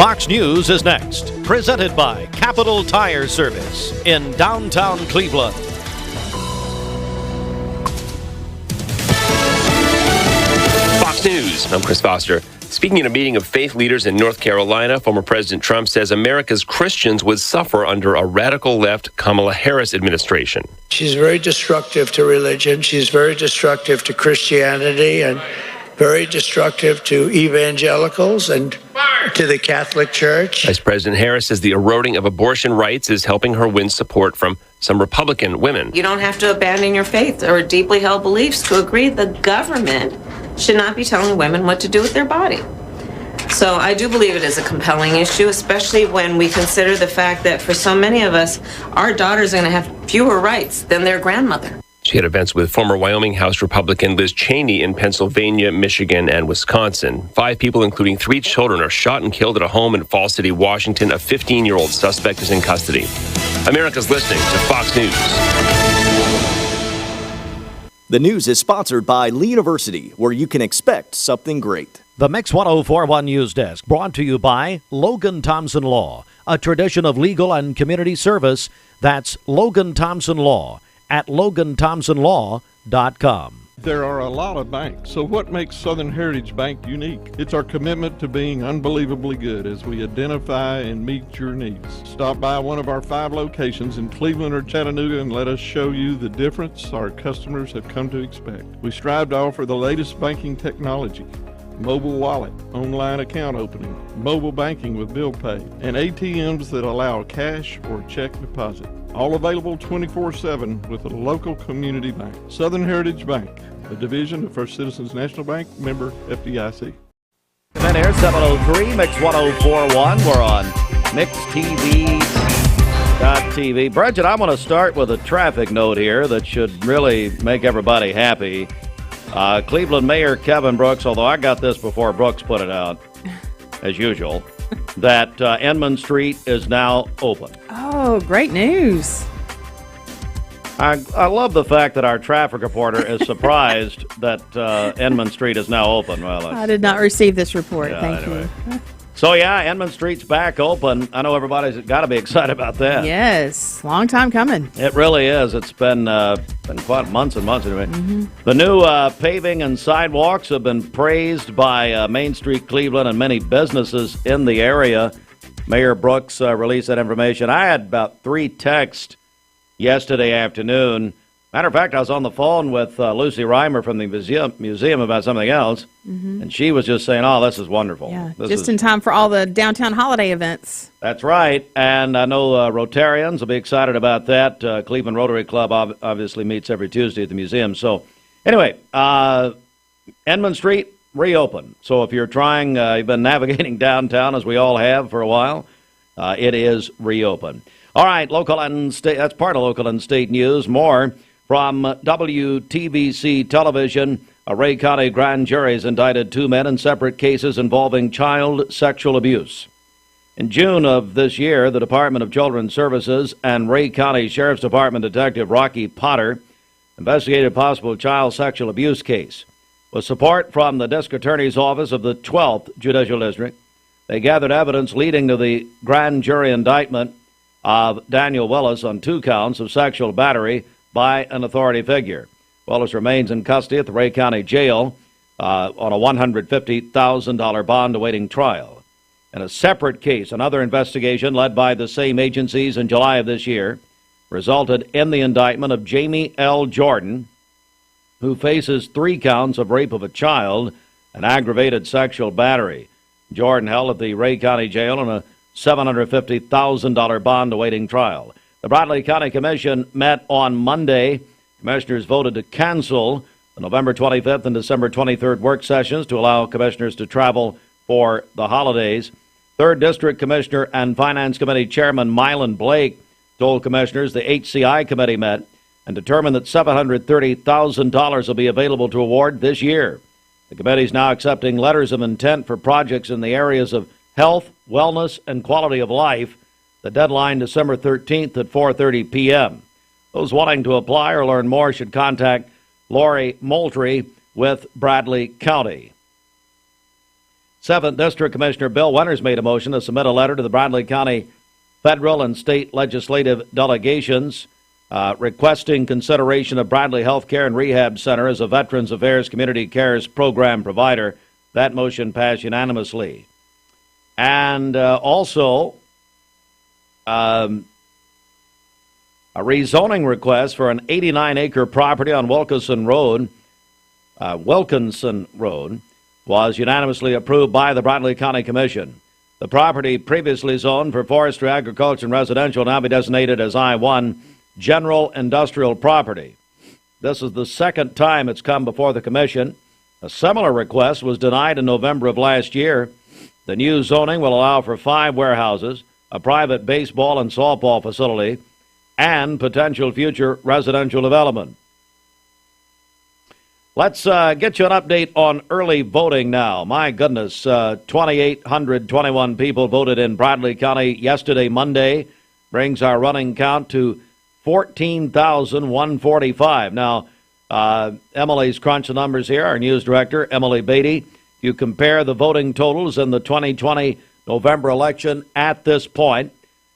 Fox News is next, presented by Capital Tire Service in downtown Cleveland. Fox News, I'm Chris Foster. Speaking at a meeting of faith leaders in North Carolina, former President Trump says America's Christians would suffer under a radical left Kamala Harris administration. She's very destructive to religion. She's very destructive to Christianity and very destructive to evangelicals and to the Catholic Church. Vice President Harris says the eroding of abortion rights is helping her win support from some Republican women. You don't have to abandon your faith or deeply held beliefs to agree the government should not be telling women what to do with their body. So I do believe it is a compelling issue, especially when we consider the fact that for so many of us, our daughters are going to have fewer rights than their grandmother. She had events with former Wyoming House Republican Liz Cheney in Pennsylvania, Michigan, and Wisconsin. 5 people, including 3 children, are shot and killed at a home in Falls City, Washington. A 15-year-old suspect is in custody. America's listening to Fox News. The news is sponsored by Lee University, where you can expect something great. The Mix 1041 News Desk, brought to you by Logan Thompson Law, a tradition of legal and community service. That's Logan Thompson Law at LoganThompsonLaw.com. There are a lot of banks, so what makes Southern Heritage Bank unique? It's our commitment to being unbelievably good as we identify and meet your needs. Stop by one of our 5 locations in Cleveland or Chattanooga and let us show you the difference our customers have come to expect. We strive to offer the latest banking technology, mobile wallet, online account opening, mobile banking with bill pay, and ATMs that allow cash or check deposit. All available 24/7 with a local community bank. Southern Heritage Bank, a division of First Citizens National Bank, member FDIC. Then here's 703, Mix 1041. We're on MixTV.tv. Bridget, I'm going to start with a traffic note here that should really make everybody happy. Cleveland Mayor Kevin Brooks, although I got this before Brooks put it out, as usual, that Edmund Street is now open. Oh, great news. I love the fact that our traffic reporter is surprised that Edmund Street is now open. Well, I did not receive this report. Yeah, Thank anyway. you. So, yeah, Edmund Street's back open. I know everybody's got to be excited about that. Yes, long time coming. It really is. It's been quite months and months anyway. Mm-hmm. The new paving and sidewalks have been praised by Main Street Cleveland and many businesses in the area. Mayor Brooks released that information. I had about 3 texts yesterday afternoon. Matter of fact, I was on the phone with Lucy Reimer from the museum about something else, and she was just saying, oh, this is wonderful. Yeah, just in time for all the downtown holiday events. That's right, and I know Rotarians will be excited about that. Cleveland Rotary Club obviously meets every Tuesday at the museum. So anyway, Edmund Street reopened. So if you're trying, you've been navigating downtown as we all have for a while, it is reopened. All right, local and state, that's part of local and state news. More from WTVC Television. A Ray County grand jury has indicted 2 men in separate cases involving child sexual abuse. In June of this year, the Department of Children's Services and Ray County Sheriff's Department Detective Rocky Potter investigated a possible child sexual abuse case. With support from the District Attorney's Office of the 12th Judicial District, they gathered evidence leading to the grand jury indictment of Daniel Willis on 2 counts of sexual battery by an authority figure. Willis remains in custody at the Ray County Jail on a $150,000 bond awaiting trial. In a separate case, another investigation led by the same agencies in July of this year resulted in the indictment of Jamie L. Jordan, who faces 3 counts of rape of a child and aggravated sexual battery. Jordan held at the Ray County Jail on a $750,000 bond awaiting trial. The Bradley County Commission met on Monday. Commissioners voted to cancel the November 25th and December 23rd work sessions to allow commissioners to travel for the holidays. 3rd District Commissioner and Finance Committee Chairman Mylan Blake told commissioners the HCI committee met and determined that $730,000 will be available to award this year. The committee is now accepting letters of intent for projects in the areas of health, wellness, and quality of life. The deadline, December 13th at 4:30 p.m. Those wanting to apply or learn more should contact Lori Moultrie with Bradley County. 7th District Commissioner Bill Winters made a motion to submit a letter to the Bradley County federal and state legislative delegations requesting consideration of Bradley Healthcare and Rehab Center as a Veterans Affairs Community Cares program provider. That motion passed unanimously. And also, a rezoning request for an 89-acre property on Wilkinson Road was unanimously approved by the Bradley County Commission. The property previously zoned for forestry, agriculture, and residential now be designated as I-1 general industrial property. This is the second time it's come before the Commission. A similar request was denied in November of last year. The new zoning will allow for 5 warehouses, a private baseball and softball facility, and potential future residential development. Let's get you an update on early voting now. My goodness, 2,821 people voted in Bradley County yesterday, Monday. Brings our running count to 14,145. Now, Emily's crunched the numbers here, our news director, Emily Beatty. You compare the voting totals in the 2020 November election at this point.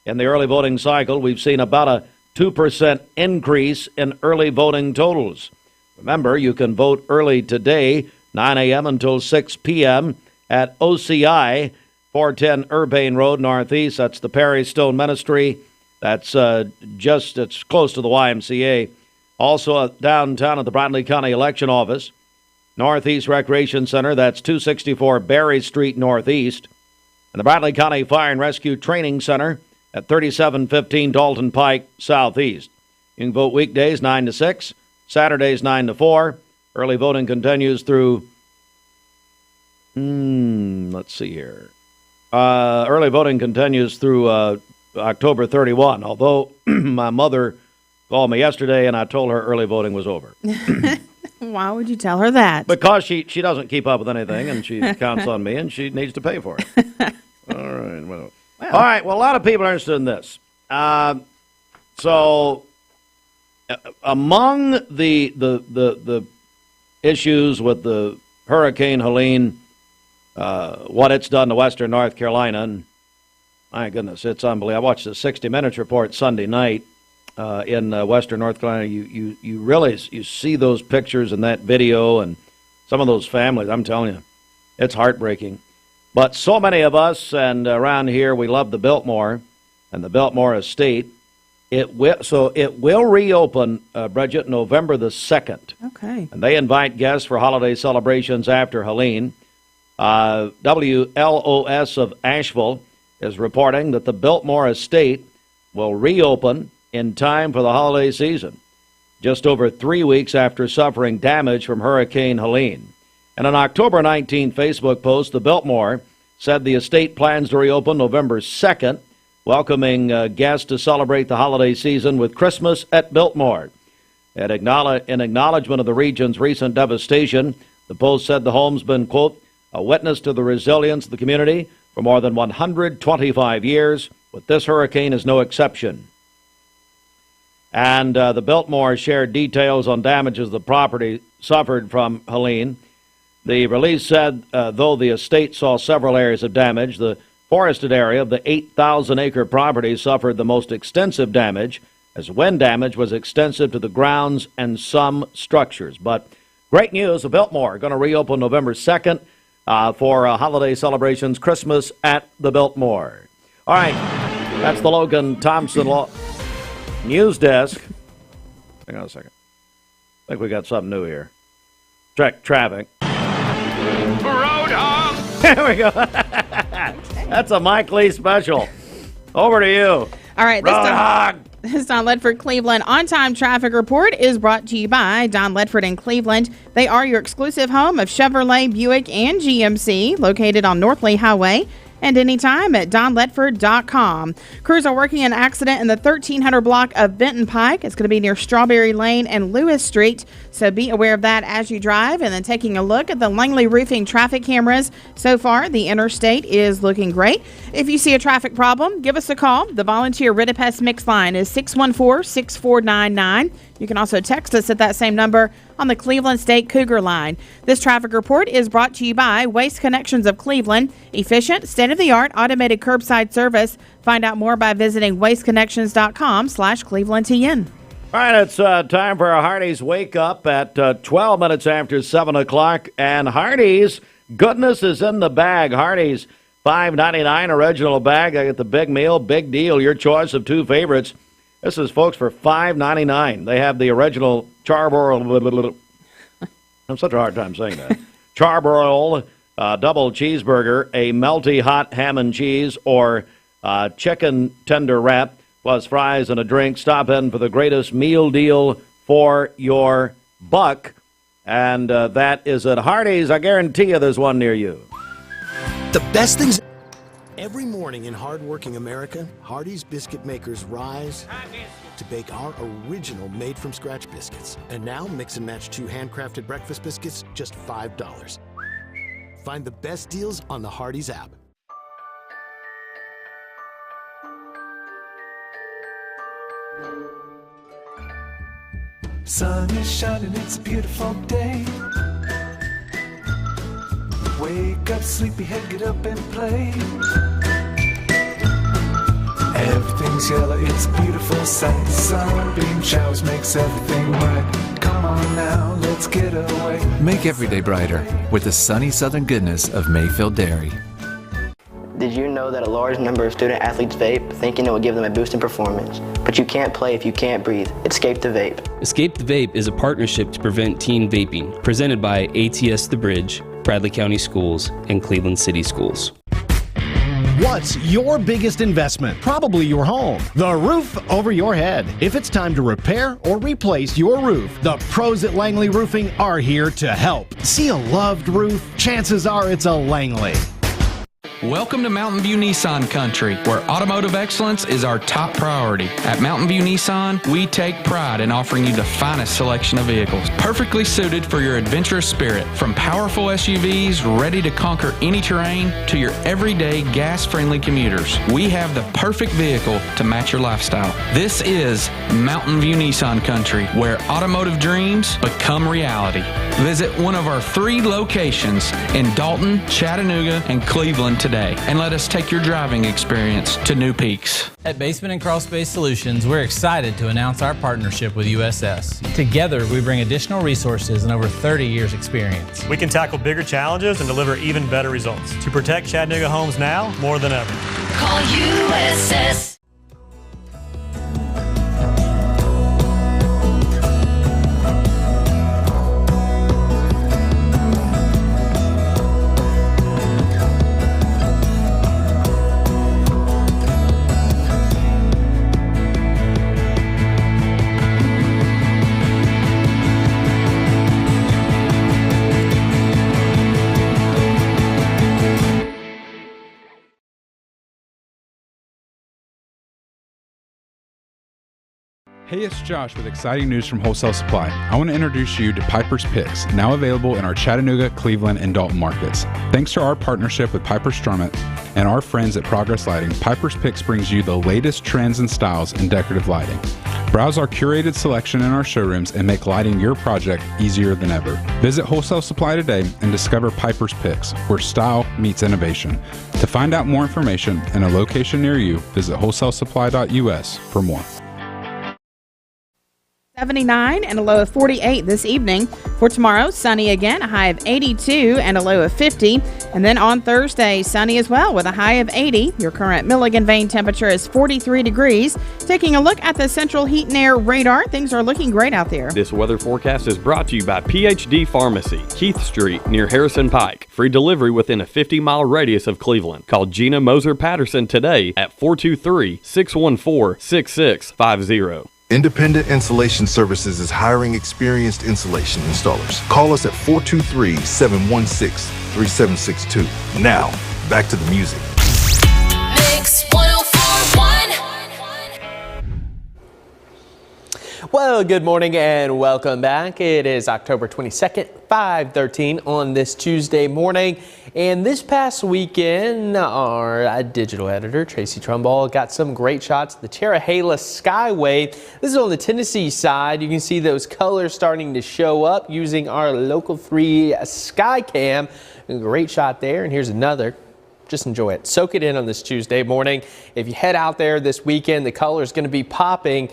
In the early voting cycle, we've seen about a 2% increase in early voting totals. Remember, you can vote early today, 9 a.m. until 6 p.m. at OCI, 410 Urbane Road Northeast. That's the Perry Stone Ministry. That's it's close to the YMCA. Also downtown at the Bradley County Election Office, Northeast Recreation Center. That's 264 Berry Street Northeast. And the Bradley County Fire and Rescue Training Center at 3715 Dalton Pike Southeast. You can vote weekdays 9 to 6. Saturdays 9 to 4. Early voting continues through, let's see here. Early voting continues through October 31, although my mother called me yesterday and I told her early voting was over. Why would you tell her that? Because she doesn't keep up with anything and she counts on me and she needs to pay for it. All right. Well, all right. Well, a lot of people are interested in this. Among the issues with the Hurricane Helene, what it's done to Western North Carolina, and my goodness, it's unbelievable. I watched the 60 Minutes report Sunday night in Western North Carolina. You really see those pictures and that video and some of those families. I'm telling you, it's heartbreaking. But so many of us and around here, we love the Biltmore and the Biltmore estate. It will reopen, Bridget, November the 2nd. Okay. And they invite guests for holiday celebrations after Helene. WLOS of Asheville is reporting that the Biltmore estate will reopen in time for the holiday season, just over 3 weeks after suffering damage from Hurricane Helene. In an October 19 Facebook post, the Biltmore said the estate plans to reopen November 2nd, welcoming guests to celebrate the holiday season with Christmas at Biltmore. In acknowledgement of the region's recent devastation, the Post said the home's been, quote, a witness to the resilience of the community for more than 125 years, with this hurricane is no exception. And the Biltmore shared details on damages the property suffered from Helene. The release said, though the estate saw several areas of damage, the forested area of the 8,000-acre property suffered the most extensive damage, as wind damage was extensive to the grounds and some structures. But great news, the Biltmore going to reopen November 2nd for holiday celebrations, Christmas at the Biltmore. All right, that's the Logan Thompson Law News Desk. Hang on a second. I think we got something new here. Check traffic. Roadhog! There we go. That's a Mike Lee special. Over to you. All right. This Don Ledford Cleveland on-time traffic report is brought to you by Don Ledford in Cleveland. They are your exclusive home of Chevrolet, Buick, and GMC, located on North Lee Highway. And anytime at donledford.com. Crews are working an accident in the 1300 block of Benton Pike. It's going to be near Strawberry Lane and Lewis Street. So be aware of that as you drive. And then taking a look at the Langley Roofing traffic cameras. So far, the interstate is looking great. If you see a traffic problem, give us a call. The volunteer Ridipest Mix line is 614-6499. You can also text us at that same number on the Cleveland State Cougar line. This traffic report is brought to you by Waste Connections of Cleveland. Efficient, state-of-the-art automated curbside service. Find out more by visiting wasteconnections.com/ClevelandTN. All right, it's time for a Hardee's Wake Up at 12 minutes after 7 o'clock. And Hardee's, goodness is in the bag. Hardee's, $5.99 original bag. I get the big meal, big deal, your choice of two favorites. This is, folks, for $5.99. They have the original charbroil. I'm such a hard time saying that. Charbroil double cheeseburger, a melty hot ham and cheese, or chicken tender wrap, plus fries and a drink. Stop in for the greatest meal deal for your buck. And that is at Hardee's. I guarantee you there's one near you. The best things. Every morning in hardworking America, Hardee's biscuit makers rise to bake our original made-from-scratch biscuits. And now, mix and match 2 handcrafted breakfast biscuits, just $5. Find the best deals on the Hardee's app. Sun is shining, it's a beautiful day. Wake up, sleepyhead, get up and play. Everything's yellow, it's a beautiful sight. Sunbeam showers makes everything right. Come on now, let's get away. Make every day brighter with the sunny southern goodness of Mayfield Dairy. Did you know that a large number of student athletes vape, thinking it will give them a boost in performance? But you can't play if you can't breathe. Escape the Vape. Escape the Vape is a partnership to prevent teen vaping, presented by ATS The Bridge, Bradley County Schools, and Cleveland City Schools. What's your biggest investment? Probably your home. The roof over your head. If it's time to repair or replace your roof, the pros at Langley Roofing are here to help. See a loved roof? Chances are it's a Langley. Welcome to Mountain View Nissan Country, where automotive excellence is our top priority. At Mountain View Nissan, we take pride in offering you the finest selection of vehicles, perfectly suited for your adventurous spirit. From powerful SUVs ready to conquer any terrain to your everyday gas-friendly commuters, we have the perfect vehicle to match your lifestyle. This is Mountain View Nissan Country, where automotive dreams become reality. Visit one of our 3 locations in Dalton, Chattanooga, and Cleveland today, and let us take your driving experience to new peaks. At Basement and Crawl Space Solutions, we're excited to announce our partnership with USS. Together, we bring additional resources and over 30 years experience. We can tackle bigger challenges and deliver even better results to protect Chattanooga homes now more than ever. Call USS. Hey, it's Josh with exciting news from Wholesale Supply. I want to introduce you to Piper's Picks, now available in our Chattanooga, Cleveland, and Dalton markets. Thanks to our partnership with Piper Strummett and our friends at Progress Lighting, Piper's Picks brings you the latest trends and styles in decorative lighting. Browse our curated selection in our showrooms and make lighting your project easier than ever. Visit Wholesale Supply today and discover Piper's Picks, where style meets innovation. To find out more information and a location near you, visit wholesalesupply.us for more. 79 and a low of 48 this evening. For tomorrow, sunny again, a high of 82 and a low of 50. And then on Thursday, sunny as well with a high of 80. Your current Milligan Vane temperature is 43 degrees. Taking a look at the Central Heat and Air radar, things are looking great out there. This weather forecast is brought to you by PhD Pharmacy, Keith Street near Harrison Pike. Free delivery within a 50-mile radius of Cleveland. Call Gina Moser Patterson today at 423-614-6650. Independent Installation Services is hiring experienced installation installers. Call us at 423-716-3762. Now, back to the music. Mix 104.1. Well, good morning and welcome back. It is October 22nd, 5:13 on this Tuesday morning. And this past weekend, our digital editor, Tracy Trumbull, got some great shots of the Terrahela Skyway. This is on the Tennessee side. You can see those colors starting to show up using our Local 3 Skycam. Great shot there. And here's another. Just enjoy it. Soak it in on this Tuesday morning. If you head out there this weekend, the color is going to be popping.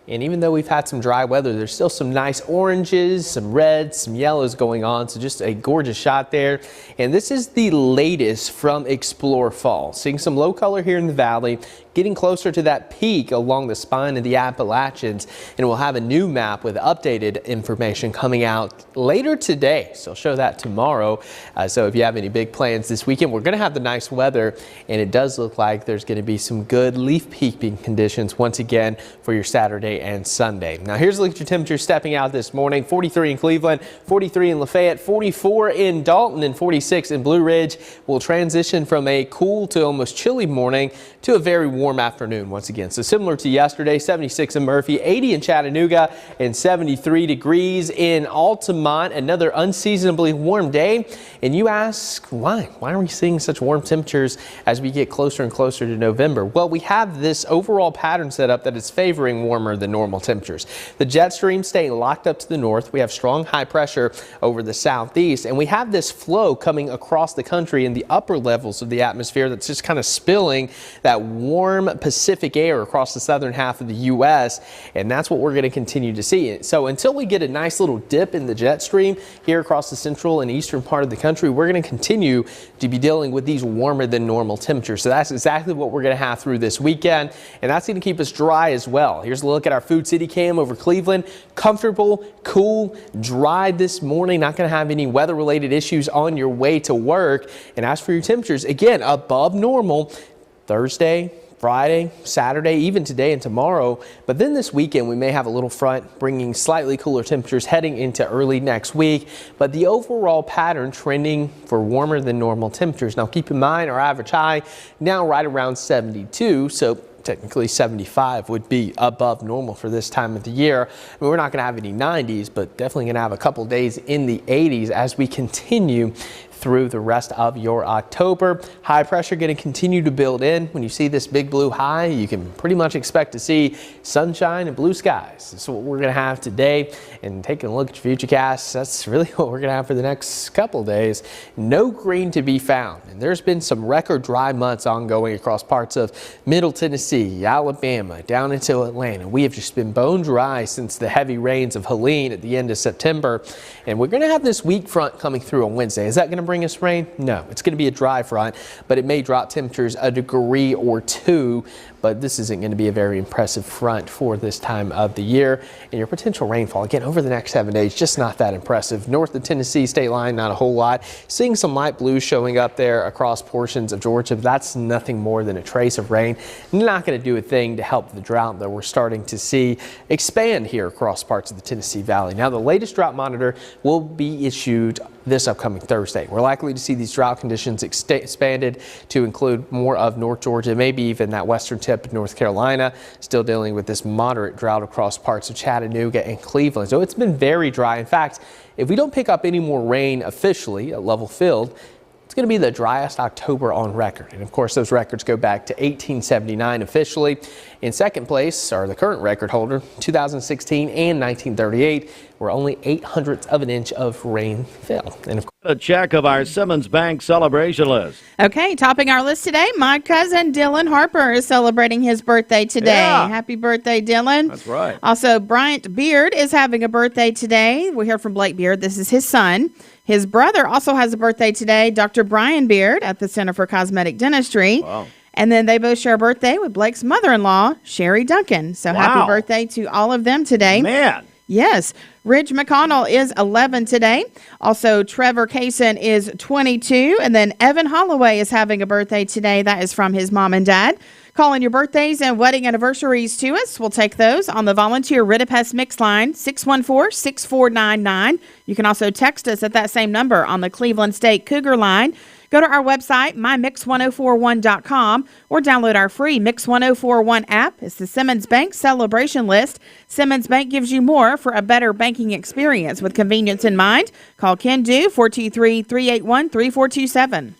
And even though we've had some dry weather, there's still some nice oranges, some reds, some yellows going on. So just a gorgeous shot there. And this is the latest from Explore Fall. Seeing some low color here in the valley, getting closer to that peak along the spine of the Appalachians. And we'll have a new map with updated information coming out later today. So I'll show that tomorrow. So if you have any big plans this weekend, we're going to have the nice weather. And it does look like there's going to be some good leaf peeping conditions once again for your Saturday and Sunday. Now here's the temperature stepping out this morning. 43 in Cleveland, 43 in Lafayette, 44 in Dalton, and 46 in Blue Ridge. We'll transition from a cool to almost chilly morning to a very warm afternoon once again. So similar to yesterday, 76 in Murphy, 80 in Chattanooga, and 73 degrees in Altamont. Another unseasonably warm day. And you ask, why? Why are we seeing such warm temperatures as we get closer and closer to November? Well, we have this overall pattern set up that is favoring warmer than normal temperatures. The jet stream staying locked up to the north. We have strong high pressure over the southeast, and we have this flow coming across the country in the upper levels of the atmosphere that's just kind of spilling that warm Pacific air across the southern half of the U.S., and that's what we're going to continue to see. So until we get a nice little dip in the jet stream here across the central and eastern part of the country, we're going to continue to be dealing with these warmer than normal temperatures. So that's exactly what we're going to have through this weekend, and that's going to keep us dry as well. Here's a look at our Food City Cam over Cleveland. Comfortable, cool, dry this morning. Not going to have any weather-related issues on your way to work. And as for your temperatures, again, above normal Thursday, Friday, Saturday, even today and tomorrow. But then this weekend, we may have a little front bringing slightly cooler temperatures heading into early next week. But the overall pattern trending for warmer than normal temperatures. Now, keep in mind our average high now right around 72. So technically 75 would be above normal for this time of the year. I mean, we're not going to have any 90s, but definitely going to have a couple days in the 80s as we continue through the rest of your October. High pressure going to continue to build in. When you see this big blue high, you can pretty much expect to see sunshine and blue skies. That's what we're going to have today. And taking a look at your futurecast, that's really what we're going to have for the next couple days. No green to be found. And there's been some record dry months ongoing across parts of Middle Tennessee, Alabama, down into Atlanta. We have just been bone dry since the heavy rains of Helene at the end of September. And we're going to have this weak front coming through on Wednesday. Is that going to bring us rain? No, it's going to be a dry front, but it may drop temperatures a degree or two. But this isn't going to be a very impressive front for this time of the year. And your potential rainfall, again, over the next 7 days, just not that impressive. North of Tennessee state line, not a whole lot. Seeing some light blue showing up there across portions of Georgia. That's nothing more than a trace of rain. Not going to do a thing to help the drought that we're starting to see expand here across parts of the Tennessee Valley. Now, the latest drought monitor will be issued this upcoming Thursday. We're likely to see these drought conditions expanded to include more of North Georgia, maybe even that western tip of North Carolina, still dealing with this moderate drought across parts of Chattanooga and Cleveland. So it's been very dry. In fact, if we don't pick up any more rain officially at level field, it's going to be the driest October on record. And of course, those records go back to 1879 officially. In second place are the current record holder, 2016 and 1938, where only 0.08 of an inch of rain fell. And of course, a check of our Simmons Bank celebration list. Okay, topping our list today, my cousin Dylan Harper is celebrating his birthday today. Yeah. Happy birthday, Dylan. That's right. Also, Bryant Beard is having a birthday today. We heard from Blake Beard. This is his son. His brother also has a birthday today, Dr. Brian Beard at the Center for Cosmetic Dentistry. Wow. And then they both share a birthday with Blake's mother-in-law, Sherry Duncan. So happy birthday to all of them today. Man. Yes. Ridge McConnell is 11 today. Also, Trevor Kaysen is 22. And then Evan Holloway is having a birthday today. That is from his mom and dad. Calling your birthdays and wedding anniversaries to us. We'll take those on the volunteer Ridipest Mix line, 614-6499. You can also text us at that same number on the Cleveland State Cougar line. Go to our website, mymix1041.com, or download our free Mix 1041 app. It's the Simmons Bank Celebration List. Simmons Bank gives you more for a better banking experience with convenience in mind. Call Ken Do 423-381-3427.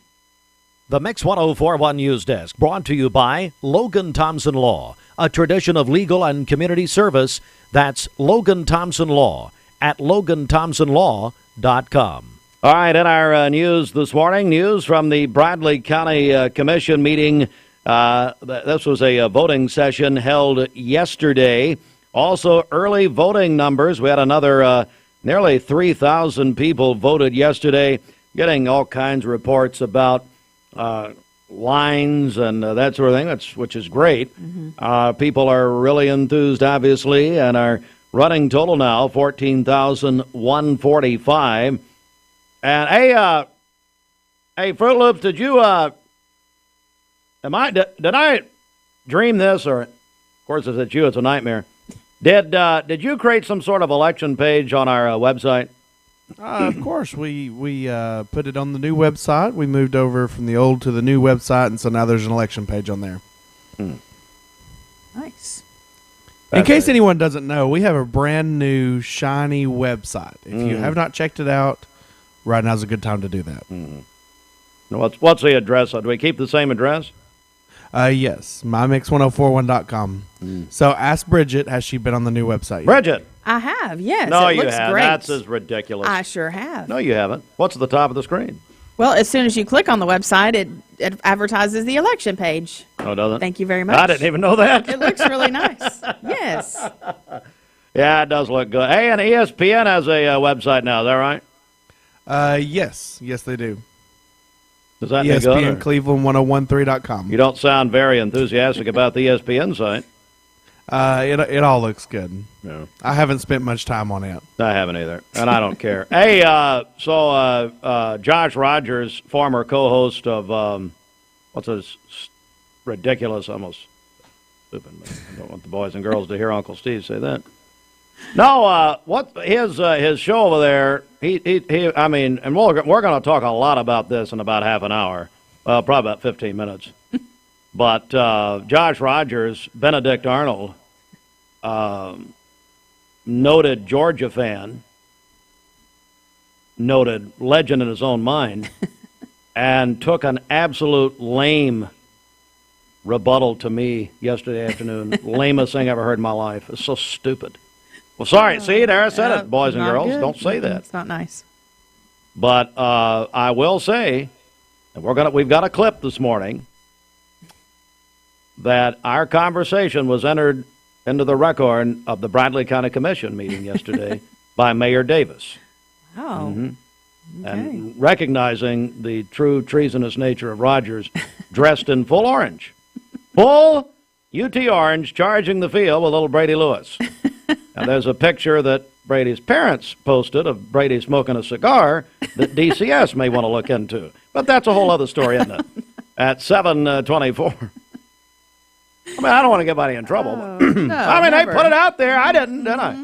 The Mix 1041 News Desk brought to you by Logan Thompson Law, a tradition of legal and community service. That's Logan Thompson Law at loganthompsonlaw.com. All right, in our news this morning, news from the Bradley County Commission meeting. This was a voting session held yesterday. Also, early voting numbers. We had another nearly 3,000 people voted yesterday, getting all kinds of reports about lines and that sort of thing, which is great. People are really enthused, obviously, and our running total now, 14,145. And hey, Fruit Loops, did you did I dream this, or of course if it's you, it's a nightmare. Did you create some sort of election page on our website? Of course, we put it on the new website. We moved over from the old to the new website, and so now there's an election page on there. Nice. In case anyone doesn't know, we have a brand new, shiny website. If you have not checked it out, right now's a good time to do that. What's the address? Do we keep the same address? Yes, mymix1041.com. So ask Bridget, has she been on the new website? Bridget! I have, yes. No, it you looks haven't. great. That's as ridiculous. I sure have. No, you haven't. What's at the top of the screen? Well, as soon as you click on the website, it advertises the election page. Oh, doesn't it? Thank you very much. I didn't even know that. It looks really nice. Yes. Yeah, it does look good. Hey, and ESPN has a website now. Is that right? Yes, they do. Does that ESPN good? Or? Cleveland1013.com. You don't sound very enthusiastic about the ESPN site. It all looks good. Yeah. I haven't spent much time on it. I haven't either, and I don't care. Hey, so Josh Rogers, former co-host of what's this ridiculous, almost stupid. I don't want the boys and girls to hear Uncle Steve say that. No, what his show over there? I mean, and we're going to talk a lot about this in about half an hour, probably about 15 minutes. But Josh Rogers, Benedict Arnold, noted Georgia fan, noted legend in his own mind, and took an absolute lame rebuttal to me yesterday afternoon. Lamest thing I ever heard in my life. It's so stupid. Well, sorry. See, there I said it, boys and girls. Good. Don't say that. It's not nice. But I will say, and we've got a clip this morning, that our conversation was entered into the record of the Bradley County Commission meeting yesterday by Mayor Davis. Oh. Okay. Okay. And recognizing the true treasonous nature of Rogers, dressed in full orange. Full UT orange, charging the field with little Brady Lewis. And there's a picture that Brady's parents posted of Brady smoking a cigar that DCS may want to look into. But that's a whole other story, isn't it? At 7:24. I mean, I don't want to get anybody in trouble. No, I mean, never. they put it out there. I didn't I?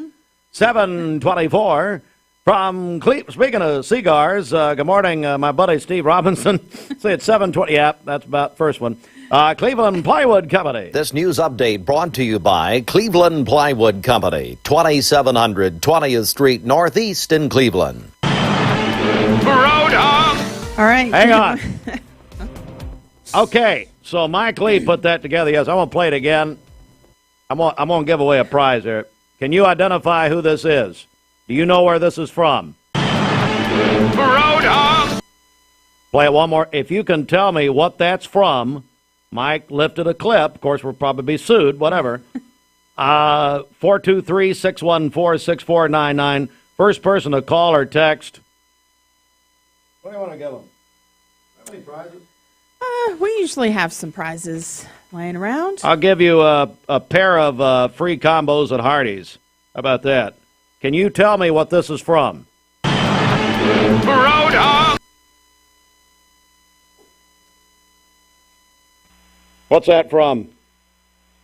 7:24 from Speaking of cigars, good morning, my buddy Steve Robinson. See, it's 7:20. Yeah, that's about the first one. Cleveland Plywood Company. This news update brought to you by Cleveland Plywood Company, 2700 20th Street Northeast in Cleveland. Roadhog! All right. Hang on. Okay, so Mike Lee put that together. Yes, I'm going to play it again. I'm going to give away a prize here. Can you identify who this is? Do you know where this is from? Roadhog! Play it one more. If you can tell me what that's from, Mike lifted a clip. Of course, we'll probably be sued, whatever. 423-614-6499. First person to call or text. What do you want to give them? How many prizes? We usually have some prizes laying around. I'll give you a pair of free combos at Hardee's. How about that? Can you tell me what this is from? Roadhog! What's that from?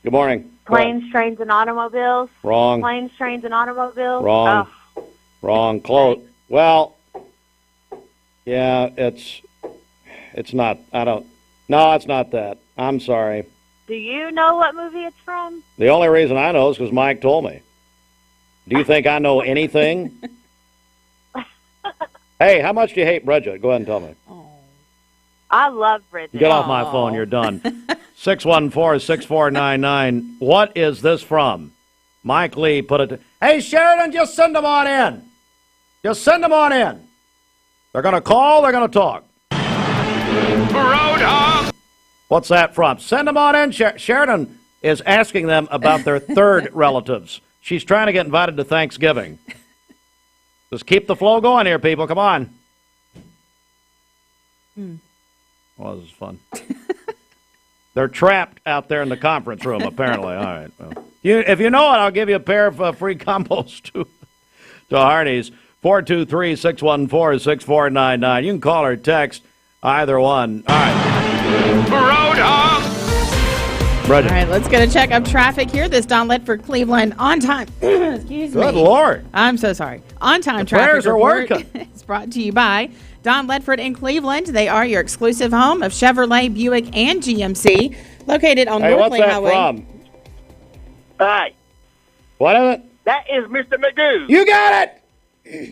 Good morning. Planes, trains, and automobiles. Wrong. Planes, trains, and automobiles. Wrong. Oh. Wrong. Close. Well, yeah, it's It's not. I don't. No, it's not that. I'm sorry. Do you know what movie it's from? The only reason I know is because Mike told me. Do you think I know anything? Hey, how much do you hate Bridget? Go ahead and tell me. I love Bridget. Get off my phone. You're done. 614-6499. What is this from? Mike Lee put it. Hey, Sheridan, just send them on in. Just send them on in. They're going to call. They're going to talk. Roadhog. What's that from? Send them on in. Sheridan is asking them about their third relatives. She's trying to get invited to Thanksgiving. Just keep the flow going here, people. Come on. Well, this is fun. They're trapped out there in the conference room, apparently. All right. Well, if you know it, I'll give you a pair of free combos to Hines. 423-614-6499. You can call or text either one. All right. Roadhog. All right, let's get a check of traffic here. This Don Ledford Cleveland on time. Excuse me. Good Lord. I'm so sorry. On time traffic prayers are report working. is brought to you by Don Ledford in Cleveland. They are your exclusive home of Chevrolet, Buick, and GMC, located on North Lee Highway. From? Hi. What is it? That is Mr. Magoo. You got it.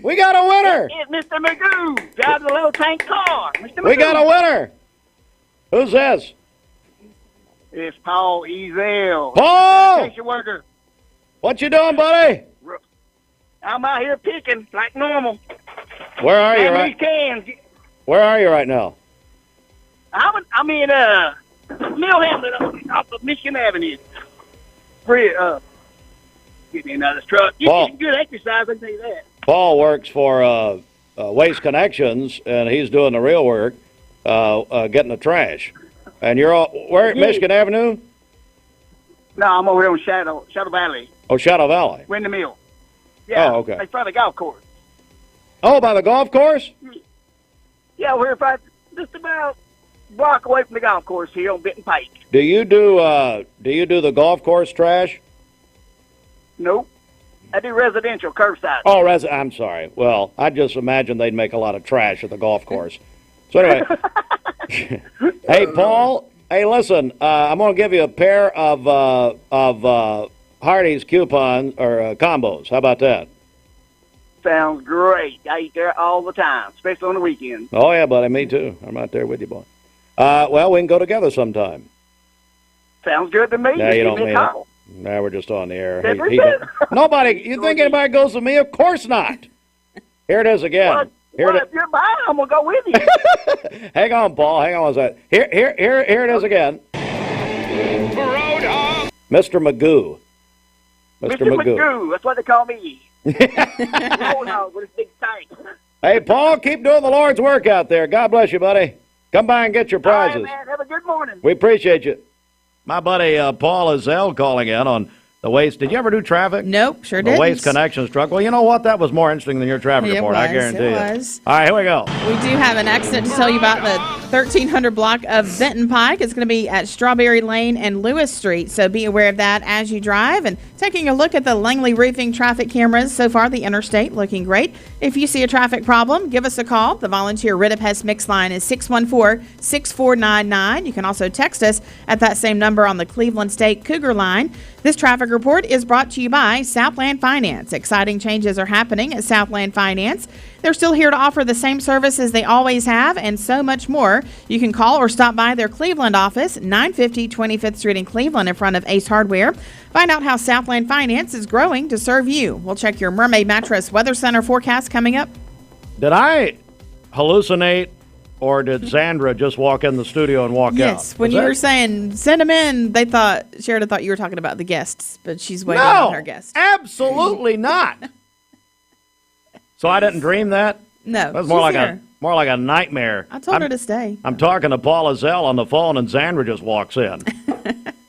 We got a winner. It's Mr. Magoo. Drives a low tank car. Mr. Magoo. We got a winner. Who's this? It's Paul Ezel. Paul! Keisha worker. What you doing, buddy? I'm out here picking like normal. Where are you These cans. Where are you right now? I'm in Mill Hamlet off of Michigan Avenue. Get me another truck. You get good exercise, I can tell you that. Paul works for Waste Connections, and he's doing the real work, getting the trash. And you're where at Michigan Avenue? No, I'm over here on Shadow Valley. Oh, Shadow Valley. We're in the mill. Yeah. Oh, okay. Like by the golf course. Oh, by the golf course? Yeah, we're just about a block away from the golf course here on Benton Pike. Do you do the golf course trash? Nope. I do residential curbside. Oh, I'm sorry. Well, I just imagine they'd make a lot of trash at the golf course. So anyway, hey, Paul. Hey, listen. I'm going to give you a pair of Hardee's coupons or combos. How about that? Sounds great. I eat there all the time, especially on the weekends. Oh yeah, buddy. Me too. I'm right there with you, boy. Well, we can go together sometime. Sounds good to me. No, you don't mean it. No, we're just on the air. Nobody. You think anybody goes with me? Of course not. Here it is again. If you're buying, I'm gonna go with you. Hang on, Paul. Hang on one second. Here it is again. Mr. Magoo. Mr. Magoo. That's what they call me. No, with a big tank. Hey, Paul, keep doing the Lord's work out there. God bless you, buddy. Come by and get your prizes. All right, man. Have a good morning. We appreciate you. My buddy Paul Ezel calling in on the Waste. Did you ever do traffic? Nope, sure did. The Waste Connections truck. Well, you know what? That was more interesting than your traffic report, I guarantee you. It was. All right, here we go. We do have an accident to tell you about the 1300 block of Benton Pike. It's going to be at Strawberry Lane and Lewis Street, so be aware of that as you drive. And taking a look at the Langley Roofing traffic cameras, so far the interstate looking great. If you see a traffic problem, give us a call. The volunteer Rid of Pest Mix line is 614-6499. You can also text us at that same number on the Cleveland State Cougar line. This traffic report is brought to you by Southland Finance. Exciting changes are happening at Southland Finance. They're still here to offer the same services they always have and so much more. You can call or stop by their Cleveland office, 950 25th Street in Cleveland in front of Ace Hardware. Find out how Southland Finance is growing to serve you. We'll check your Mermaid Mattress Weather Center forecast coming up. Did I hallucinate? Or did Zandra just walk in the studio and walk out? Yes, when you were saying send them in, Sheridan thought you were talking about the guests, but she's waiting on her guests. Absolutely not. So I didn't dream that? No, that's more like a nightmare. I told her to stay. I'm talking to Paul Ezel on the phone, and Zandra just walks in.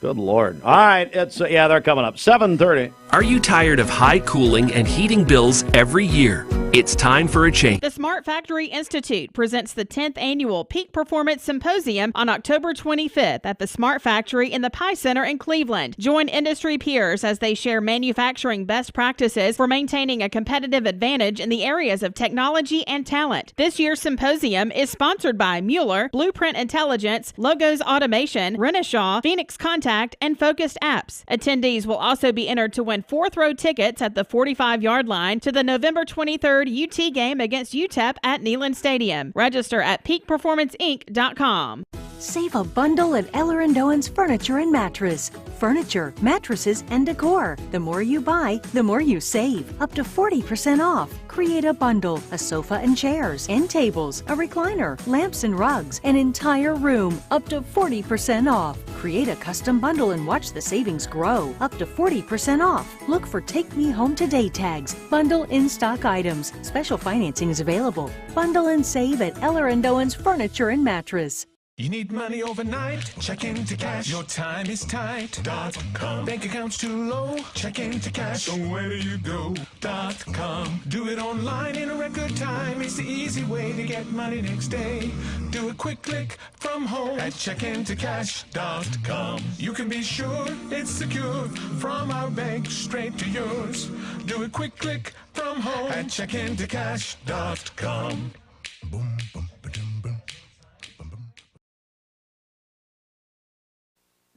Good Lord. All right, they're coming up. 7:30. Are you tired of high cooling and heating bills every year? It's time for a change. The Smart Factory Institute presents the 10th annual Peak Performance Symposium on October 25th at the Smart Factory in the Pie Center in Cleveland. Join industry peers as they share manufacturing best practices for maintaining a competitive advantage in the areas of technology and talent. This year's symposium is sponsored by Mueller, Blueprint Intelligence, Logos Automation, Renishaw, Phoenix Contact, and Focused Apps. Attendees will also be entered to win fourth row tickets at the 45-yard line to the November 23rd UT game against UTEP at Neyland Stadium. Register at peakperformanceinc.com. Save a bundle at Eller & Owen's Furniture and Mattress. Furniture, mattresses, and decor. The more you buy, the more you save. Up to 40% off. Create a bundle, a sofa and chairs, end tables, a recliner, lamps and rugs, an entire room. Up to 40% off. Create a custom bundle and watch the savings grow. Up to 40% off. Look for Take Me Home Today tags. Bundle in-stock items. Special financing is available. Bundle and save at Eller & Owen's Furniture and Mattress. You need money overnight? Check into cash. Your time is tight. .com. Bank accounts too low? Check into cash. So where do you go? .com. Do it online in a record time. It's the easy way to get money next day. Do a quick click from home at checkintocash.com. You can be sure it's secure from our bank straight to yours. Do a quick click from home at checkintocash.com. Boom, boom, ba-dum, boom.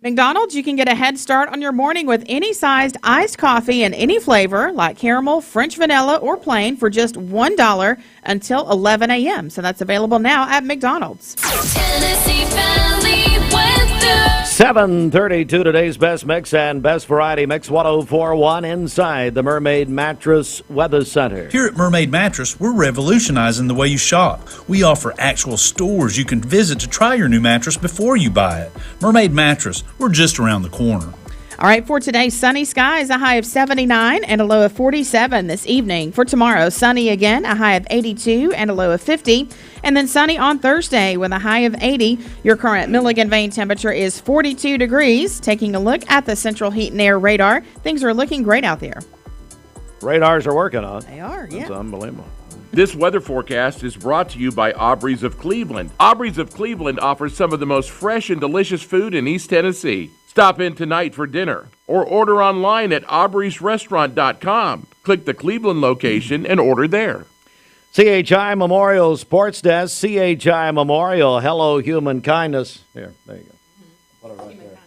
McDonald's, you can get a head start on your morning with any sized iced coffee in any flavor, like caramel, French vanilla, or plain, for just $1 until 11 a.m. So that's available now at McDonald's. Tennessee Valley weather. 7:32, today's best mix and best variety mix, 104.1 inside the Mermaid Mattress Weather Center. Here at Mermaid Mattress, we're revolutionizing the way you shop. We offer actual stores you can visit to try your new mattress before you buy it. Mermaid Mattress, we're just around the corner. All right, for today, sunny skies, a high of 79 and a low of 47 this evening. For tomorrow, sunny again, a high of 82 and a low of 50. And then sunny on Thursday with a high of 80. Your current Milligan Vane temperature is 42 degrees. Taking a look at the central heat and air radar, things are looking great out there. Radars are working, huh? They are, yeah. That's unbelievable. This weather forecast is brought to you by Aubrey's of Cleveland. Aubrey's of Cleveland offers some of the most fresh and delicious food in East Tennessee. Stop in tonight for dinner or order online at aubreysrestaurant.com. Click the Cleveland location and order there. CHI Memorial Sports Desk, CHI Memorial, hello human kindness. Here, there you go. Put it right there.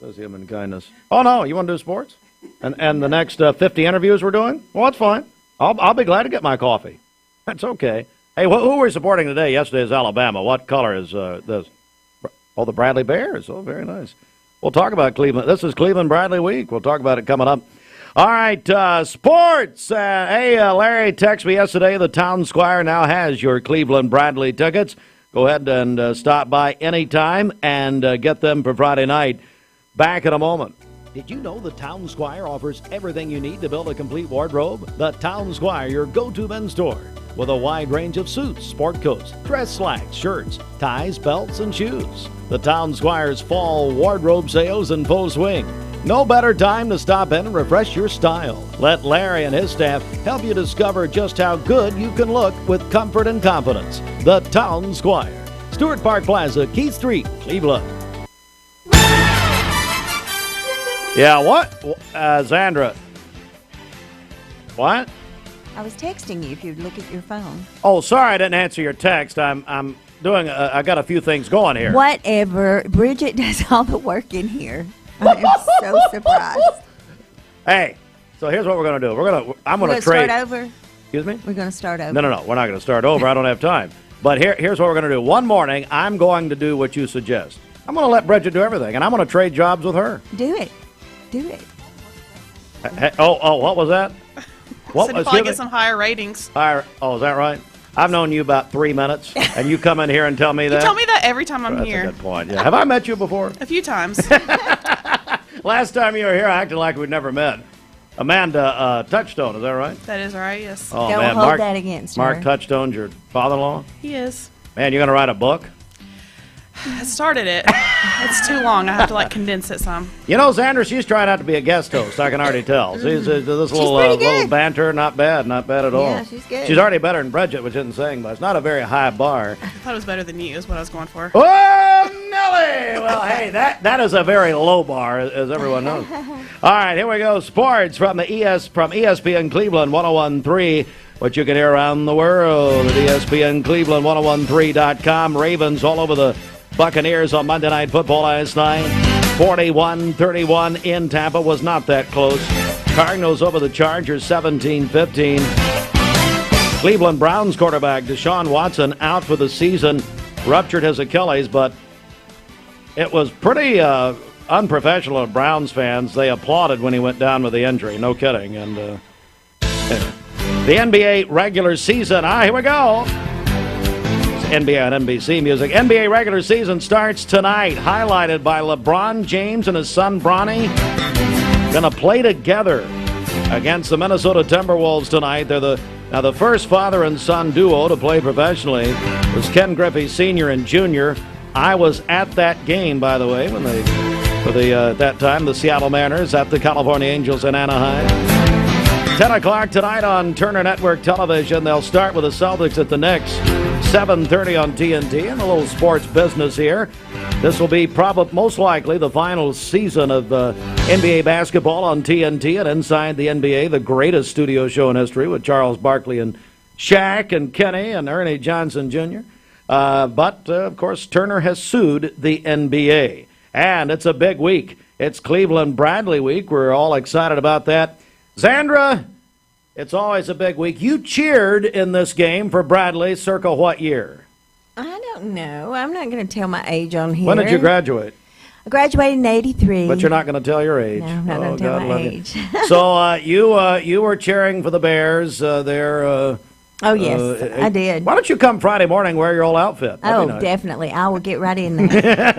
Says human kindness. Oh, no, you want to do sports? And the next 50 interviews we're doing? Well, that's fine. I'll be glad to get my coffee. That's okay. Hey, who are we supporting today? Yesterday is Alabama. What color is this? Oh, the Bradley Bears. Oh, very nice. We'll talk about Cleveland. This is Cleveland Bradley Week. We'll talk about it coming up. All right, sports. Larry texted me yesterday. The Town Squire now has your Cleveland Bradley tickets. Go ahead and stop by anytime and get them for Friday night. Back in a moment. Did you know the Town Squire offers everything you need to build a complete wardrobe? The Town Squire, your go-to men's store, with a wide range of suits, sport coats, dress slacks, shirts, ties, belts, and shoes. The Town Squire's fall wardrobe sales in full swing. No better time to stop in and refresh your style. Let Larry and his staff help you discover just how good you can look with comfort and confidence. The Town Squire, Stewart Park Plaza, Keith Street, Cleveland. Yeah, what? Zandra. What? I was texting you if you'd look at your phone. Oh, sorry I didn't answer your text. I'm doing, I got a few things going here. Whatever. Bridget does all the work in here. I am so surprised. Hey, so here's what we're going to do. I'm going to trade. Start over? Excuse me? We're going to start over. No. We're not going to start over. I don't have time. But here's what we're going to do. One morning, I'm going to do what you suggest. I'm going to let Bridget do everything, and I'm going to trade jobs with her. Do it. Do it. What was that? What? So probably get some higher ratings. Higher? Oh, is that right? I've known you about 3 minutes, and you come in here and tell me that? You tell me that every time I'm here. That's a good point. Yeah. Have I met you before? A few times. Last time you were here, I acted like we'd never met. Amanda Touchstone, is that right? That is right, yes. Oh, Don't man. hold that against Mark her. Touchstone's your father-in-law? He is. Man, you're going to write a book? I started it. It's too long. I have to condense it some. You know, Xander, she's trying out to be a guest host. I can already tell. She's this little banter, not bad at all. Yeah, she's good. She's already better than Bridget, which isn't saying much. Not a very high bar. I thought it was better than you. Is what I was going for. Oh, Nelly! Well, hey, that is a very low bar, as everyone knows. All right, here we go. Sports from ESPN Cleveland 101.3. What you can hear around the world at ESPN Cleveland 101.3.com. Ravens all over the Buccaneers on Monday Night Football last night. 41-31 in Tampa. Was not that close. Cardinals over the Chargers 17-15. Cleveland Browns quarterback Deshaun Watson out for the season. Ruptured his Achilles, but it was pretty unprofessional of Browns fans. They applauded when he went down with the injury. No kidding. And the NBA regular season. Here we go. It's NBA on NBC Music. NBA regular season starts tonight, highlighted by LeBron James and his son Bronny. Going to play together against the Minnesota Timberwolves tonight. They're the first father and son duo to play professionally was Ken Griffey Sr. and Jr. I was at that game, by the way, when at that time, the Seattle Mariners at the California Angels in Anaheim. 10 o'clock tonight on Turner Network Television. They'll start with the Celtics at the Knicks. 7:30 on TNT. And a little sports business here. This will be most likely the final season of NBA basketball on TNT and Inside the NBA, the greatest studio show in history with Charles Barkley and Shaq and Kenny and Ernie Johnson Jr. But, of course, Turner has sued the NBA. And it's a big week. It's Cleveland Bradley week. We're all excited about that. Xandra, it's always a big week. You cheered in this game for Bradley circa what year? I don't know. I'm not going to tell my age on here. When did you graduate? I graduated in 83. But you're not going to tell your age. No, I'm not going to tell my age. So you were cheering for the Bears. Oh, yes, I did. Why don't you come Friday morning, wear your old outfit? That'd be nice. Definitely. I will get right in there.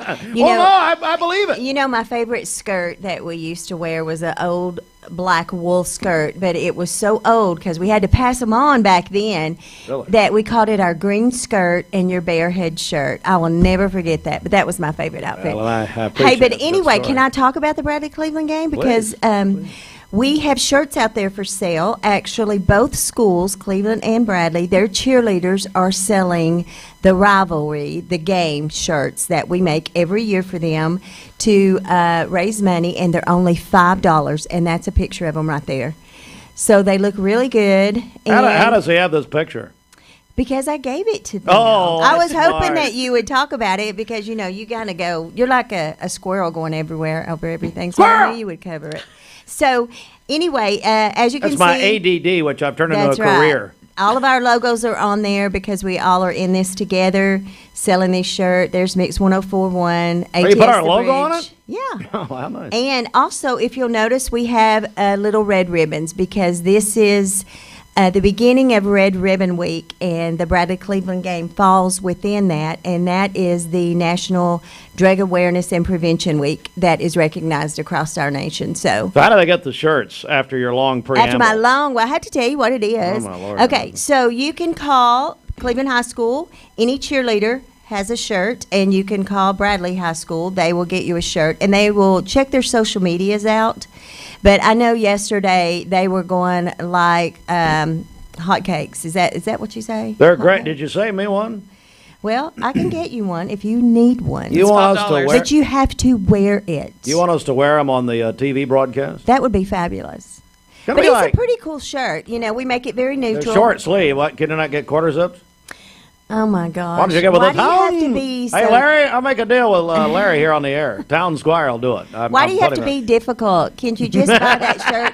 I believe it. You know, my favorite skirt that we used to wear was an old black wool skirt, but it was so old because we had to pass them on back then that we called it our green skirt and your bear head shirt. I will never forget that, but that was my favorite outfit. Well, I appreciate but anyway, can I talk about the Bradley Cleveland game? Because please. We have shirts out there for sale. Actually, both schools, Cleveland and Bradley, their cheerleaders are selling the rivalry, the game shirts that we make every year for them to raise money, and they're only $5, and that's a picture of them right there. So they look really good. How does he have this picture? Because I gave it to them. Oh, I was hoping smart. that you would talk about it because, you kind of go, you're like a squirrel going everywhere over everything. So I knew you would cover it. So, anyway, as you can see. That's my ADD, which I've turned into a career. All of our logos are on there because we all are in this together selling this shirt. There's Mix 1041. Oh, you put our logo on it? Yeah. Oh, how nice. And also, if you'll notice, we have little red ribbons because this is the beginning of Red Ribbon Week, and the Bradley Cleveland game falls within that, and that is the National Drug Awareness and Prevention Week that is recognized across our nation. So how do they get the shirts after your long preamble? After my long, I have to tell you what it is. Oh, my Lord. Okay, so you can call Cleveland High School. Any cheerleader has a shirt, and you can call Bradley High School. They will get you a shirt, and they will check their social medias out. But I know yesterday they were going like hotcakes. Is that what you say? They're great. Did you save me one? Well, I can get you one if you need one. You want us to wear? But you have to wear it. You want us to wear them on the TV broadcast? That would be fabulous. But it's a pretty cool shirt. We make it very neutral. They're short sleeve. What? Can you not get quarter zips? Oh, my gosh. Why don't you get with Why a do you town? have to be so... Hey, Larry, I'll make a deal with Larry here on the air. Town Squire will do it. Why do you have to be difficult? Can't you just buy that shirt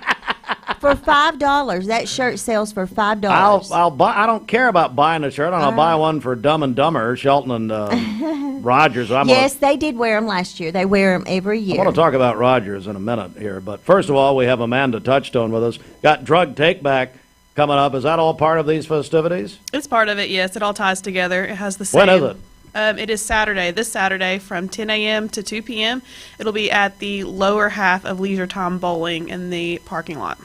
for $5? That shirt sells for $5. I'll buy. I don't care about buying a shirt. I'll buy one for Dumb and Dumber, Shelton and Rogers. Yes, they did wear them last year. They wear them every year. I want to talk about Rogers in a minute here. But first of all, we have Amanda Touchstone with us. Got Drug Take Back coming up. Is that all part of these festivities? It's part of it, yes. It all ties together. It has the same. When is it? It is this Saturday from 10 a.m. to 2 p.m. It'll be at the lower half of Leisure Time Bowling in the parking lot.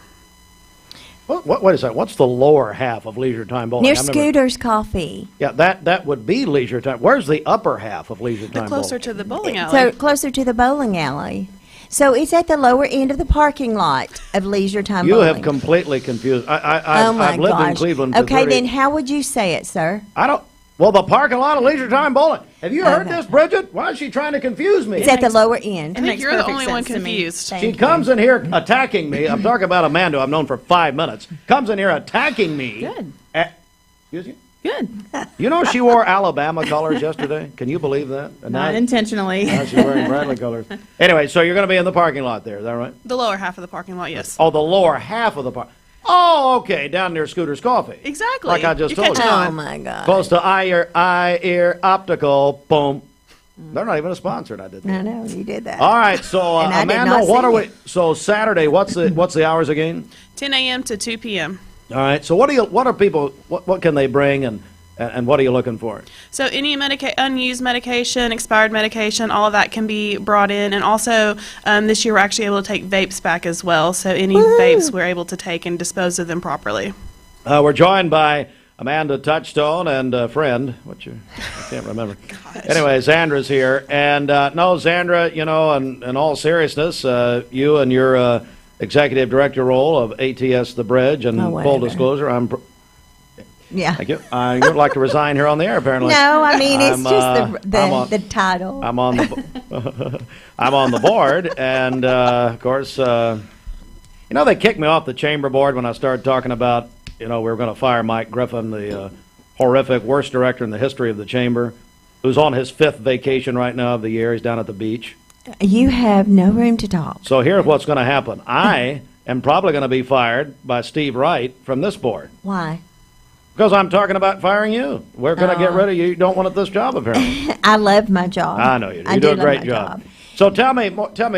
Wait a second. What's the lower half of Leisure Time Bowling? Near Scooter's Coffee. Yeah, that would be Leisure Time. Where's the upper half of Leisure Time Closer Bowling? to the bowling alley. So closer to the bowling alley. So it's at the lower end of the parking lot of Leisure Time You Bowling. have completely confused. Oh I've lived in gosh. Cleveland for Okay, 30 then how would you say it, sir? I don't. Well, the parking lot of Leisure Time Bowling. Have you heard this, Bridget? Why is she trying to confuse me? It's at the lower end. I think you're the only one confused. She comes in here attacking me. I'm talking about Amanda, I've known for 5 minutes. Comes in here attacking me. Good. Excuse you? Good. You know she wore Alabama colors yesterday? Can you believe that? And Not intentionally. Now she's wearing Bradley colors. Anyway, so you're going to be in the parking lot there, is that right? The lower half of the parking lot, yes. Oh, the lower half of the park. Oh, okay, down near Scooter's Coffee. Exactly. Like I just told you. Oh, my God. Close to eye ear optical. Boom. They're not even a sponsor. I did that. I know, you did that. All right, so And I did Amanda, not what see are we? it. So Saturday, what's the hours again? 10 a.m. to 2 p.m. All right. So what can they bring and what are you looking for? So any unused medication, expired medication, all of that can be brought in. And also this year we're actually able to take vapes back as well. So any vapes we're able to take and dispose of them properly. We're joined by Amanda Touchstone and a friend. I can't remember. Anyway, Zandra's here. And no, Zandra, in all seriousness, you and your executive director role of ATS The Bridge, and full disclosure, Yeah. Thank you. You would like to resign here on the air, apparently. No, I mean, it's just the title. I'm on the board, and of course, they kicked me off the chamber board when I started talking about, we were going to fire Mike Griffin, the horrific worst director in the history of the chamber, who's on his 5th vacation right now of the year. He's down at the beach. You have no room to talk. So here's what's going to happen. I am probably going to be fired by Steve Wright from this board. Why? Because I'm talking about firing you. We're going to get rid of you. You don't want this job, apparently. I love my job. I know you do. I You do a love great my job. So tell me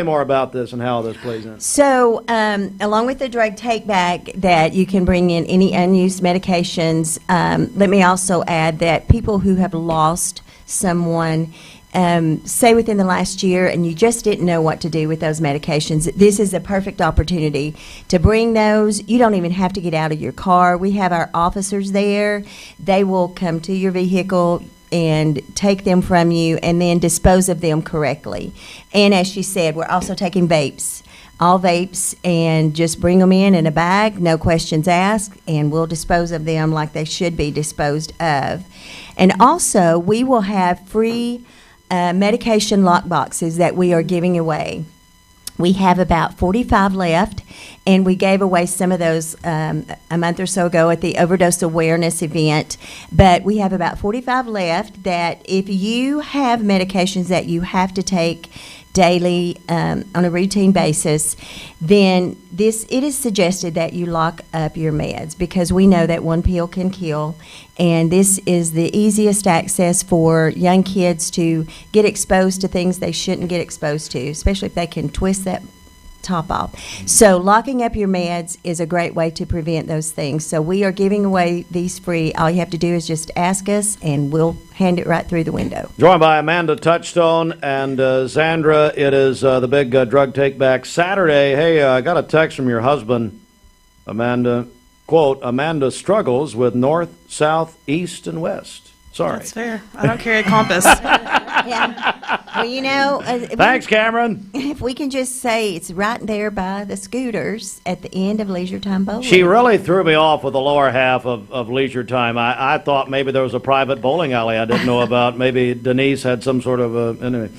more about this and how this plays in. So, along with the drug take back, that you can bring in any unused medications. Let me also add that people who have lost someone, say within the last year, and you just didn't know what to do with those medications, this is a perfect opportunity to bring those. You don't even have to get out of your car. We have our officers there. They will come to your vehicle and take them from you and then dispose of them correctly. And as she said, we're also taking vapes, all vapes, and just bring them in a bag, no questions asked, and we'll dispose of them like they should be disposed of. And also, we will have free medication lock boxes that we are giving away. We have about 45 left, and we gave away some of those a month or so ago at the overdose awareness event. But we have about 45 left that if you have medications that you have to take daily on a routine basis, then it is suggested that you lock up your meds, because we know that one pill can kill, and this is the easiest access for young kids to get exposed to things they shouldn't get exposed to, especially if they can twist that top off. So locking up your meds is a great way to prevent those things. So we are giving away these free. All you have to do is just ask us, and we'll hand it right through the window. Joined by Amanda Touchstone and Zandra. It is the big drug take back Saturday. Hey, I got a text from your husband, Amanda. Quote, Amanda struggles with north, south, east, and west. Sorry. That's fair. I don't carry a compass. Yeah. Well, Thanks, Cameron. If we can just say it's right there by the scooters at the end of Leisure Time Bowling. She really threw me off with the lower half of Leisure Time. I thought maybe there was a private bowling alley I didn't know about. Maybe Denise had some sort of anyway.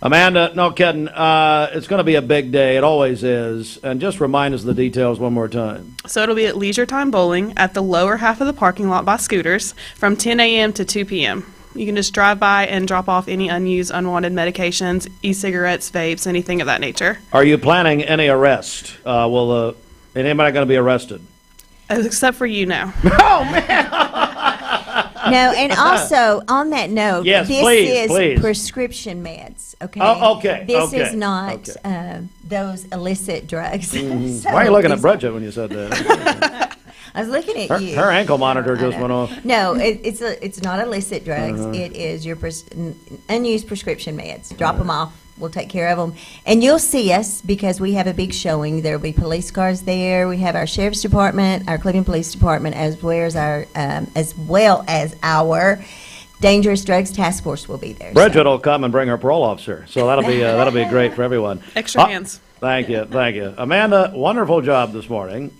Amanda, no kidding. It's going to be a big day. It always is. And just remind us the details one more time. So it'll be at Leisure Time Bowling at the lower half of the parking lot by scooters from 10 a.m. to 2 p.m. You can just drive by and drop off any unused, unwanted medications, e-cigarettes, vapes, anything of that nature. Are you planning any arrest? Will anybody going to be arrested? Except for you now. Oh, man! No, and also, on that note, yes, this please. prescription meds, okay? Oh, okay. This is not those illicit drugs. Mm-hmm. So why are you looking at Bridget when you said that? I was looking at you. Her ankle monitor just went off. No, it's not illicit drugs. Uh-huh. It is your unused prescription meds. Drop them off. we'll take care of them. And you'll see us because we have a big showing. There will be police cars there. We have our sheriff's department, our Cleveland Police Department, as well as our Dangerous Drugs Task Force will be there. Bridget will come and bring her parole officer, so that'll be great for everyone. Extra hands. Thank you. Amanda, wonderful job this morning.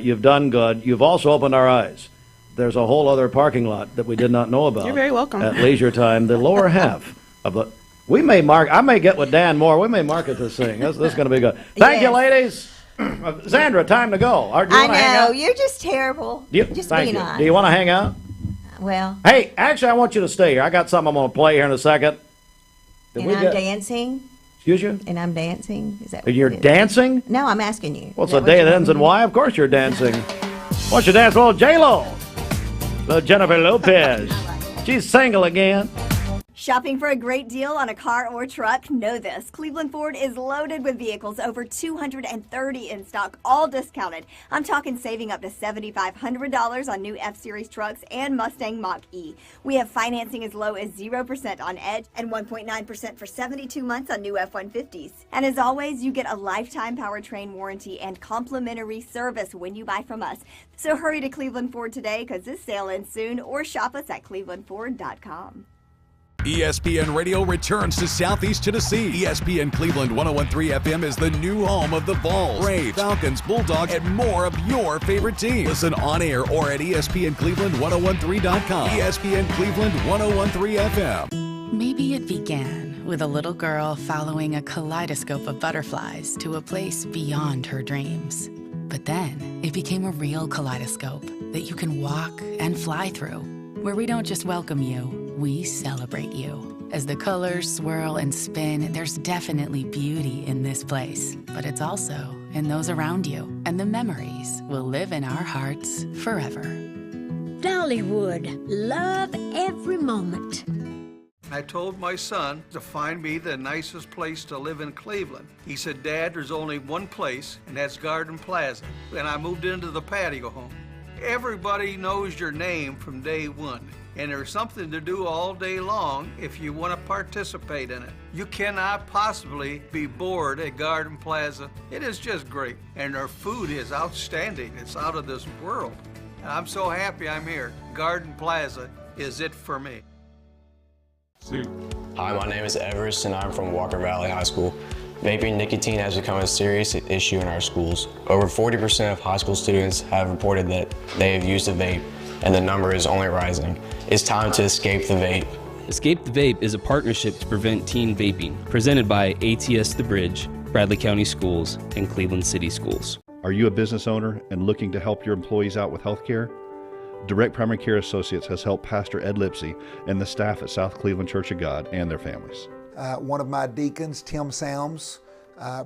You've done good. You've also opened our eyes. There's a whole other parking lot that we did not know about. You're very welcome. At leisure time, the lower half of the. I may get with Dan Moore. We may market this thing. This is going to be good. Thank you, ladies. Sandra, time to go. Do you I wanna hang out? know, you're just terrible. Just Thank being you. honest. Do you want to hang out? Well, Hey, actually, I want you to stay here. I got something I'm going to play here in a second. and I'm dancing. Excuse you? And I'm dancing. Is that what You're it is? dancing? No, I'm asking you. Well, Is it's a that day what that you ends want in me Y. Of course you're dancing. Why don't you dance a little J-Lo? Little Jennifer Lopez. She's single again. Shopping for a great deal on a car or truck? Know this. Cleveland Ford is loaded with vehicles, over 230 in stock, all discounted. I'm talking saving up to $7,500 on new F-Series trucks and Mustang Mach-E. We have financing as low as 0% on Edge and 1.9% for 72 months on new F-150s. And as always, you get a lifetime powertrain warranty and complimentary service when you buy from us. So hurry to Cleveland Ford today because this sale ends soon, or shop us at clevelandford.com. ESPN Radio returns to Southeast Tennessee. ESPN Cleveland 101.3 FM is the new home of the Vols, Braves, Falcons, Bulldogs, and more of your favorite teams. Listen on air or at ESPNCleveland1013.com. ESPN Cleveland 101.3 FM. Maybe it began with a little girl following a kaleidoscope of butterflies to a place beyond her dreams. But then it became a real kaleidoscope that you can walk and fly through, where we don't just welcome you, we celebrate you. As the colors swirl and spin, there's definitely beauty in this place, but it's also in those around you, and the memories will live in our hearts forever. Dollywood, love every moment. I told my son to find me the nicest place to live in Cleveland. He said, Dad, there's only one place, and that's Garden Plaza. And I moved into the patio home. Everybody knows your name from day one, and there's something to do all day long if you want to participate in it. You cannot possibly be bored at Garden Plaza. It is just great, and their food is outstanding. It's out of this world. And I'm so happy I'm here. Garden Plaza is it for me. Hi, my name is Everest, and I'm from Walker Valley High School. Vaping nicotine has become a serious issue in our schools. Over 40% of high school students have reported that they have used a vape, and the number is only rising. It's time to escape the vape. Escape the Vape is a partnership to prevent teen vaping, presented by ATS The Bridge, Bradley County Schools, and Cleveland City Schools. Are you a business owner and looking to help your employees out with health care? Direct Primary Care Associates has helped Pastor Ed Lipsey and the staff at South Cleveland Church of God and their families. One of my deacons, Tim Sams,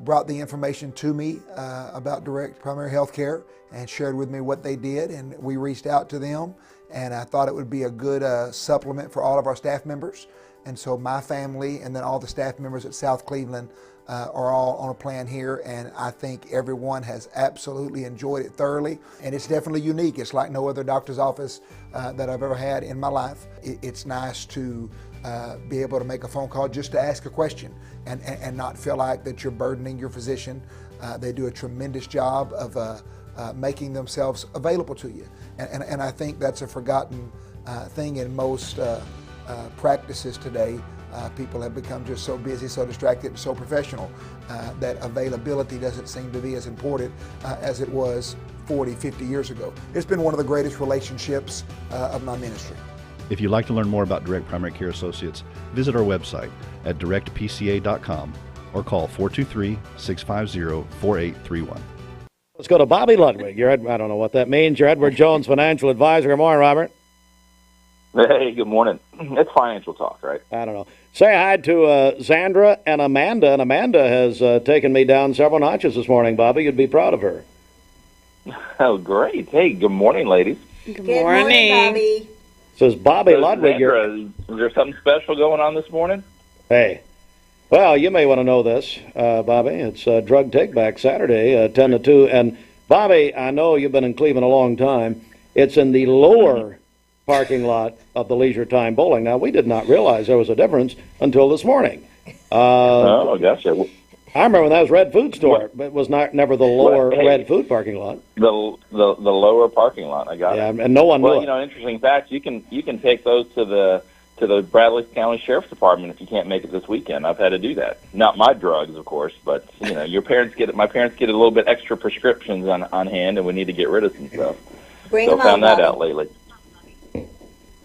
brought the information to me about direct primary health care and shared with me what they did, and we reached out to them, and I thought it would be a good supplement for all of our staff members. And so my family and then all the staff members at South Cleveland are all on a plan here, and I think everyone has absolutely enjoyed it thoroughly, and it's definitely unique. It's like no other doctor's office that I've ever had in my life. It's nice to be able to make a phone call just to ask a question and not feel like that you're burdening your physician. They do a tremendous job of making themselves available to you, and I think that's a forgotten thing in most practices today. People have become just so busy, so distracted, so professional that availability doesn't seem to be as important as it was 40, 50 years ago. It's been one of the greatest relationships of my ministry. If you'd like to learn more about Direct Primary Care Associates, visit our website at directpca.com or call 423-650-4831. Let's go to Bobby Ludwig. I don't know what that means. You're Edward Jones' financial advisor. Good morning, Robert. Hey, good morning. It's financial talk, right? I don't know. Say hi to Sandra and Amanda. And Amanda has taken me down several notches this morning, Bobby. You'd be proud of her. Oh, great. Hey, good morning, ladies. Good morning, Bobby. Says Bobby Ludwig. Sandra, is there something special going on this morning? Hey. Well, you may want to know this, Bobby. It's Drug Take Back Saturday, 10 to 2. And, Bobby, I know you've been in Cleveland a long time. It's in the lower parking lot of the Leisure Time Bowling. Now, we did not realize there was a difference until this morning. Oh, gotcha. I remember when that was Red Food Store, but it was never the lower Red Food parking lot. The lower parking lot. I got it. And no one knew Well, it. you know, interesting fact. You can take those to the Bradley County Sheriff's Department if you can't make it this weekend. I've had to do that. Not my drugs, of course, but you know, my parents get a little bit extra prescriptions on hand, and we need to get rid of some stuff. Bring them found on, that Bobby. out lately.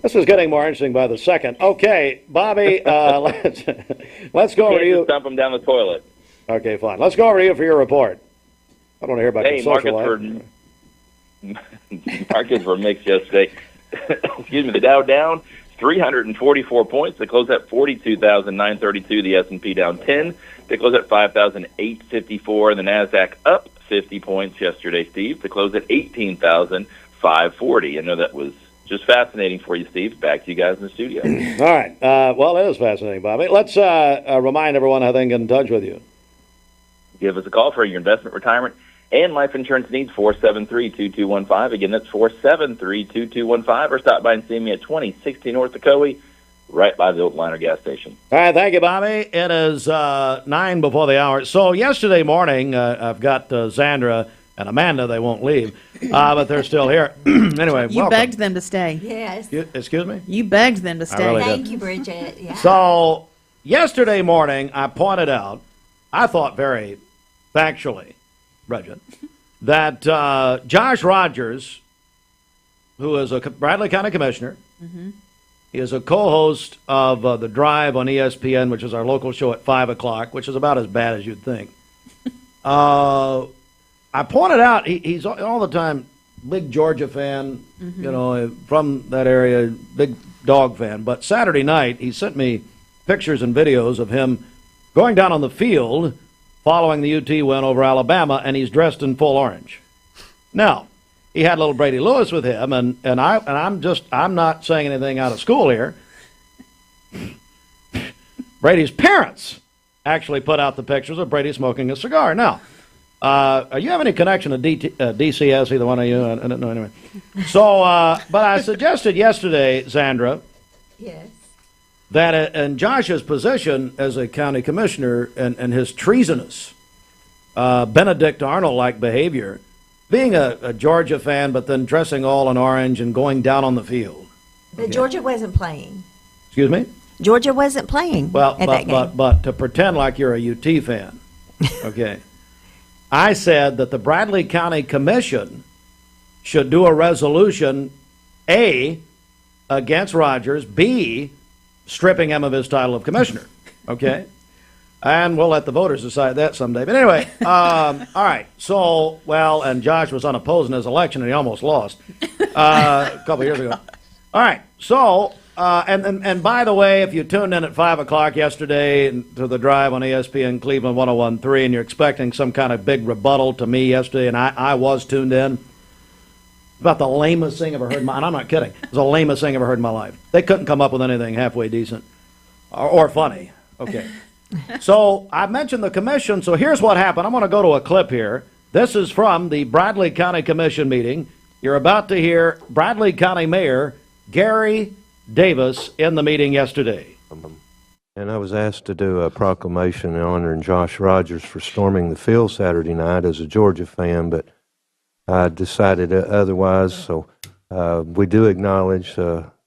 This is getting more interesting by the second. Okay, Bobby, let's go over to you. Dump them down the toilet. Okay, fine. Let's go over to you for your report. I don't want to hear about your social life. Markets were mixed yesterday. Excuse me. The Dow down 344 points. They closed at 42,932. The S&P down 10. They closed at 5,854. And the Nasdaq up 50 points yesterday, Steve. They closed at 18,540. I know that was just fascinating for you, Steve. Back to you guys in the studio. All right. Well, it is fascinating, Bobby. Let's remind everyone how they can get in touch with you. Give us a call for your investment, retirement, and life insurance needs, 473-2215. Again, that's 473-2215. Or stop by and see me at 2060 North Ocoee, right by the old Liner gas station. All right, thank you, Bobby. It is 9 before the hour. So yesterday morning, I've got Zandra and Amanda. They won't leave, but they're still here. Anyway, You welcome. begged them to stay. Yes. Excuse me? You begged them to stay. really Thank you, Bridget. Yeah. So yesterday morning, I pointed out, I thought very factually, Bridget, that Josh Rogers, who is a Bradley County Commissioner, he is a co-host of The Drive on ESPN, which is our local show at 5 o'clock, which is about as bad as you'd think. I pointed out he's all the time big Georgia fan, you know, from that area, big dog fan. But Saturday night, he sent me pictures and videos of him going down on the field following the UT win over Alabama, and he's dressed in full orange. Now, he had little Brady Lewis with him, and I'm not saying anything out of school here. Brady's parents actually put out the pictures of Brady smoking a cigar. Now, you have any connection to DCS, either one of you? I don't know, anyway. So, but I suggested yesterday, Zandra, Yes. that in Josh's position as a county commissioner and his treasonous Benedict Arnold-like behavior, being a Georgia fan but then dressing all in orange and going down on the field. But Georgia wasn't playing. Excuse me? Georgia wasn't playing Well, at that game. but to pretend like you're a UT fan, okay. I said that the Bradley County Commission should do a resolution, A, against Rogers, B, stripping him of his title of commissioner, okay? And we'll let the voters decide that someday. But anyway, all right. So, well, and Josh was unopposed in his election, and he almost lost a couple of years ago. All right. So, and by the way, if you tuned in at 5 o'clock yesterday to The Drive on ESPN Cleveland 101.3, and you're expecting some kind of big rebuttal to me yesterday, and I was tuned in, about the lamest thing I've ever heard in my life. And I'm not kidding. It was the lamest thing I've ever heard in my life. They couldn't come up with anything halfway decent or funny. Okay. So I mentioned the commission. So here's what happened. I'm going to go to a clip here. This is from the Bradley County Commission meeting. You're about to hear Bradley County Mayor Gary Davis in the meeting yesterday. And I was asked to do a proclamation honoring Josh Rogers for storming the field Saturday night as a Georgia fan, but I decided otherwise. So we do acknowledge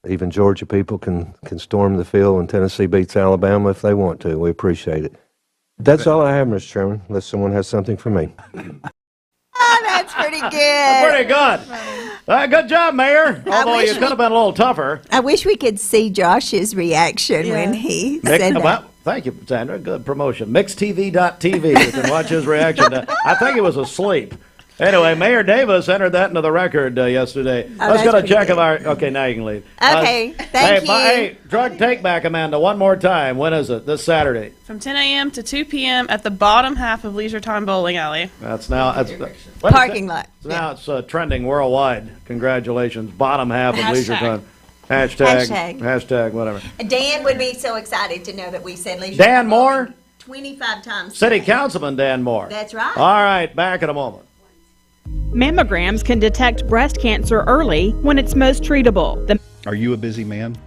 even Georgia people can storm the field when Tennessee beats Alabama if they want to. We appreciate it. That's all I have, Mr. Chairman, unless someone has something for me. Oh, that's pretty good. Pretty good. Good job, Mayor. Although you could have been a little tougher. I wish we could see Josh's reaction when he said that. Well, thank you, Sandra. Good promotion. MixedTV.tv. You can watch his reaction. I think he was asleep. Anyway, Mayor Davis entered that into the record yesterday. Let's get a check of our... Okay, now you can leave. Okay, thank you. Hey, drug take back, Amanda, one more time. When is it? This Saturday. From 10 a.m. to 2 p.m. at the bottom half of Leisure Time Bowling Alley. That's now... Parking lot. Now it's trending worldwide. Congratulations. Bottom half of Leisure Time. Hashtag, whatever. Dan would be so excited to know that we said Leisure Dan Time Moore? Bowling 25 times. City Councilman Dan Moore. That's right. All right, back in a moment. Mammograms can detect breast cancer early when it's most treatable. Are you a busy man?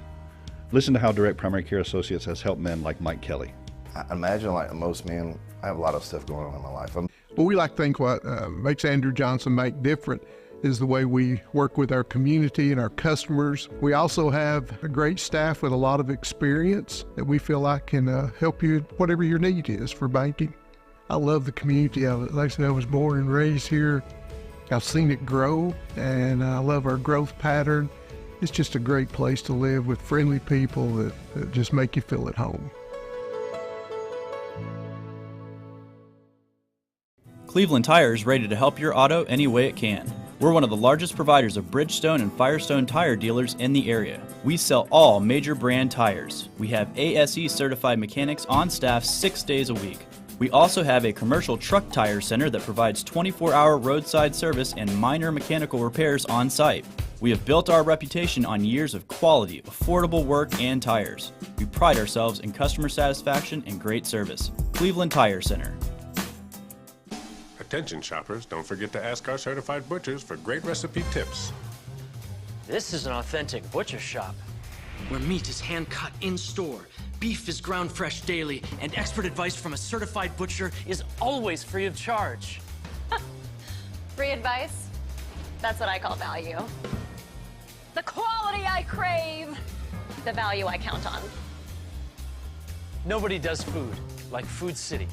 Listen to how Direct Primary Care Associates has helped men like Mike Kelly. I imagine like most men, I have a lot of stuff going on in my life. But we like to think what makes Andrew Johnson make different is the way we work with our community and our customers. We also have a great staff with a lot of experience that we feel like can help you whatever your need is for banking. I love the community of it. Like I said, I was born and raised here. I've seen it grow, and I love our growth pattern. It's just a great place to live with friendly people that just make you feel at home. Cleveland Tire is ready to help your auto any way it can. We're one of the largest providers of Bridgestone and Firestone tire dealers in the area. We sell all major brand tires. We have ASE certified mechanics on staff 6 days a week. We also have a commercial truck tire center that provides 24-hour roadside service and minor mechanical repairs on site. We have built our reputation on years of quality, affordable work and tires. We pride ourselves in customer satisfaction and great service. Cleveland Tire Center. Attention shoppers, don't forget to ask our certified butchers for great recipe tips. This is an authentic butcher shop, where meat is hand-cut in-store, beef is ground fresh daily, and expert advice from a certified butcher is always free of charge. Free advice? That's what I call value. The quality I crave, the value I count on. Nobody does food like Food City.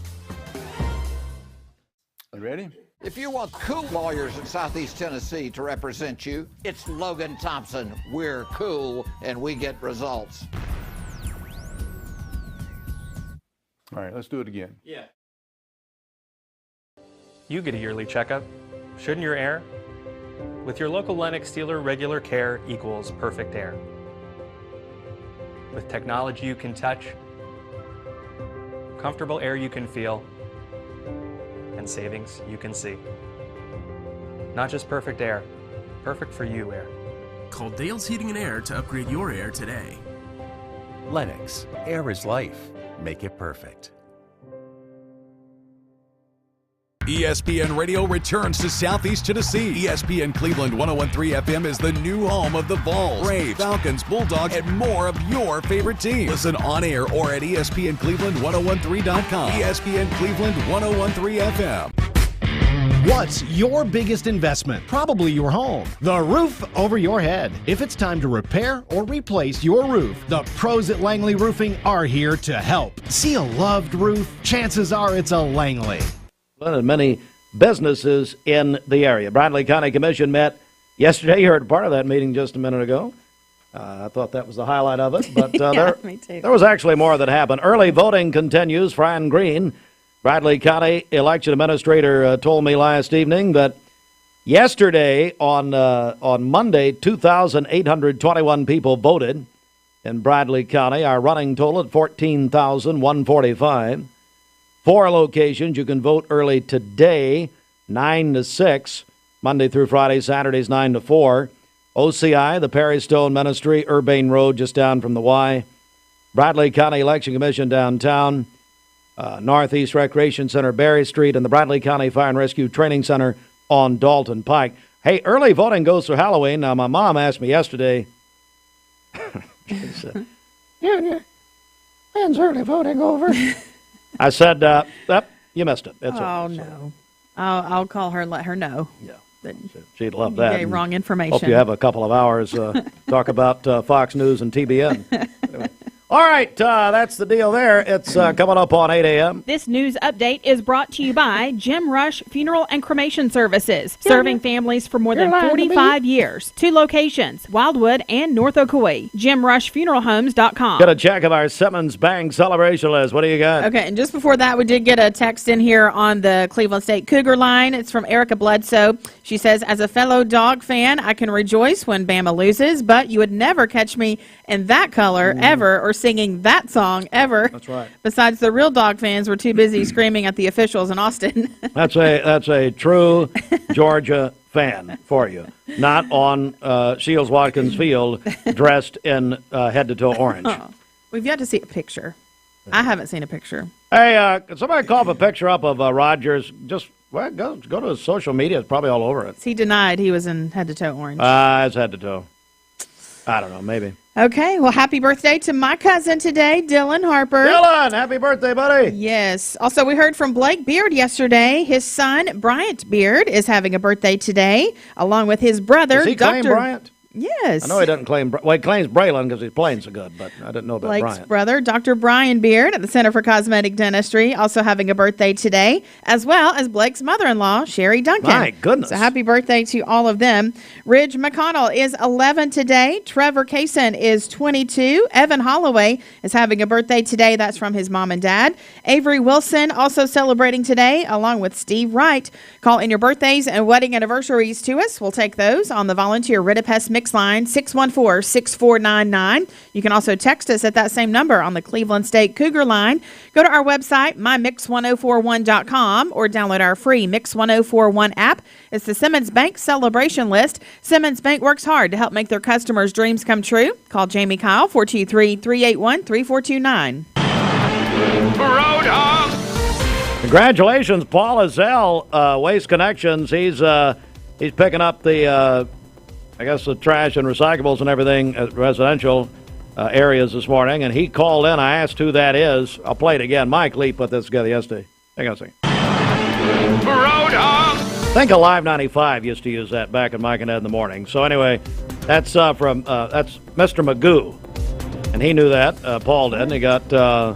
Ready? If you want cool lawyers in Southeast Tennessee to represent you, it's Logan Thompson. We're cool and we get results. All right, let's do it again. Yeah. You get a yearly checkup. Shouldn't your air? With your local Lennox dealer, regular care equals perfect air. With technology you can touch, comfortable air you can feel, and savings you can see. Not just perfect air, perfect for you air. Call Dale's Heating and Air to upgrade your air today. Lennox, air is life. Make it perfect. ESPN Radio returns to Southeast Tennessee. ESPN Cleveland 101.3 FM is the new home of the Vols, Braves, Falcons, Bulldogs, and more of your favorite teams. Listen on air or at ESPNCleveland1013.com. ESPN Cleveland 101.3 FM. What's your biggest investment? Probably your home. The roof over your head. If it's time to repair or replace your roof, the pros at Langley Roofing are here to help. See a loved roof? Chances are it's a Langley. One of many businesses in the area. Bradley County Commission met yesterday. You heard part of that meeting just a minute ago. I thought that was the highlight of it, but me too. There was actually more that happened. Early voting continues. Fran Green, Bradley County election administrator, told me last evening that yesterday on Monday, 2,821 people voted in Bradley County. Our running total at 14,145. 4 locations. You can vote early today, 9 to 6, Monday through Friday, Saturdays 9 to 4. OCI, the Perry Stone Ministry, Urbane Road, just down from the Y. Bradley County Election Commission downtown, Northeast Recreation Center, Berry Street, and the Bradley County Fire and Rescue Training Center on Dalton Pike. Hey, early voting goes through Halloween. Now, my mom asked me yesterday, she said, when's early voting over? I said, you missed it. It's over, no. I'll call her and let her know. Yeah. That she'd love you that. gave wrong information. Hope you have a couple of hours talk about Fox News and TBN. Anyway. All right, that's the deal there. It's coming up on 8 a.m. This news update is brought to you by Jim Rush Funeral and Cremation Services, serving families for more than 45 years. 2 locations, Wildwood and North Ocoee. JimRushFuneralHomes.com. Get a check of our Simmons Bang celebration list. What do you got? Okay, and just before that, we did get a text in here on the Cleveland State Cougar line. It's from Erica Bledsoe. She says, as a fellow dog fan, I can rejoice when Bama loses, but you would never catch me in that color ever or singing that song ever. That's right. Besides, the real dog fans were too busy screaming at the officials in Austin. That's a true Georgia fan for you. Not on Shields Watkins Field dressed in head to toe orange. Oh, we've yet to see a picture. I haven't seen a picture. Hey, could somebody call a picture up of Rogers? Just go to his social media. It's probably all over it. He denied he was in head to toe orange. It's head to toe. I don't know, maybe. Okay, well, happy birthday to my cousin today, Dylan Harper. Dylan, happy birthday, buddy. Yes. Also, we heard from Blake Beard yesterday. His son, Bryant Beard, is having a birthday today, along with his brother, Does he Dr. claim Bryant? Yes. I know he doesn't claim. Well, he claims Braylon because he's playing so good, but I didn't know about Blake's Bryant. brother, Dr. Brian Beard at the Center for Cosmetic Dentistry, also having a birthday today, as well as Blake's mother-in-law, Sherry Duncan. My goodness. So happy birthday to all of them. Ridge McConnell is 11 today. Trevor Kaysen is 22. Evan Holloway is having a birthday today. That's from his mom and dad. Avery Wilson also celebrating today, along with Steve Wright. Call in your birthdays and wedding anniversaries to us. We'll take those on the volunteer Ridipest Mix line, 614-6499. You can also text us at that same number on the Cleveland State Cougar line. Go to our website, mymix1041.com, or download our free Mix 1041 app. It's the Simmons Bank celebration list. Simmons Bank works hard to help make their customers' dreams come true. Call Jamie Kyle, 423-381-3429. Roadhog! Congratulations, Paul Azell, Waste Connections. He's picking up the the trash and recyclables and everything at residential areas this morning, and he called in. I asked who that is. I'll play it again. Mike Lee put this together yesterday. Hang on a second. Roadhog! I think Alive 95 used to use that back in Mike and Ed in the morning. So anyway, that's that's Mr. Magoo, and he knew that. Paul did, and he got a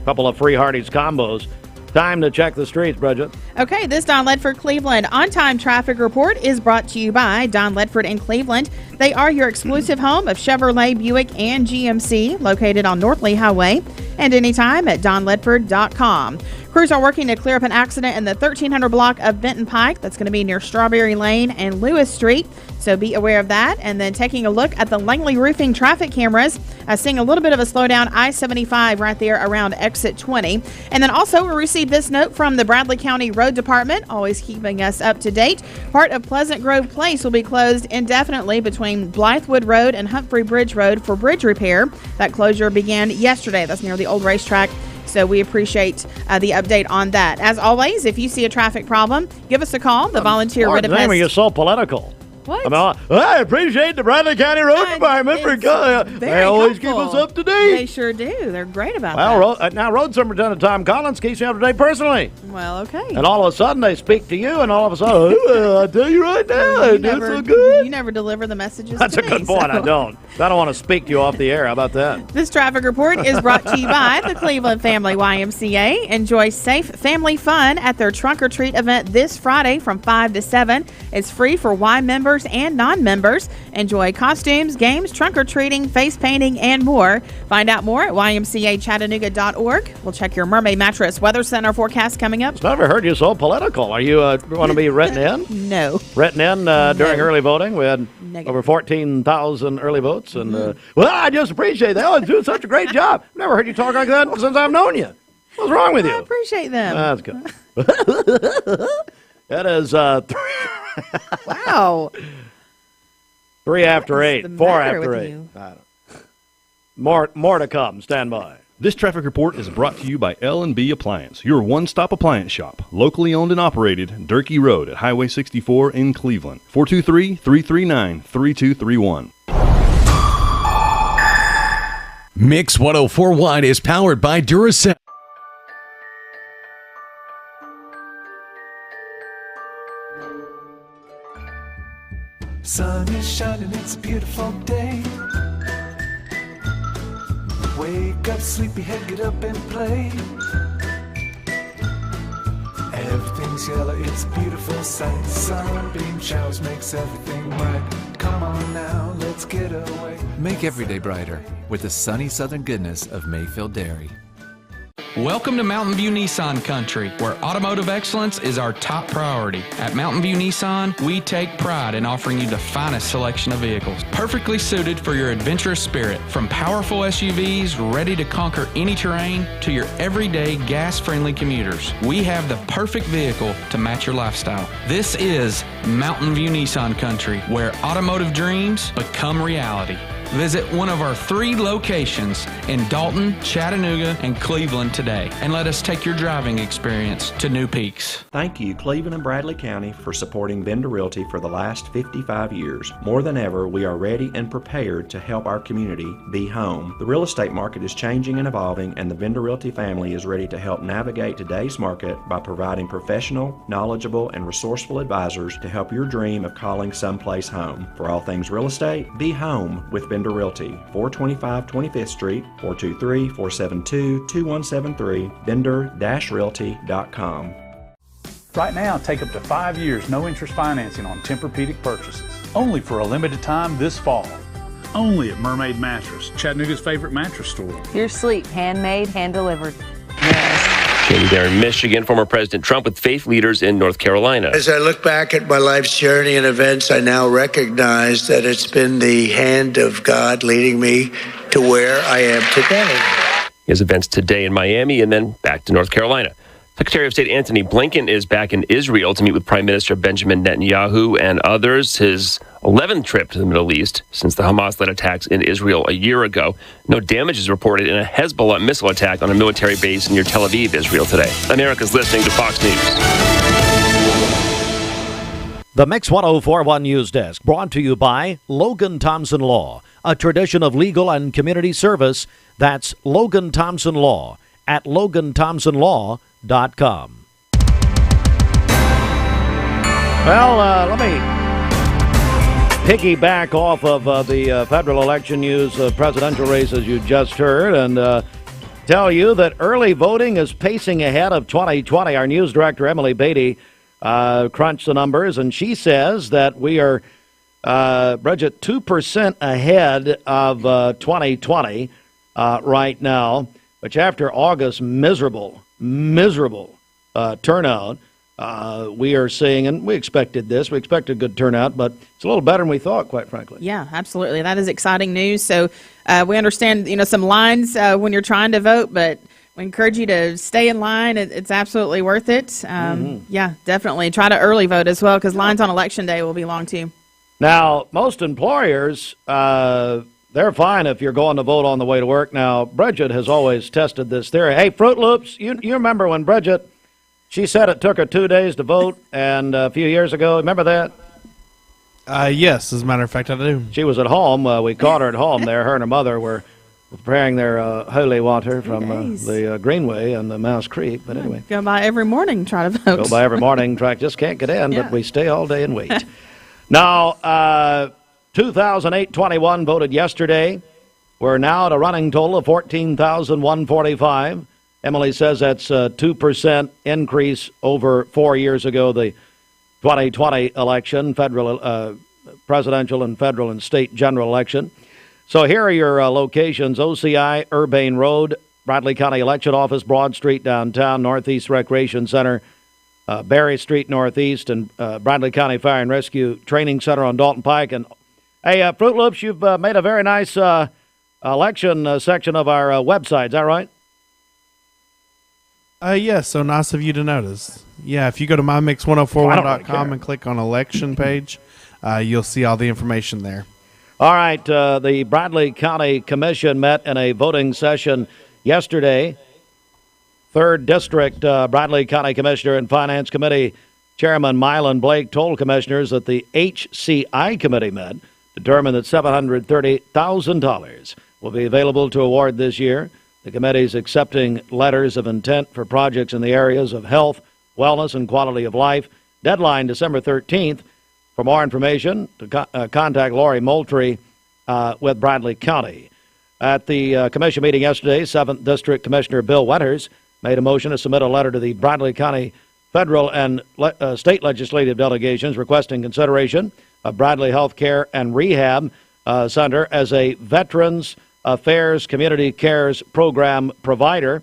couple of free Hardee's combos. Time to check the streets, Bridget. Okay, this Don Ledford Cleveland on-time traffic report is brought to you by Don Ledford in Cleveland. They are your exclusive home of Chevrolet, Buick, and GMC, located on North Lee Highway, and anytime at donledford.com. Crews are working to clear up an accident in the 1300 block of Benton Pike. That's going to be near Strawberry Lane and Lewis Street, so be aware of that. And then taking a look at the Langley Roofing traffic cameras, seeing a little bit of a slowdown, I-75 right there around exit 20. And then also we received this note from the Bradley County Road Department, always keeping us up to date. Part of Pleasant Grove Place will be closed indefinitely between Blythewood Road and Humphrey Bridge Road for bridge repair. That closure began yesterday. That's near the old racetrack. So we appreciate the update on that. As always, if you see a traffic problem, give us a call. The volunteer Lord, Ridipest. You're so political. What? I appreciate the Bradley County Road Department for they always keep us up to date. They sure do. They're great about that. Well, now Road Superintendent Tom Collins keeps you up to date personally. Well, okay. And all of a sudden they speak to you, and all of a sudden, I tell you right now, I do so good. You never deliver the messages. That's to a good point. I don't want to speak to you off the air. How about that? This traffic report is brought to you by the Cleveland Family YMCA. Enjoy safe family fun at their Trunk or Treat event this Friday from 5 to 7. It's free for Y members and non-members. Enjoy costumes, games, trunk-or-treating, face painting, and more. Find out more at ymcachattanooga.org. We'll check your Mermaid Mattress Weather Center forecast coming up. I've never heard you so political. Are you want to be written in? No. Written in during early voting. We had over 14,000 early votes. And well, I just appreciate that. They do such a great job. I've never heard you talk like that since I've known you. What's wrong with you? I appreciate them. That's good. That is wow. 3 after 8, 4 after 8. You? More to come. Stand by. This traffic report is brought to you by L&B Appliance, your one-stop appliance shop, locally owned and operated, Durkee Road at Highway 64 in Cleveland. 423-339-3231. Mix 104.1 is powered by Duracell. Sun is shining, it's a beautiful day. Wake up, sleepyhead, get up and play. Everything's yellow, it's a beautiful sight. Sunbeam showers makes everything right. Come on now, let's get away. Make every day brighter with the sunny southern goodness of Mayfield Dairy. Welcome to Mountain View Nissan Country, where automotive excellence is our top priority. At Mountain View Nissan, we take pride in offering you the finest selection of vehicles, perfectly suited for your adventurous spirit. From powerful SUVs ready to conquer any terrain to your everyday gas-friendly commuters, we have the perfect vehicle to match your lifestyle. This is Mountain View Nissan Country, where automotive dreams become reality. Visit one of our 3 locations in Dalton, Chattanooga, and Cleveland today, and let us take your driving experience to new peaks. Thank you, Cleveland and Bradley County, for supporting Vendor Realty for the last 55 years. More than ever, we are ready and prepared to help our community be home. The real estate market is changing and evolving, and the Vendor Realty family is ready to help navigate today's market by providing professional, knowledgeable, and resourceful advisors to help your dream of calling someplace home. For all things real estate, be home with Vendor Realty, 425 25th Street, 423-472-2173, vendor-realty.com. Right now, take up to 5 years no interest financing on Tempur-Pedic purchases. Only for a limited time this fall. Only at Mermaid Mattress, Chattanooga's favorite mattress store. Your sleep, handmade, hand-delivered. Katie there in Michigan, former President Trump with faith leaders in North Carolina. As I look back at my life's journey and events, I now recognize that it's been the hand of God leading me to where I am today. He has events today in Miami and then back to North Carolina. Secretary of State Antony Blinken is back in Israel to meet with Prime Minister Benjamin Netanyahu and others. His 11th trip to the Middle East since the Hamas-led attacks in Israel a year ago. No damage is reported in a Hezbollah missile attack on a military base near Tel Aviv, Israel today. America's listening to Fox News. The Mix 1041 News Desk brought to you by Logan Thompson Law, a tradition of legal and community service. That's Logan Thompson Law at LoganThompsonLaw.com. Well, let me piggyback off of the federal election news, presidential races you just heard, and tell you that early voting is pacing ahead of 2020. Our news director, Emily Beatty, crunched the numbers, and she says that we are, Bridget, 2% ahead of 2020 right now, which after August miserable turnout, we are seeing, and we expected this. We expected a good turnout, but it's a little better than we thought, quite frankly. Yeah, absolutely. That is exciting news. So we understand, some lines when you're trying to vote, but we encourage you to stay in line. It's absolutely worth it. Yeah, definitely. Try to early vote as well, because lines on Election Day will be long, too. Now, most employers, they're fine if you're going to vote on the way to work. Now, Bridget has always tested this theory. Hey, Fruit Loops, you remember when Bridget, she said it took her 2 days to vote, and a few years ago, remember that? Yes, as a matter of fact, I do. She was at home. We caught her at home there. Her and her mother were preparing their holy water from the Greenway and the Mouse Creek. But anyway. Go by every morning, try to vote. Go by every morning, just can't get in, but we stay all day and wait. Now, 2008-21 voted yesterday. We're now at a running total of 14,145. Emily says that's a 2% increase over 4 years ago, the 2020 election, federal, presidential and federal and state general election. So here are your locations: OCI, Urbane Road, Bradley County Election Office, Broad Street downtown, Northeast Recreation Center, Berry Street Northeast, and Bradley County Fire and Rescue Training Center on Dalton Pike. And hey, Fruit Loops, you've made a very nice election section of our website. Is that right? Yes, so nice of you to notice. Yeah, if you go to mymix1041.com and click on election page, you'll see all the information there. All right, the Bradley County Commission met in a voting session yesterday. 3rd District Bradley County Commissioner and Finance Committee Chairman Mylan Blake told commissioners that the HCI committee met, determined that $730,000 will be available to award this year. The committee is accepting letters of intent for projects in the areas of health, wellness, and quality of life. Deadline December 13th. For more information, to contact Lori Moultrie with Bradley County. At the commission meeting yesterday, 7th District Commissioner Bill Winters made a motion to submit a letter to the Bradley County federal and state legislative delegations requesting consideration of Bradley Health Care and Rehab Center as a Veterans Affairs Community Cares Program provider.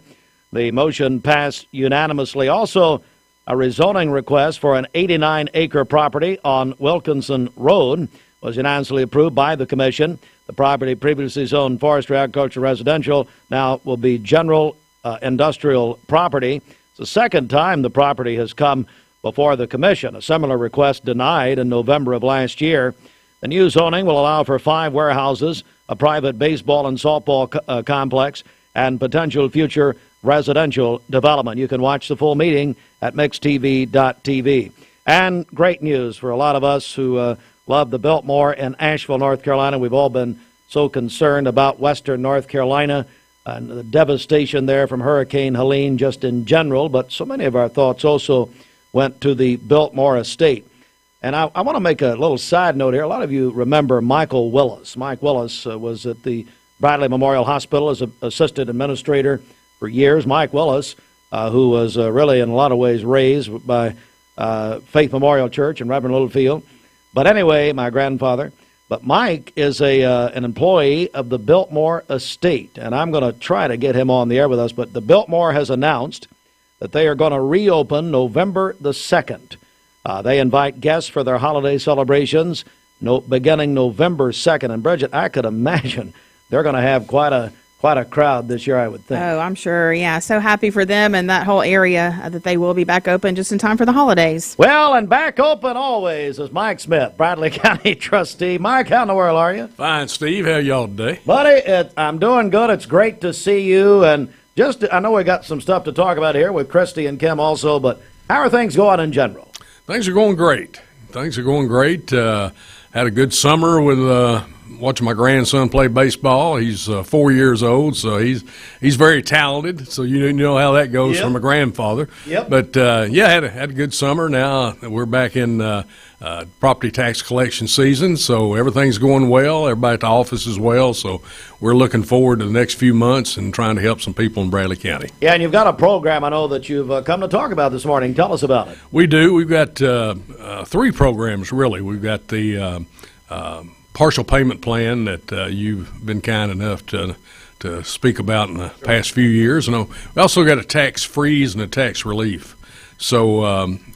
The motion passed unanimously. Also, a rezoning request for an 89-acre property on Wilkinson Road was unanimously approved by the commission. The property, previously zoned forestry, agriculture, residential, now will be general industrial property. It's the second time the property has come before the commission. A similar request denied in November of last year. The new zoning will allow for 5 warehouses, a private baseball and softball complex, and potential future residential development. You can watch the full meeting at mixtv.tv. And great news for a lot of us who love the Biltmore in Asheville, North Carolina. We've all been so concerned about western North Carolina and the devastation there from Hurricane Helene just in general, but so many of our thoughts also went to the Biltmore estate. And I want to make a little side note here. A lot of you remember Michael Willis. Mike Willis was at the Bradley Memorial Hospital as an assistant administrator for years. Mike Willis, who was really in a lot of ways raised by Faith Memorial Church and Reverend Littlefield. But anyway, my grandfather. But Mike is an employee of the Biltmore estate, and I'm going to try to get him on the air with us. But the Biltmore has announced that they are going to reopen November the 2nd. They invite guests for their holiday celebrations beginning November 2nd. And Bridget, I could imagine they're going to have quite a crowd this year, I would think. Oh, I'm sure. Yeah, so happy for them and that whole area that they will be back open just in time for the holidays. Well, and back open always is Mike Smith, Bradley County trustee. Mike, how in the world are you? Fine, Steve. How y'all today? Buddy, I'm doing good. It's great to see you. And I know we got some stuff to talk about here with Christy and Kim also, but how are things going in general? Things are going great. Had a good summer with watching my grandson play baseball. He's 4 years old, so he's very talented. So you know how that goes from a grandfather. Yep. But had a good summer. Now we're back in property tax collection season, so everything's going well. Everybody at the office is well. So we're looking forward to the next few months and trying to help some people in Bradley County. Yeah, and you've got a program I know that you've come to talk about this morning. Tell us about it. We do. We've got 3 programs really. We've got the partial payment plan that you've been kind enough to speak about in the past few years. And we also got a tax freeze and a tax relief. So,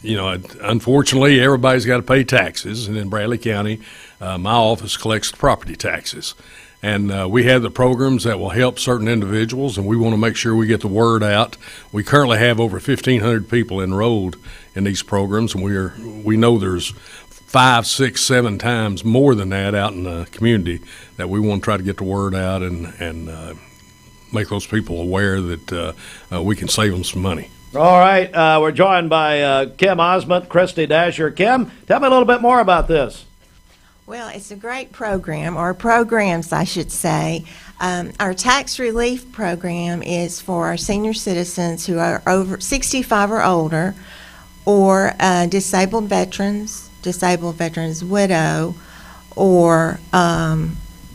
unfortunately, everybody's got to pay taxes. And in Bradley County, my office collects the property taxes. And we have the programs that will help certain individuals, and we want to make sure we get the word out. We currently have over 1,500 people enrolled in these programs, and we know there's 5, 6, 7 times more than that out in the community that we want to try to get the word out and make those people aware that we can save them some money. All right. We're joined by Kim Osment, Christy Dasher. Kim, tell me a little bit more about this. Well, it's a great program, or programs, I should say. Our tax relief program is for our senior citizens who are over 65 or older, or disabled veterans, widow, or I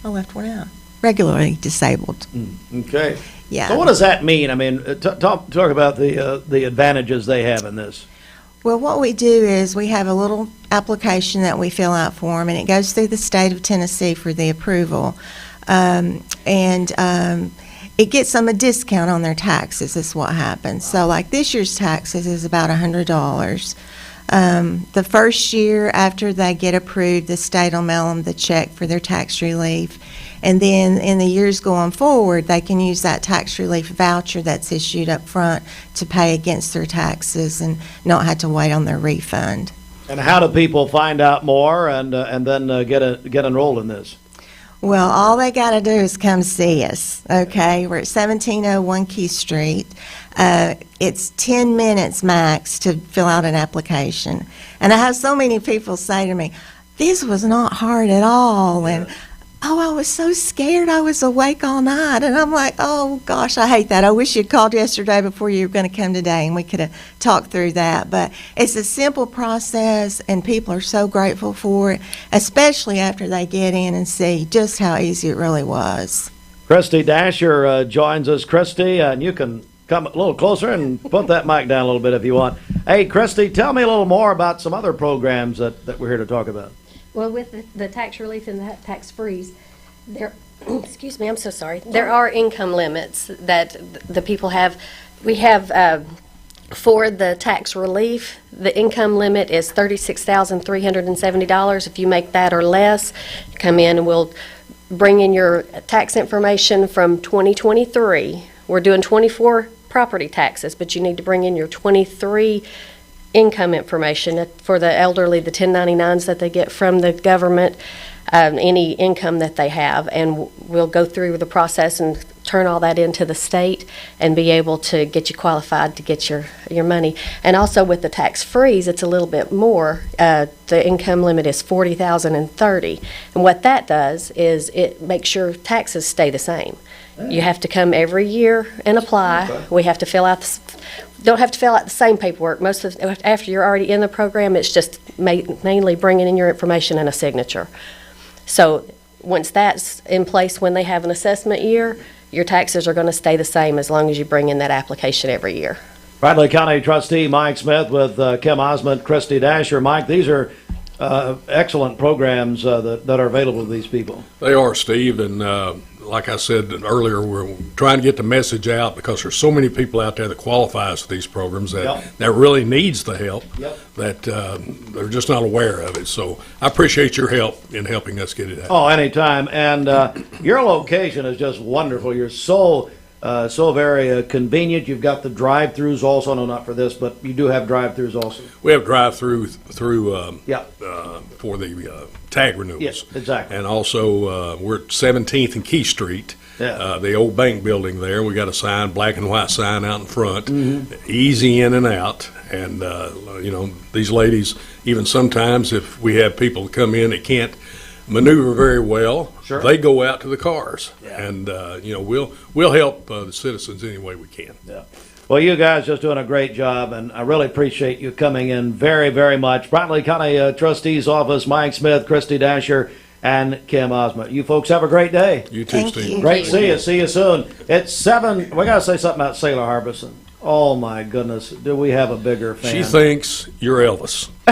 left one out, regularly disabled. Okay. Yeah. So what does that mean? I mean, talk about the advantages they have in this. Well, what we do is we have a little application that we fill out for them, and it goes through the state of Tennessee for the approval. It gets them a discount on their taxes is what happens. So like this year's taxes is about $100. The first year after they get approved, the state will mail them the check for their tax relief. And then in the years going forward, they can use that tax relief voucher that's issued up front to pay against their taxes and not have to wait on their refund. And how do people find out more and then get enrolled in this? Well, all they got to do is come see us, okay? We're at 1701 Key Street. It's 10 minutes max to fill out an application. And I have so many people say to me, this was not hard at all. And I was so scared I was awake all night. And I'm like, oh, gosh, I hate that. I wish you'd called yesterday before you were going to come today, and we could have talked through that. But it's a simple process, and people are so grateful for it, especially after they get in and see just how easy it really was. Christy Dasher joins us. Christy, and you can come a little closer and put that mic down a little bit if you want. Hey, Christy, tell me a little more about some other programs that we're here to talk about. Well, with the tax relief and the tax freeze, excuse me, I'm so sorry. There are income limits that the people have. We have, for the tax relief, the income limit is $36,370. If you make that or less, come in and we'll bring in your tax information from 2023. We're doing 24 property taxes, but you need to bring in your 23 income information for the elderly, the 1099s that they get from the government. any income that they have, and we'll go through the process and turn all that into the state and be able to get you qualified to get your money. And also with the tax freeze, it's a little bit more. The income limit is $40,030, and $30,000. And what that does is it makes sure taxes stay the same. You have to come every year and apply. Okay. We have to fill out don't have to fill out the same paperwork. After you're already in the program, it's just mainly bringing in your information and a signature. So once that's in place, when they have an assessment year, your taxes are going to stay the same as long as you bring in that application every year. Bradley County Trustee Mike Smith with Kim Osmond, Christy Dasher. Mike, these are excellent programs that are available to these people. They are, Steve, and like I said earlier, we're trying to get the message out because there's so many people out there that qualifies for these programs that really needs the help, that they're just not aware of it. So I appreciate your help in helping us get it out. Oh, anytime. And your location is just wonderful. You're so very convenient. You've got the drive-throughs also. No, not for this, but you do have drive-throughs also. We have drive-through for the tag renewals. Yes, exactly. And also we're at 17th and Key Street, the old bank building there. We got a sign, black and white sign out in front, easy in and out. And, these ladies, even sometimes if we have people come in that can't maneuver very well, they go out to the cars. And, we'll help the citizens any way we can. Yeah. Well, you guys just doing a great job, and I really appreciate you coming in very, very much. Bradley County Trustee's Office, Mike Smith, Christy Dasher, and Kim Osmond. You folks have a great day. You too, Steve. Great to see you. See you soon. It's 7. We got to say something about Sailor Harbison. Oh, my goodness. Do we have a bigger fan? She thinks you're Elvis. I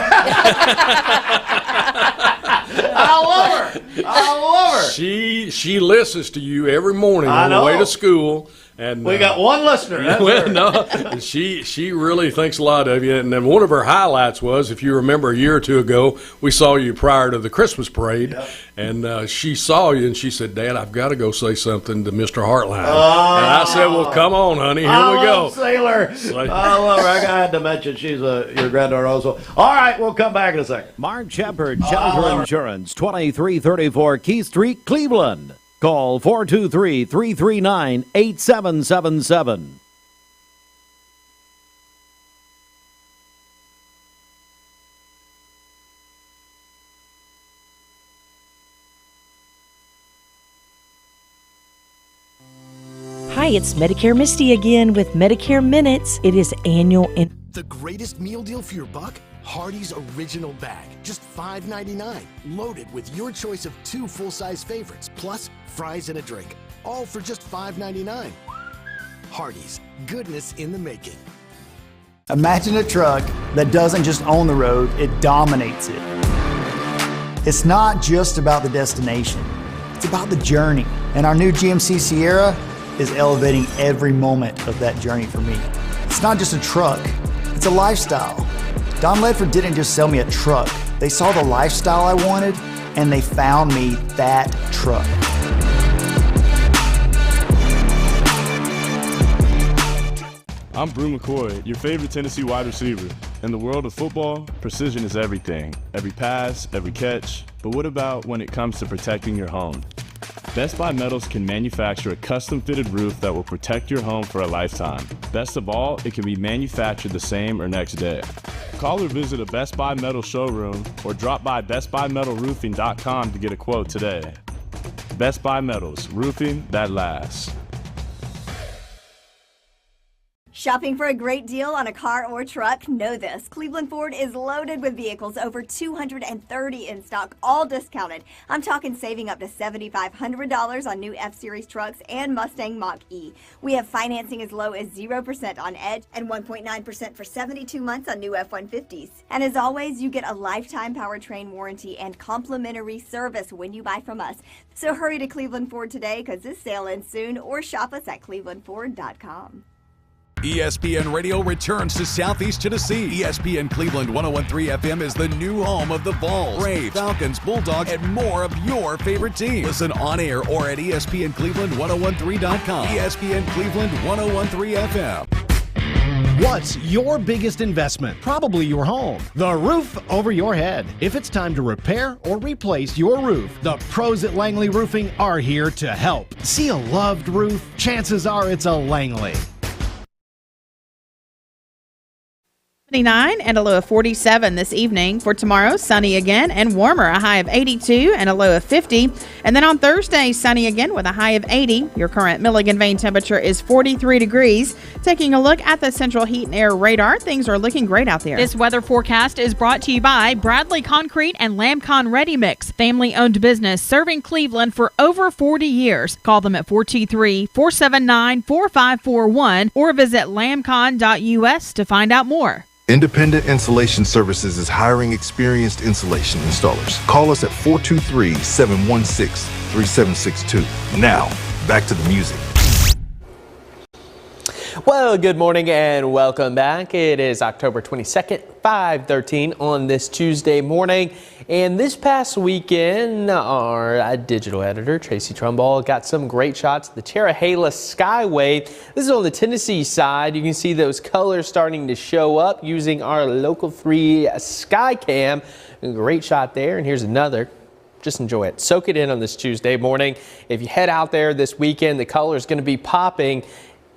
love her. I love her. She listens to you every morning I on know. the way to school. And we got one listener. That's her. No, she really thinks a lot of you. And then one of her highlights was, if you remember a year or two ago, we saw you prior to the Christmas parade, and she saw you and she said, "Dad, I've got to go say something to Mr. Hartline." And I said, "Well, come on, honey, here we go." Sailor. I love her. I had to mention she's your granddaughter also. All right, we'll come back in a second. Mark Shepard, Shelter Insurance, 2334 Key Street, Cleveland. Call 423-339-8777. Hi, it's Medicare Misty again with Medicare Minutes. It is annual. The greatest meal deal for your buck? Hardee's Original Bag, just $5.99, loaded with your choice of 2 full-size favorites, plus fries and a drink, all for just $5.99. Hardee's, goodness in the making. Imagine a truck that doesn't just own the road, it dominates it. It's not just about the destination, it's about the journey. And our new GMC Sierra is elevating every moment of that journey for me. It's not just a truck, it's a lifestyle. Don Ledford didn't just sell me a truck. They saw the lifestyle I wanted, and they found me that truck. I'm Brew McCoy, your favorite Tennessee wide receiver. In the world of football, precision is everything. Every pass, every catch. But what about when it comes to protecting your home? Best Buy Metals can manufacture a custom-fitted roof that will protect your home for a lifetime. Best of all, it can be manufactured the same or next day. Call or visit a Best Buy Metal showroom or drop by bestbuymetalroofing.com to get a quote today. Best Buy Metals, roofing that lasts. Shopping for a great deal on a car or truck? Know this. Cleveland Ford is loaded with vehicles, over 230 in stock, all discounted. I'm talking saving up to $7,500 on new F-Series trucks and Mustang Mach-E. We have financing as low as 0% on Edge and 1.9% for 72 months on new F-150s. And as always, you get a lifetime powertrain warranty and complimentary service when you buy from us. So hurry to Cleveland Ford today because this sale ends soon, or shop us at clevelandford.com. ESPN Radio returns to Southeast Tennessee. ESPN Cleveland 101.3 FM is the new home of the Vols, Braves, Falcons, Bulldogs, and more of your favorite teams. Listen on air or at ESPNCleveland1013.com. ESPN Cleveland 101.3 FM. What's your biggest investment? Probably your home. The roof over your head. If it's time to repair or replace your roof, the pros at Langley Roofing are here to help. See a loved roof? Chances are it's a Langley. 79 and a low of 47 this evening. For tomorrow, sunny again and warmer, a high of 82 and a low of 50. And then on Thursday, sunny again with a high of 80. Your current Milligan Vane temperature is 43 degrees. Taking a look at the Central Heat and Air radar, things are looking great out there. This weather forecast is brought to you by Bradley Concrete and Lamcon Ready Mix, family-owned business serving Cleveland for over 40 years. Call them at 423-479-4541 or visit lamcon.us to find out more. Independent Insulation Services is hiring experienced insulation installers. Call us at 423-716-3762. Now, back to the music. Well, good morning and welcome back. It is October 22nd, 5:13 on this Tuesday morning. And this past weekend, our digital editor, Tracy Trumbull, got some great shots of the Cherahela Skyway. This is on the Tennessee side. You can see those colors starting to show up using our Local 3 Skycam. Great shot there. And here's another. Just enjoy it. Soak it in on this Tuesday morning. If you head out there this weekend, the color is going to be popping.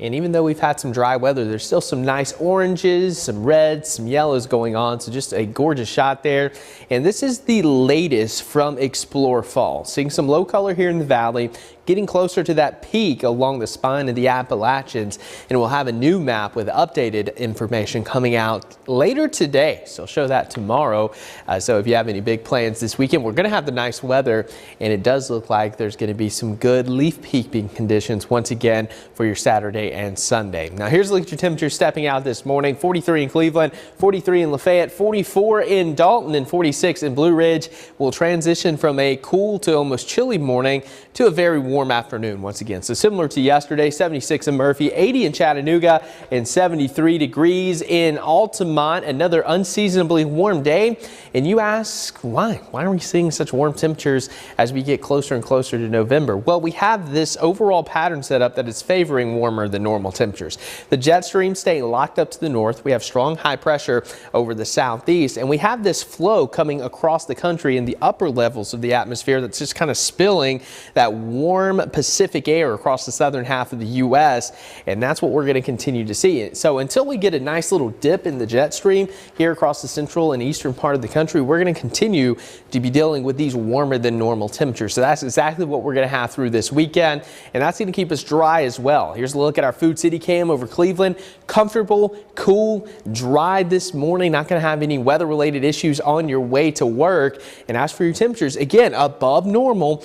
And even though we've had some dry weather, there's still some nice oranges, some reds, some yellows going on. So just a gorgeous shot there. And this is the latest from Explore Fall. Seeing some low color here in the valley, getting closer to that peak along the spine of the Appalachians. And we'll have a new map with updated information coming out later today. So I'll show that tomorrow. So if you have any big plans this weekend, we're going to have the nice weather. And it does look like there's going to be some good leaf peeping conditions once again for your Saturday and Sunday. Now here's a look at your temperature stepping out this morning. 43 in Cleveland, 43 in Lafayette, 44 in Dalton, and 46 in Blue Ridge. We'll transition from a cool to almost chilly morning to a very warm afternoon once again. So similar to yesterday, 76 in Murphy, 80 in Chattanooga, and 73 degrees in Altamont. Another unseasonably warm day. And you ask, why? Why are we seeing such warm temperatures as we get closer and closer to November? Well, we have this overall pattern set up that is favoring warmer than normal temperatures. The jet stream staying locked up to the north. We have strong high pressure over the southeast, and we have this flow coming across the country in the upper levels of the atmosphere that's just kind of spilling that warm Pacific air across the southern half of the U.S., and that's what we're going to continue to see. So until we get a nice little dip in the jet stream here across the central and eastern part of the country, we're going to continue to be dealing with these warmer than normal temperatures. So that's exactly what we're going to have through this weekend, and that's going to keep us dry as well. Here's a look at our Food City cam over Cleveland. Comfortable, cool, dry this morning. Not going to have any weather-related issues on your way to work. And as for your temperatures, again, above normal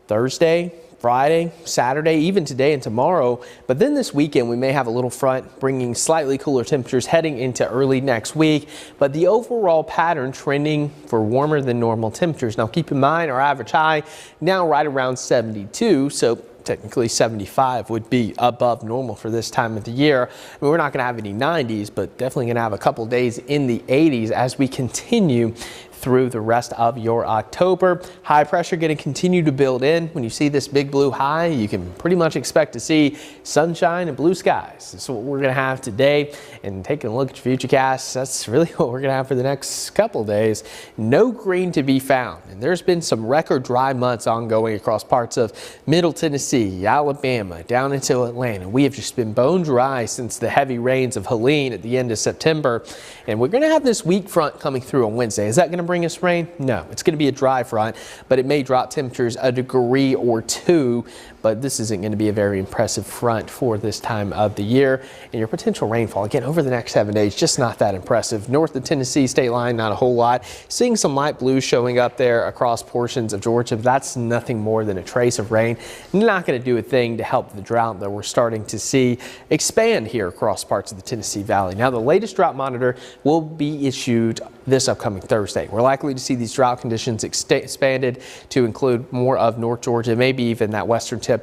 Thursday, Friday, Saturday, even today and tomorrow. But then this weekend, we may have a little front bringing slightly cooler temperatures heading into early next week. But the overall pattern trending for warmer than normal temperatures. Now, keep in mind our average high now right around 72. So technically 75 would be above normal for this time of the year. I mean, we're not going to have any 90s, but definitely going to have a couple days in the 80s as we continue through the rest of your October. High pressure going to continue to build in. When you see this big blue high, you can pretty much expect to see sunshine and blue skies. That's what we're going to have today. And taking a look at your futurecast, that's really what we're going to have for the next couple days. No green to be found. And there's been some record dry months ongoing across parts of Middle Tennessee, Alabama, down into Atlanta. We have just been bone dry since the heavy rains of Helene at the end of September. And we're going to have this weak front coming through on Wednesday. Is that going to bring us rain? No, it's going to be a dry front, but it may drop temperatures a degree or two. But this isn't going to be a very impressive front for this time of the year. And your potential rainfall, again, over the next 7 days, just not that impressive. North of Tennessee state line, not a whole lot. Seeing some light blue showing up there across portions of Georgia. That's nothing more than a trace of rain. Not going to do a thing to help the drought that we're starting to see expand here across parts of the Tennessee Valley. Now, the latest drought monitor will be issued this upcoming Thursday. We're likely to see these drought conditions expanded to include more of North Georgia, maybe even that western tip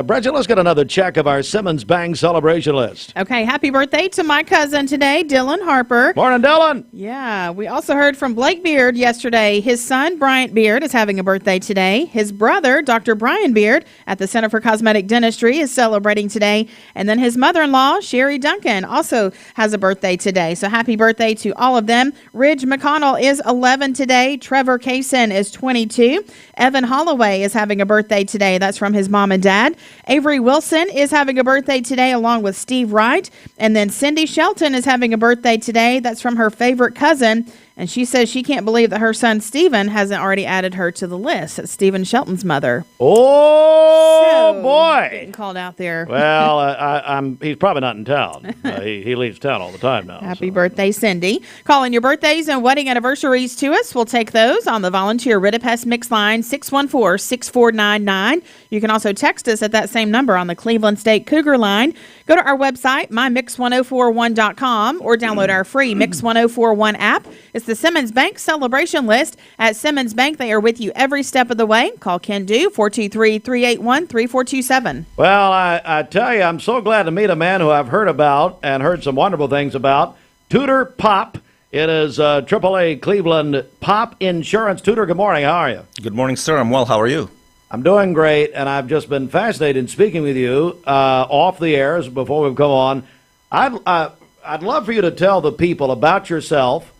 Bridget, let's get another check of our Simmons Bang celebration list. Okay, happy birthday to my cousin today, Dylan Harper. Morning, Dylan. Yeah, we also heard from Blake Beard yesterday. His son, Bryant Beard, is having a birthday today. His brother, Dr. Brian Beard, at the Center for Cosmetic Dentistry, is celebrating today. And then his mother-in-law, Sherry Duncan, also has a birthday today. So happy birthday to all of them. Ridge McConnell is 11 today. Trevor Kaysen is 22. Evan Holloway is having a birthday today. That's from his mom and dad. Avery Wilson is having a birthday today along with Steve Wright. And then Cindy Shelton is having a birthday today. That's from her favorite cousin. And she says she can't believe that her son Stephen hasn't already added her to the list. That's Stephen Shelton's mother. Oh, boy. Getting called out there. Well, he's probably not in town. He leaves town all the time now. Happy birthday, Cindy. Calling your birthdays and wedding anniversaries to us. We'll take those on the volunteer Ridipest Mix line 614-6499. You can also text us at that same number on the Cleveland State Cougar line. Go to our website, mymix1041.com, or download our free Mix 1041 app. It's the Simmons Bank celebration list. At Simmons Bank, they are with you every step of the way. Call Ken Do, 423-381-3427. Well, I tell you, I'm so glad to meet a man who I've heard about and heard some wonderful things about. Tudor Pop. It is AAA Cleveland Pop Insurance. Tudor, good morning. How are you? Good morning, sir. I'm well. How are you? I'm doing great, and I've just been fascinated in speaking with you off the airs before we've come on. I'd love for you to tell the people about yourself,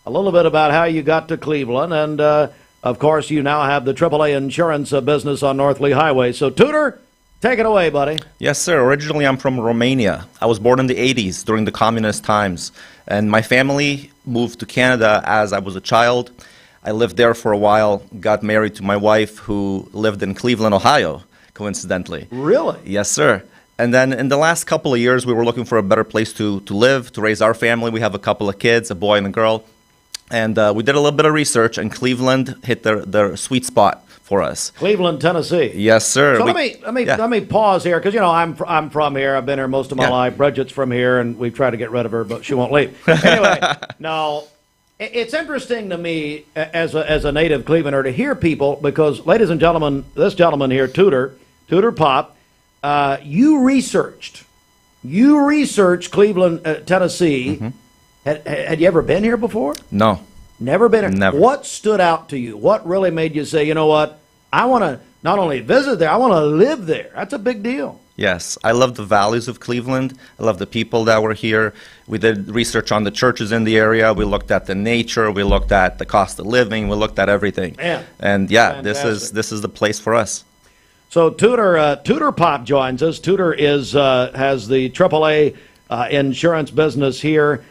a little bit about how you got to Cleveland, and, of course, you now have the AAA insurance business on North Lee Highway. So, Tudor, take it away, buddy. Yes, sir. Originally, I'm from Romania. I was born in the 80s during the communist times, and my family moved to Canada as I was a child. I lived there for a while, got married to my wife who lived in Cleveland, Ohio, coincidentally. Really? Yes, sir. And then in the last couple of years, we were looking for a better place to live, to raise our family. We have a couple of kids, a boy and a girl. And we did a little bit of research, and Cleveland hit their sweet spot for us. Cleveland, Tennessee. Yes, sir. So let me pause here, because I'm from here. I've been here most of my life. Bridget's from here, and we've tried to get rid of her, but she won't leave. Anyway, no. It's interesting to me as a native Clevelander to hear people, because, ladies and gentlemen, this gentleman here, Tudor Pop, you researched Cleveland, Tennessee. Mm-hmm. Had you ever been here before? No. Never been here? Never. What stood out to you? What really made you say, you know what, I want to not only visit there, I want to live there? That's a big deal. Yes, I love the values of Cleveland. I love the people that were here. We did research on the churches in the area. We looked at the nature. We looked at the cost of living. We looked at everything. Man, and yeah, this is the place for us. So Tudor Pop joins us. Tudor has the AAA insurance business here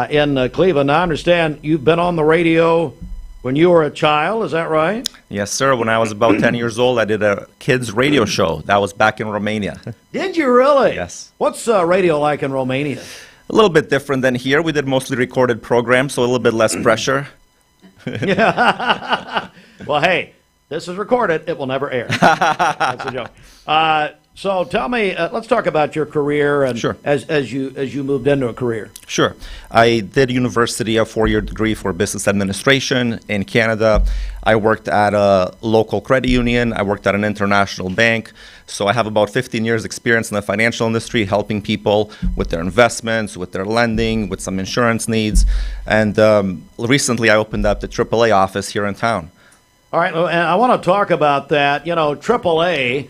in Cleveland. I understand you've been on the radio when you were a child, is that right? Yes, sir. When I was about 10 years old, I did a kids' radio show. That was back in Romania. Did you really? Yes. What's radio like in Romania? A little bit different than here. We did mostly recorded programs, so a little bit less pressure. Yeah. Well, hey, this is recorded. It will never air. That's a joke. So tell me, let's talk about your career and sure. as you moved into a career. Sure. I did university, a 4-year degree for business administration in Canada. I worked at a local credit union. I worked at an international bank. So I have about 15 years experience in the financial industry, helping people with their investments, with their lending, with some insurance needs. And recently I opened up the AAA office here in town. All right, and I want to talk about that. You know, AAA,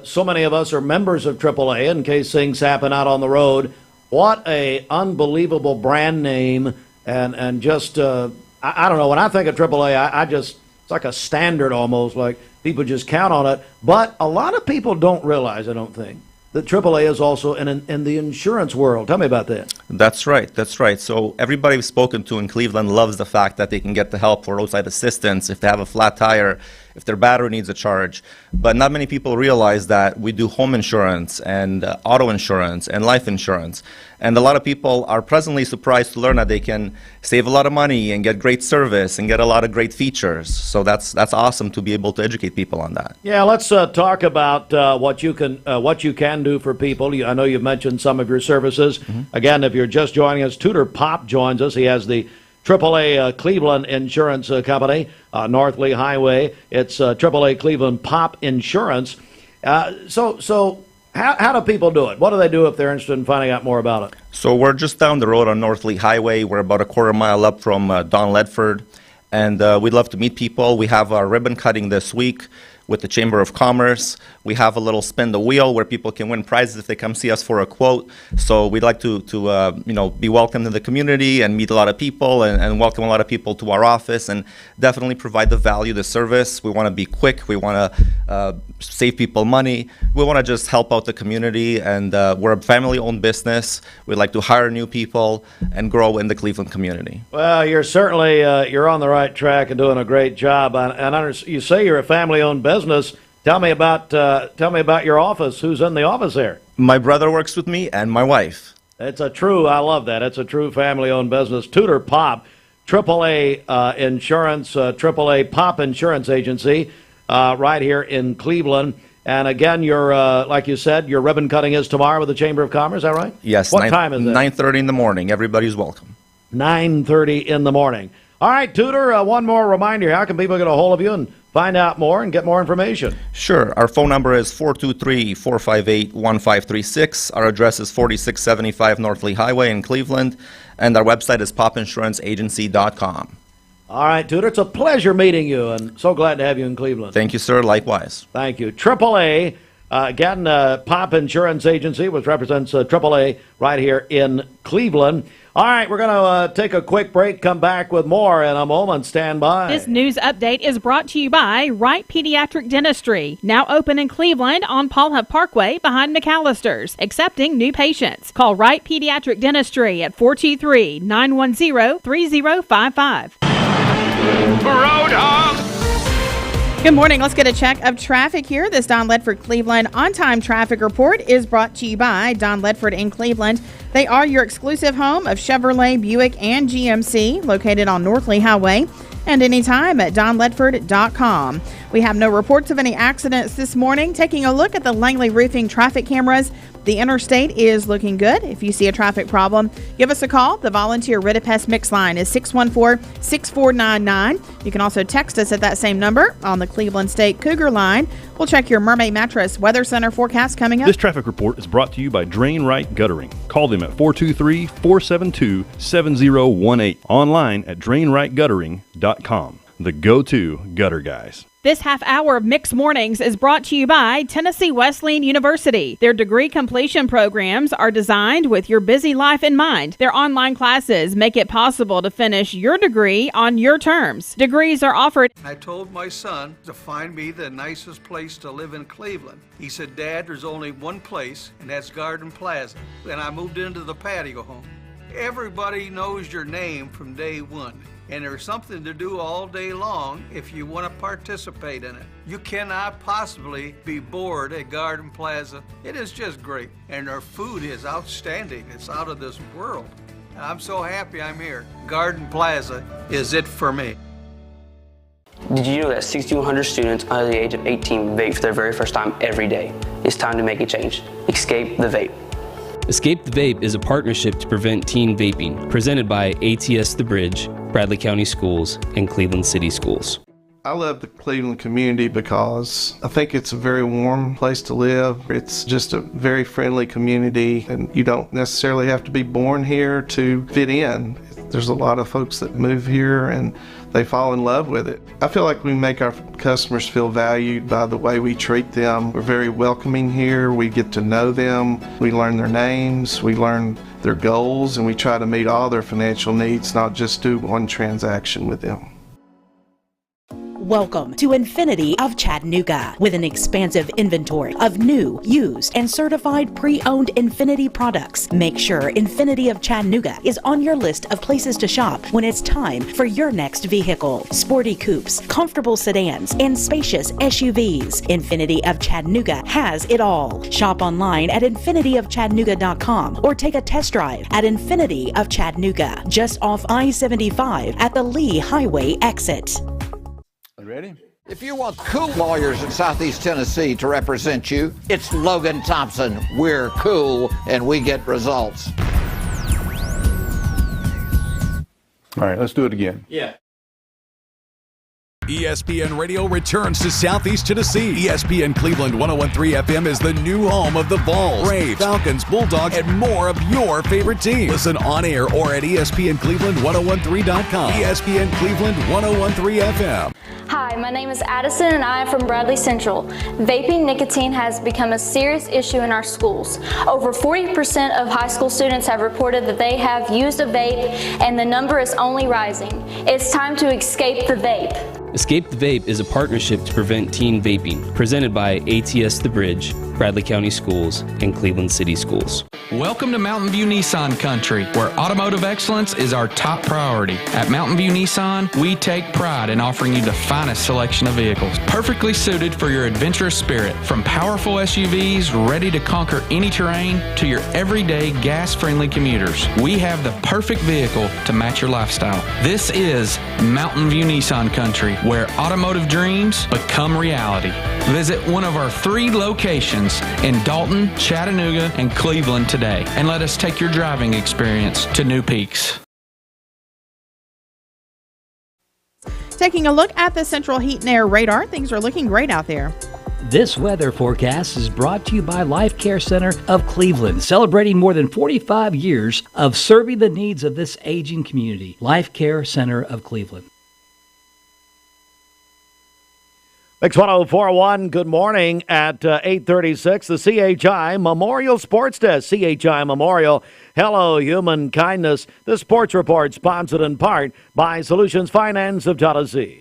so many of us are members of AAA in case things happen out on the road. What a unbelievable brand name, and just, I don't know, when I think of AAA, I just, it's like a standard almost, like people just count on it. But a lot of people don't realize, I don't think, that AAA is also in the insurance world. Tell me about that. That's right. That's right. So everybody we've spoken to in Cleveland loves the fact that they can get the help for roadside assistance if they have a flat tire, if their battery needs a charge. But not many people realize that we do home insurance and auto insurance and life insurance. And a lot of people are pleasantly surprised to learn that they can save a lot of money and get great service and get a lot of great features. So that's awesome to be able to educate people on that. Yeah, let's talk about what you can do for people. I know you've mentioned some of your services. Mm-hmm. Again, if you're just joining us, Tudor Pop joins us. He has the AAA Cleveland Insurance Company, North Lee Highway. It's AAA Cleveland Pop Insurance. So how do people do it? What do they do if they're interested in finding out more about it? So we're just down the road on North Lee Highway. We're about a quarter mile up from Don Ledford, and we'd love to meet people. We have our ribbon cutting this week with the Chamber of Commerce. We have a little spin the wheel where people can win prizes if they come see us for a quote. So we'd like to be welcome to the community and meet a lot of people and welcome a lot of people to our office and definitely provide the value, the service. We want to be quick. We want to save people money. We want to just help out the community, and we're a family-owned business. We'd like to hire new people and grow in the Cleveland community. Well, you're certainly you're on the right track and doing a great job. And you say you're a family-owned business. Tell me about your office. Who's in the office there? My brother works with me and my wife. I love that. It's a true family-owned business. Tudor Pop, AAA insurance, AAA Pop Insurance Agency, right here in Cleveland. And again, like you said, your ribbon cutting is tomorrow with the Chamber of Commerce. Is that right? Yes. What time is it? 9:30 in the morning. Everybody's welcome. 9:30 in the morning. All right, Tudor, one more reminder. How can people get a hold of you and find out more and get more information? Sure. Our phone number is 423-458-1536. Our address is 4675 North Lee Highway in Cleveland, and our website is popinsuranceenagency.com. All right, Tudor, it's a pleasure meeting you, and so glad to have you in Cleveland. Thank you, sir. Likewise. Thank you. AAA, again, Pop Insurance Agency, which represents AAA right here in Cleveland. All right, we're going to take a quick break, come back with more in a moment. Stand by. This news update is brought to you by Wright Pediatric Dentistry, now open in Cleveland on Paul Huff Parkway behind McAllister's, accepting new patients. Call Wright Pediatric Dentistry at 423-910-3055. Roadhog! Good morning. Let's get a check of traffic here. This Don Ledford Cleveland on-time traffic report is brought to you by Don Ledford in Cleveland. They are your exclusive home of Chevrolet, Buick, and GMC, located on North Lee Highway, and anytime at donledford.com. We have no reports of any accidents this morning. Taking a look at the Langley Roofing traffic cameras, the interstate is looking good. If you see a traffic problem, give us a call. The volunteer Ridipest mix line is 614-6499. You can also text us at that same number on the Cleveland State Cougar line. We'll check your Mermaid Mattress Weather Center forecast coming up. This traffic report is brought to you by Drain Right Guttering. Call them at 423-472-7018. Online at drainrightguttering.com. The go-to gutter guys. This half hour of Mixed Mornings is brought to you by Tennessee Wesleyan University. Their degree completion programs are designed with your busy life in mind. Their online classes make it possible to finish your degree on your terms. Degrees are offered. I told my son to find me the nicest place to live in Cleveland. He said, "Dad, there's only one place, and that's Garden Plaza." And I moved into the patio home. Everybody knows your name from day one. And there's something to do all day long if you want to participate in it. You cannot possibly be bored at Garden Plaza. It is just great. And their food is outstanding. It's out of this world. I'm so happy I'm here. Garden Plaza is it for me. Did you know that 6,100 students under the age of 18 vape for their very first time every day? It's time to make a change. Escape the vape. Escape the Vape is a partnership to prevent teen vaping, presented by ATS The Bridge, Bradley County Schools, and Cleveland City Schools. I love the Cleveland community because I think it's a very warm place to live. It's just a very friendly community, and you don't necessarily have to be born here to fit in. There's a lot of folks that move here and they fall in love with it. I feel like we make our customers feel valued by the way we treat them. We're very welcoming here. We get to know them. We learn their names. We learn their goals, and we try to meet all their financial needs, not just do one transaction with them. Welcome to Infinity of Chattanooga, with an expansive inventory of new, used, and certified pre-owned Infinity products. Make sure Infinity of Chattanooga is on your list of places to shop when it's time for your next vehicle. Sporty coupes, comfortable sedans, and spacious SUVs. Infinity of Chattanooga has it all. Shop online at infinityofchattanooga.com or take a test drive at Infinity of Chattanooga, just off I-75 at the Lee Highway exit. Ready? If you want cool lawyers in Southeast Tennessee to represent you, it's Logan Thompson. We're cool and we get results. All right, let's do it again. Yeah. ESPN Radio returns to Southeast Tennessee. ESPN Cleveland 101.3 FM is the new home of the Vols, Braves, Falcons, Bulldogs, and more of your favorite teams. Listen on air or at ESPNCleveland1013.com. ESPN Cleveland 101.3 FM. Hi, my name is Addison and I am from Bradley Central. Vaping nicotine has become a serious issue in our schools. Over 40% of high school students have reported that they have used a vape, and the number is only rising. It's time to escape the vape. Escape the Vape is a partnership to prevent teen vaping, presented by ATS The Bridge, Bradley County Schools, and Cleveland City Schools. Welcome to Mountain View Nissan Country, where automotive excellence is our top priority. At Mountain View Nissan, we take pride in offering you the finest selection of vehicles, perfectly suited for your adventurous spirit. From powerful SUVs ready to conquer any terrain to your everyday gas-friendly commuters, we have the perfect vehicle to match your lifestyle. This is Mountain View Nissan Country, where automotive dreams become reality. Visit one of our 3 locations in Dalton, Chattanooga, and Cleveland today, and let us take your driving experience to new peaks. Taking a look at the Central Heat and Air radar, things are looking great out there. This weather forecast is brought to you by Life Care Center of Cleveland, celebrating more than 45 years of serving the needs of this aging community. Life Care Center of Cleveland. Mix 104.1, good morning at 8:36. The CHI Memorial Sports Desk. CHI Memorial, hello, human kindness. The Sports Report sponsored in part by Solutions Finance of Tennessee.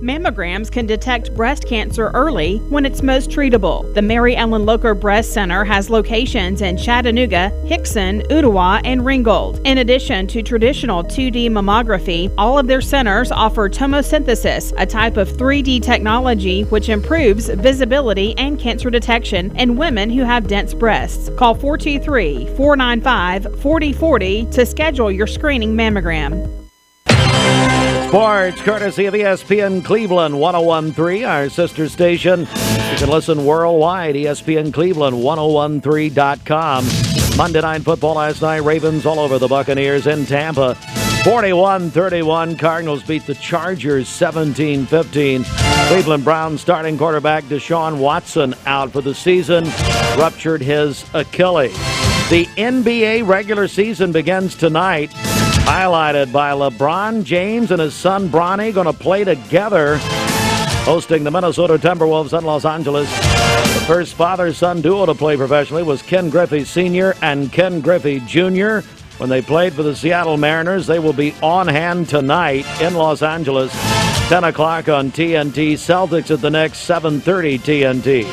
Mammograms can detect breast cancer early when it's most treatable. The Mary Ellen Locher Breast Center has locations in Chattanooga, Hickson, Ottawa, and Ringgold. In addition to traditional 2D mammography, all of their centers offer tomosynthesis, a type of 3D technology which improves visibility and cancer detection in women who have dense breasts. Call 423-495-4040 to schedule your screening mammogram. Sports, courtesy of ESPN Cleveland 101.3, our sister station. You can listen worldwide, ESPNCleveland1013.com. Monday Night Football last night, Ravens all over the Buccaneers in Tampa. 41-31, Cardinals beat the Chargers 17-15. Cleveland Browns starting quarterback Deshaun Watson out for the season, ruptured his Achilles. The NBA regular season begins tonight, highlighted by LeBron James and his son Bronny going to play together, hosting the Minnesota Timberwolves in Los Angeles. The first father-son duo to play professionally was Ken Griffey Sr. and Ken Griffey Jr. When they played for the Seattle Mariners, they will be on hand tonight in Los Angeles, 10 o'clock on TNT. Celtics at the Knicks, 7:30 TNT.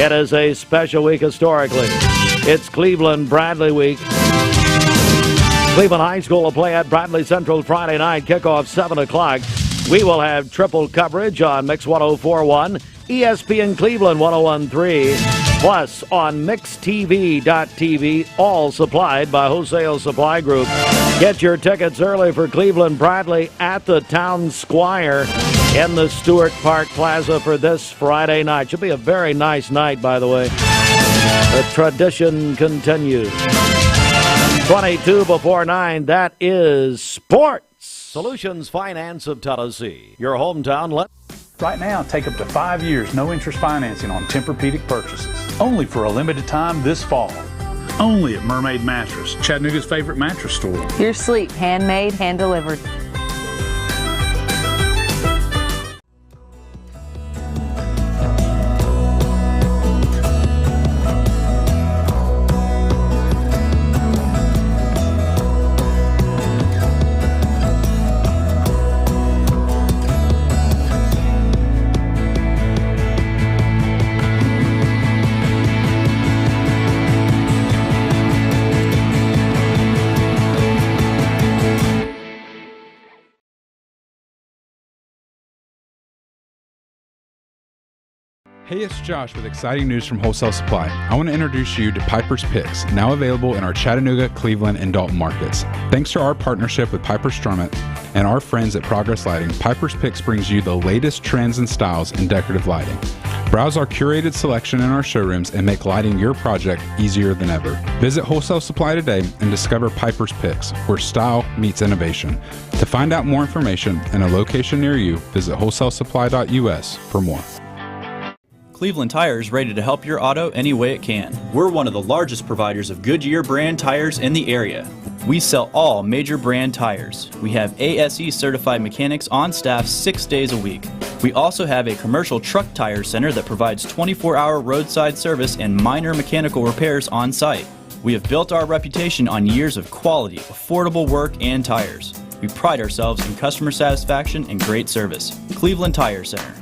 It is a special week historically. It's Cleveland Bradley week. Cleveland High School will play at Bradley Central Friday night, kickoff 7 o'clock. We will have triple coverage on Mix 104.1, ESPN Cleveland 101.3, plus on MixTV.tv, all supplied by Wholesale Supply Group. Get your tickets early for Cleveland Bradley at the Town Square in the Stewart Park Plaza for this Friday night. Should be a very nice night, by the way. The tradition continues. 22 before 9, that is sports. Solutions Finance of Tennessee, your hometown. Right now, take up to 5 years, no interest financing on Tempur-Pedic purchases. Only for a limited time this fall. Only at Mermaid Mattress, Chattanooga's favorite mattress store. Your sleep, handmade, hand-delivered. Hey, it's Josh with exciting news from Wholesale Supply. I want to introduce you to Piper's Picks, now available in our Chattanooga, Cleveland, and Dalton markets. Thanks to our partnership with Piper Strummett and our friends at Progress Lighting, Piper's Picks brings you the latest trends and styles in decorative lighting. Browse our curated selection in our showrooms and make lighting your project easier than ever. Visit Wholesale Supply today and discover Piper's Picks, where style meets innovation. To find out more information and a location near you, visit wholesalesupply.us for more. Cleveland Tire is ready to help your auto any way it can. We're one of the largest providers of Goodyear brand tires in the area. We sell all major brand tires. We have ASE certified mechanics on staff 6 days a week. We also have a commercial truck tire center that provides 24-hour roadside service and minor mechanical repairs on site. We have built our reputation on years of quality, affordable work and tires. We pride ourselves in customer satisfaction and great service. Cleveland Tire Center.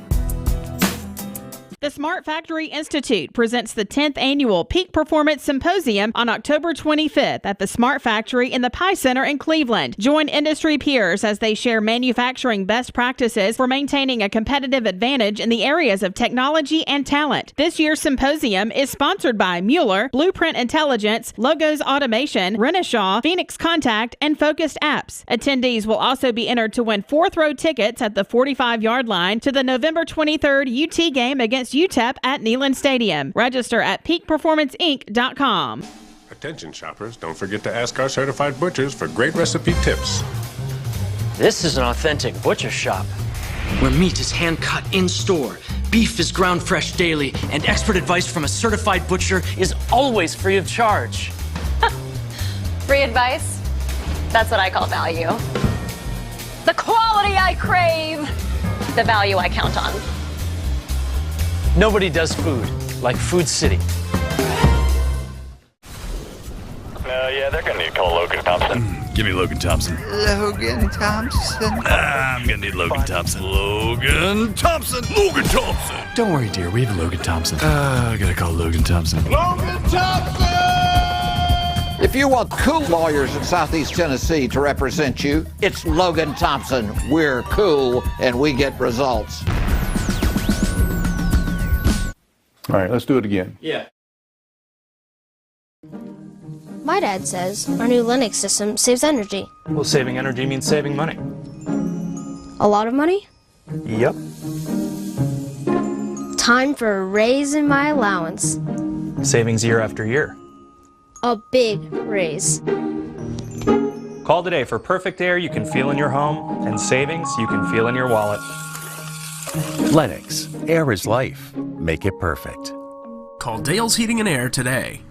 The Smart Factory Institute presents the 10th annual Peak Performance Symposium on October 25th at the Smart Factory in the Pie Center in Cleveland. Join industry peers as they share manufacturing best practices for maintaining a competitive advantage in the areas of technology and talent. This year's symposium is sponsored by Mueller, Blueprint Intelligence, Logos Automation, Renishaw, Phoenix Contact, and Focused Apps. Attendees will also be entered to win fourth row tickets at the 45-yard line to the November 23rd UT game against UTEP at Neyland Stadium. Register at peakperformanceinc.com. Attention shoppers, don't forget to ask our certified butchers for great recipe tips. This is an authentic butcher shop, where meat is hand-cut in-store, beef is ground fresh daily, and expert advice from a certified butcher is always free of charge. Free advice? That's what I call value. The quality I crave, the value I count on. Nobody does food like Food City. Yeah, they're going to need to call Logan Thompson. Give me Logan Thompson. Logan Thompson. I'm going to need Logan Thompson. Logan Thompson. Logan Thompson. Don't worry, dear. We have Logan Thompson. I got to call Logan Thompson. Logan Thompson! If you want cool lawyers in Southeast Tennessee to represent you, it's Logan Thompson. We're cool and we get results. All right, let's do it again. Yeah. My dad says our new Linux system saves energy. Well, saving energy means saving money. A lot of money? Yep. Time for a raise in my allowance. Savings year after year. A big raise. Call today for perfect air you can feel in your home and savings you can feel in your wallet. Lennox. Air is life. Make it perfect. Call Dale's Heating and Air today.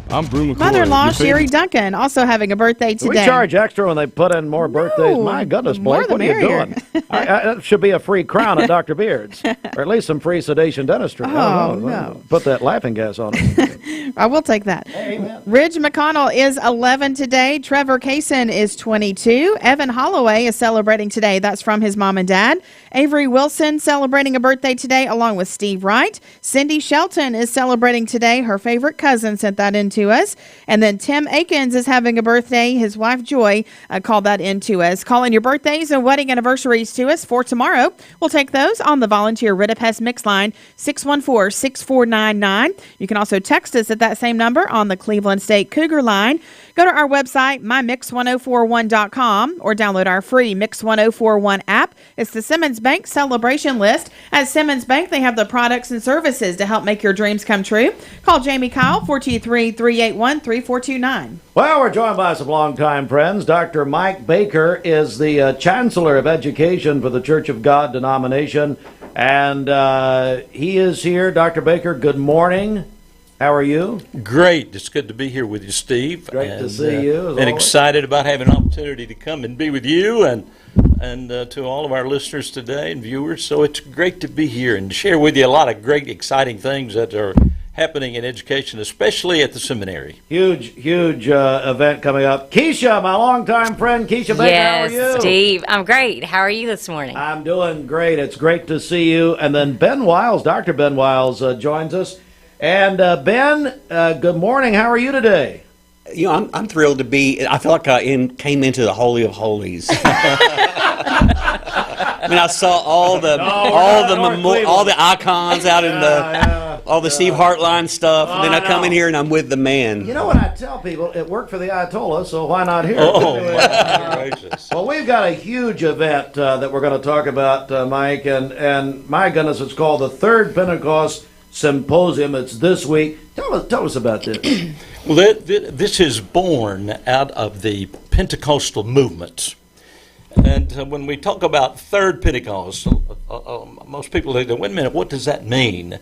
I'm Brew McCoy. Mother-in-law Sherry Duncan also having a birthday Do we today. charge extra when they put in more birthdays? My goodness, Blake, what are you doing? That should be a free crown at Dr. Beard's, or at least some free sedation dentistry. Oh, no. Put that laughing gas on it. I will take that. Amen. Ridge McConnell is 11 today. Trevor Kaysen is 22. Evan Holloway is celebrating today. That's from his mom and dad. Avery Wilson celebrating a birthday today along with Steve Wright. Cindy Shelton is celebrating today. Her favorite cousin sent that in to us. And then Tim Akins is having a birthday. His wife Joy called that in to us. Call in your birthdays and wedding anniversaries to us for tomorrow. We'll take those on the volunteer Ridipest mix line 614-6499. You can also text us at that same number on the Cleveland State Cougar line. Go to our website, mymix1041.com, or download our free Mix 1041 app. It's the Simmons Bank celebration list. At Simmons Bank, they have the products and services to help make your dreams come true. Call Jamie Kyle, 423-381-3429. Well, we're joined by some longtime friends. Dr. Mike Baker is the Chancellor of Education for the Church of God denomination, and he is here. Dr. Baker, good morning. How are you? Great. It's good to be here with you, Steve. Great to see you. And excited about having an opportunity to come and be with you and to all of our listeners today and viewers. So it's great to be here and share with you a lot of great, exciting things that are happening in education, especially at the seminary. Huge event coming up. Keisha, my longtime friend, Keisha Baker, how are you? Yes, Steve. I'm great. How are you this morning? I'm doing great. It's great to see you. And then Ben Wiles, Dr. Ben Wiles, joins us. And Ben, good morning. How are you today? You know, I'm thrilled to be. I feel like I came into the Holy of Holies. I mean, I saw all the icons out in all the Steve Hartline stuff, and then I come in here and I'm with the man. You know what I tell people? It worked for the Ayatollah, so why not here? Oh, my gracious. Well, we've got a huge event that we're going to talk about, Mike, and my goodness, it's called the Third Pentecost Symposium. It's this week. Tell us about this. Well, this is born out of the Pentecostal movement. And when we talk about Third Pentecost, most people think, wait a minute, what does that mean?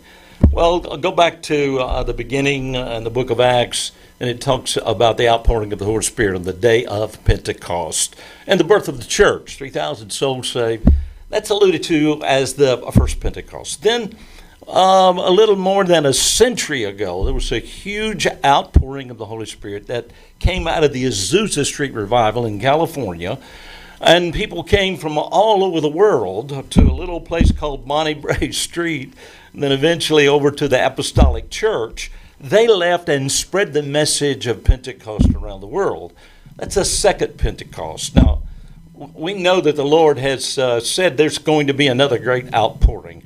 Well, I'll go back to the beginning in the book of Acts, and it talks about the outpouring of the Holy Spirit on the day of Pentecost and the birth of the church, 3,000 souls saved. That's alluded to as the first Pentecost. Then, a little more than a century ago, there was a huge outpouring of the Holy Spirit that came out of the Azusa Street revival in California. And people came from all over the world to a little place called Bonnie Brae Street, and then eventually over to the Apostolic Church. They left and spread the message of Pentecost around the world. That's a second Pentecost. Now, we know that the Lord has said there's going to be another great outpouring.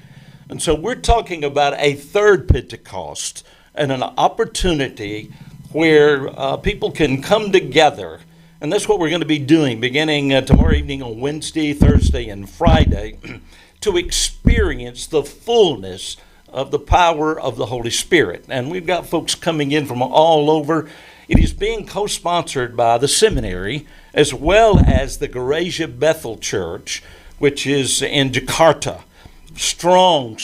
And so we're talking about a third Pentecost and an opportunity where people can come together. And that's what we're going to be doing beginning tomorrow evening on Wednesday, Thursday, and Friday to experience the fullness of the power of the Holy Spirit. And we've got folks coming in from all over. It is being co-sponsored by the Seminary as well as the Gereja Bethel Church, which is in Jakarta. Strong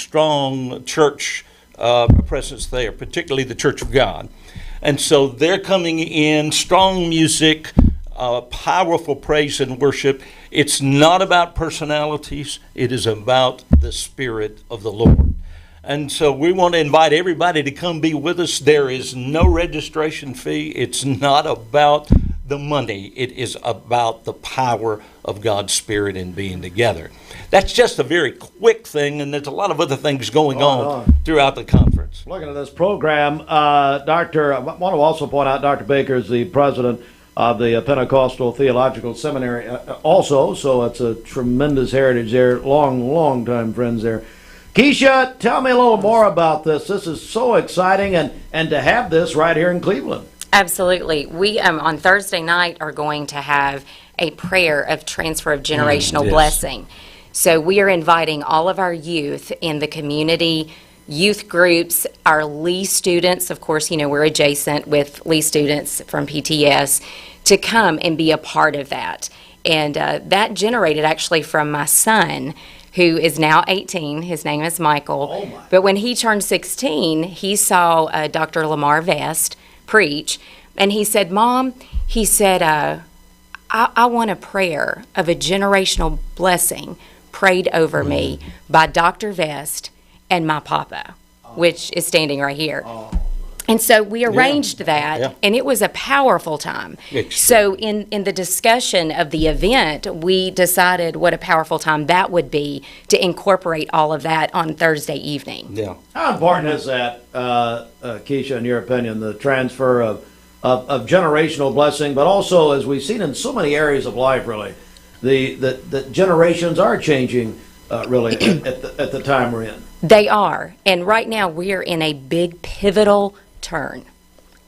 church presence there, particularly the Church of God. And so they're coming in, strong music, powerful praise and worship. It's not about personalities. It is about the Spirit of the Lord. And so we want to invite everybody to come be with us. There is no registration fee. It's not about the money. It is about the power of God's Spirit and being together. That's just a very quick thing, and there's a lot of other things going on throughout the conference. Looking at this program, I want to also point out Dr. Baker is the president of the Pentecostal Theological Seminary also, so it's a tremendous heritage there, long time friends there. Keisha, tell me a little more about this. This is so exciting, and to have this right here in Cleveland. Absolutely. We, on Thursday night, are going to have a prayer of transfer of generational blessing. So we are inviting all of our youth in the community, youth groups, our Lee students, of course, we're adjacent with Lee students from PTS, to come and be a part of that. And that generated actually from my son, who is now 18. His name is Michael. But when he turned 16, he saw Dr. Lamar Vest preach, and he said, Mom, he said, I want a prayer of a generational blessing prayed over me by Dr. Vest and my papa, which is standing right here. And so we arranged that, and it was a powerful time. So in the discussion of the event, we decided what a powerful time that would be to incorporate all of that on Thursday evening. Yeah. How important is that, Keisha, in your opinion, the transfer of generational blessing, but also, as we've seen in so many areas of life, really, the generations are changing, really, at the time we're in. They are. And right now we are in a big pivotal turn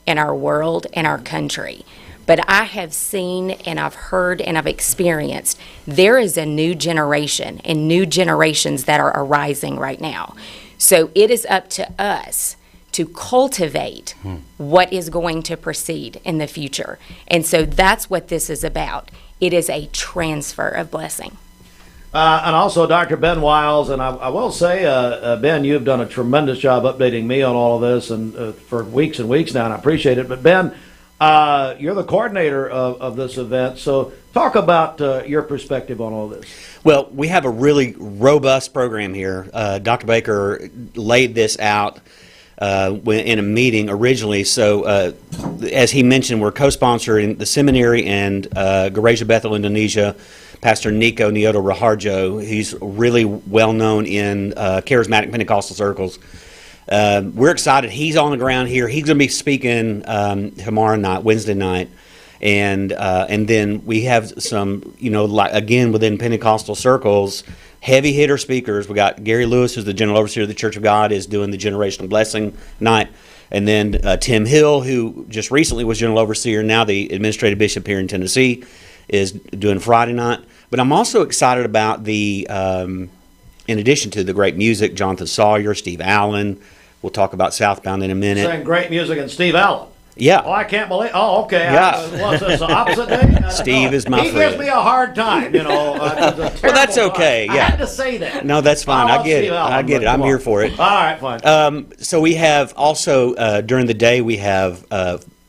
in our world and our country. But I have seen and I've heard and I've experienced there is a new generation and new generations that are arising right now. So it is up to us to cultivate what is going to proceed in the future. And so that's what this is about. It is a transfer of blessing. And also Dr. Ben Wiles, and I will say, Ben, you've done a tremendous job updating me on all of this and for weeks and weeks now, and I appreciate it. But Ben, you're the coordinator of this event, so talk about your perspective on all this. Well, we have a really robust program here. Dr. Baker laid this out in a meeting originally. So as he mentioned, we're co-sponsoring the Seminary and Gereja Bethel, Indonesia. Pastor Nico Nyoto Raharjo, he's really well known in charismatic Pentecostal circles. we're excited. He's on the ground here. He's going to be speaking tomorrow night, Wednesday night. And then we have some, like again, within Pentecostal circles, heavy hitter speakers. We got Gary Lewis, who's the general overseer of the Church of God, is doing the generational blessing night. And then Tim Hill, who just recently was general overseer, now the administrative bishop here in Tennessee, is doing Friday night. But I'm also excited about the, in addition to the great music, Jonathan Sawyer, Steve Allen. We'll talk about Southbound in a minute. Saying great music and Steve Allen. Yeah. Oh, I can't believe. Oh, okay. Yeah. What's this, the opposite day? Steve is my friend. He gives me a hard time, well, that's okay. I had to say that. No, that's fine. I get it. I get it. I'm here for it. All right, fine. So we have also during the day we have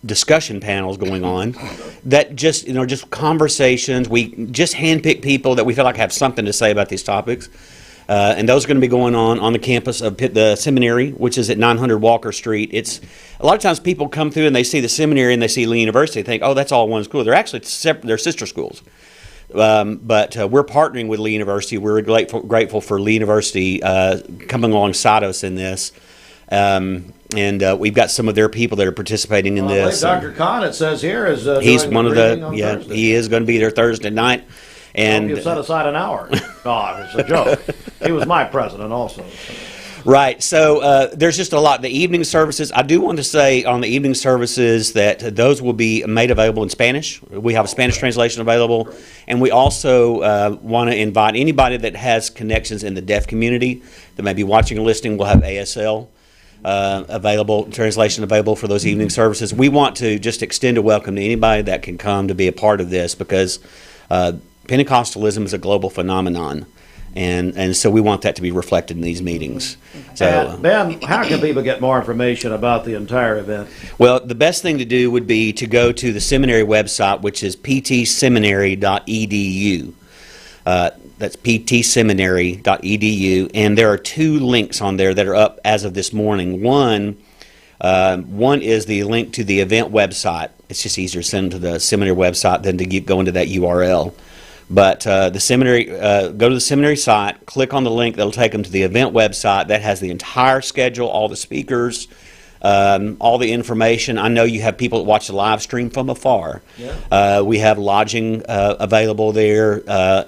discussion panels going on that just just conversations. We just handpick people that we feel like have something to say about these topics. And those are going to be going on the campus of the seminary, which is at 900 Walker Street. It's a lot of times people come through and they see the seminary and they see Lee University and think, oh, that's all one school. They're actually separate, they're sister schools. But we're partnering with Lee University. We're grateful for Lee University coming alongside us in this. And we've got some of their people that are participating in this. Dr. Kahn, it says here, is he's one of the Thursday. He is going to be there Thursday night. And you set aside an hour. Oh, it's a joke. He was my president also. Right. So there's just a lot. The evening services, I do want to say on the evening services that those will be made available in Spanish. We have a Spanish translation available. And we also want to invite anybody that has connections in the deaf community that may be watching or listening. We'll have ASL translation available for those evening services. We want to just extend a welcome to anybody that can come to be a part of this because Pentecostalism is a global phenomenon, and so we want that to be reflected in these meetings. So, Ben, how can people get more information about the entire event? Well, the best thing to do would be to go to the seminary website, which is ptseminary.edu. That's ptseminary.edu, and there are 2 links on there that are up as of this morning. One is the link to the event website. It's just easier to send to the seminary website than to go into that URL. But the seminary, go to the seminary site, click on the link that'll take them to the event website. That has the entire schedule, all the speakers, all the information. I know you have people that watch the live stream from afar. Yeah. We have lodging available there.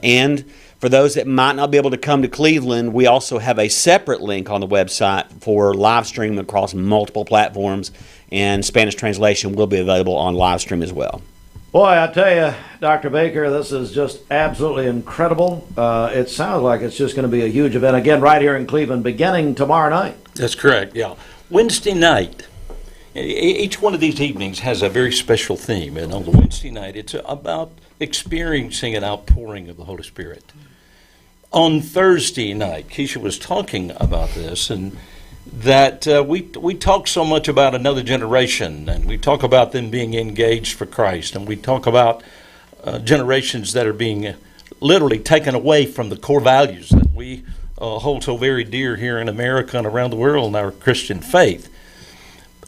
And for those that might not be able to come to Cleveland, we also have a separate link on the website for live stream across multiple platforms. And Spanish translation will be available on live stream as well. Boy, I tell you, Dr. Baker, this is just absolutely incredible. It sounds like it's just going to be a huge event, again, right here in Cleveland, beginning tomorrow night. That's correct, yeah. Wednesday night, each one of these evenings has a very special theme. And on the Wednesday night, it's about experiencing an outpouring of the Holy Spirit. On Thursday night, Keisha was talking about this, and that we talk so much about another generation, and we talk about them being engaged for Christ, and we talk about generations that are being literally taken away from the core values that we hold so very dear here in America and around the world in our Christian faith.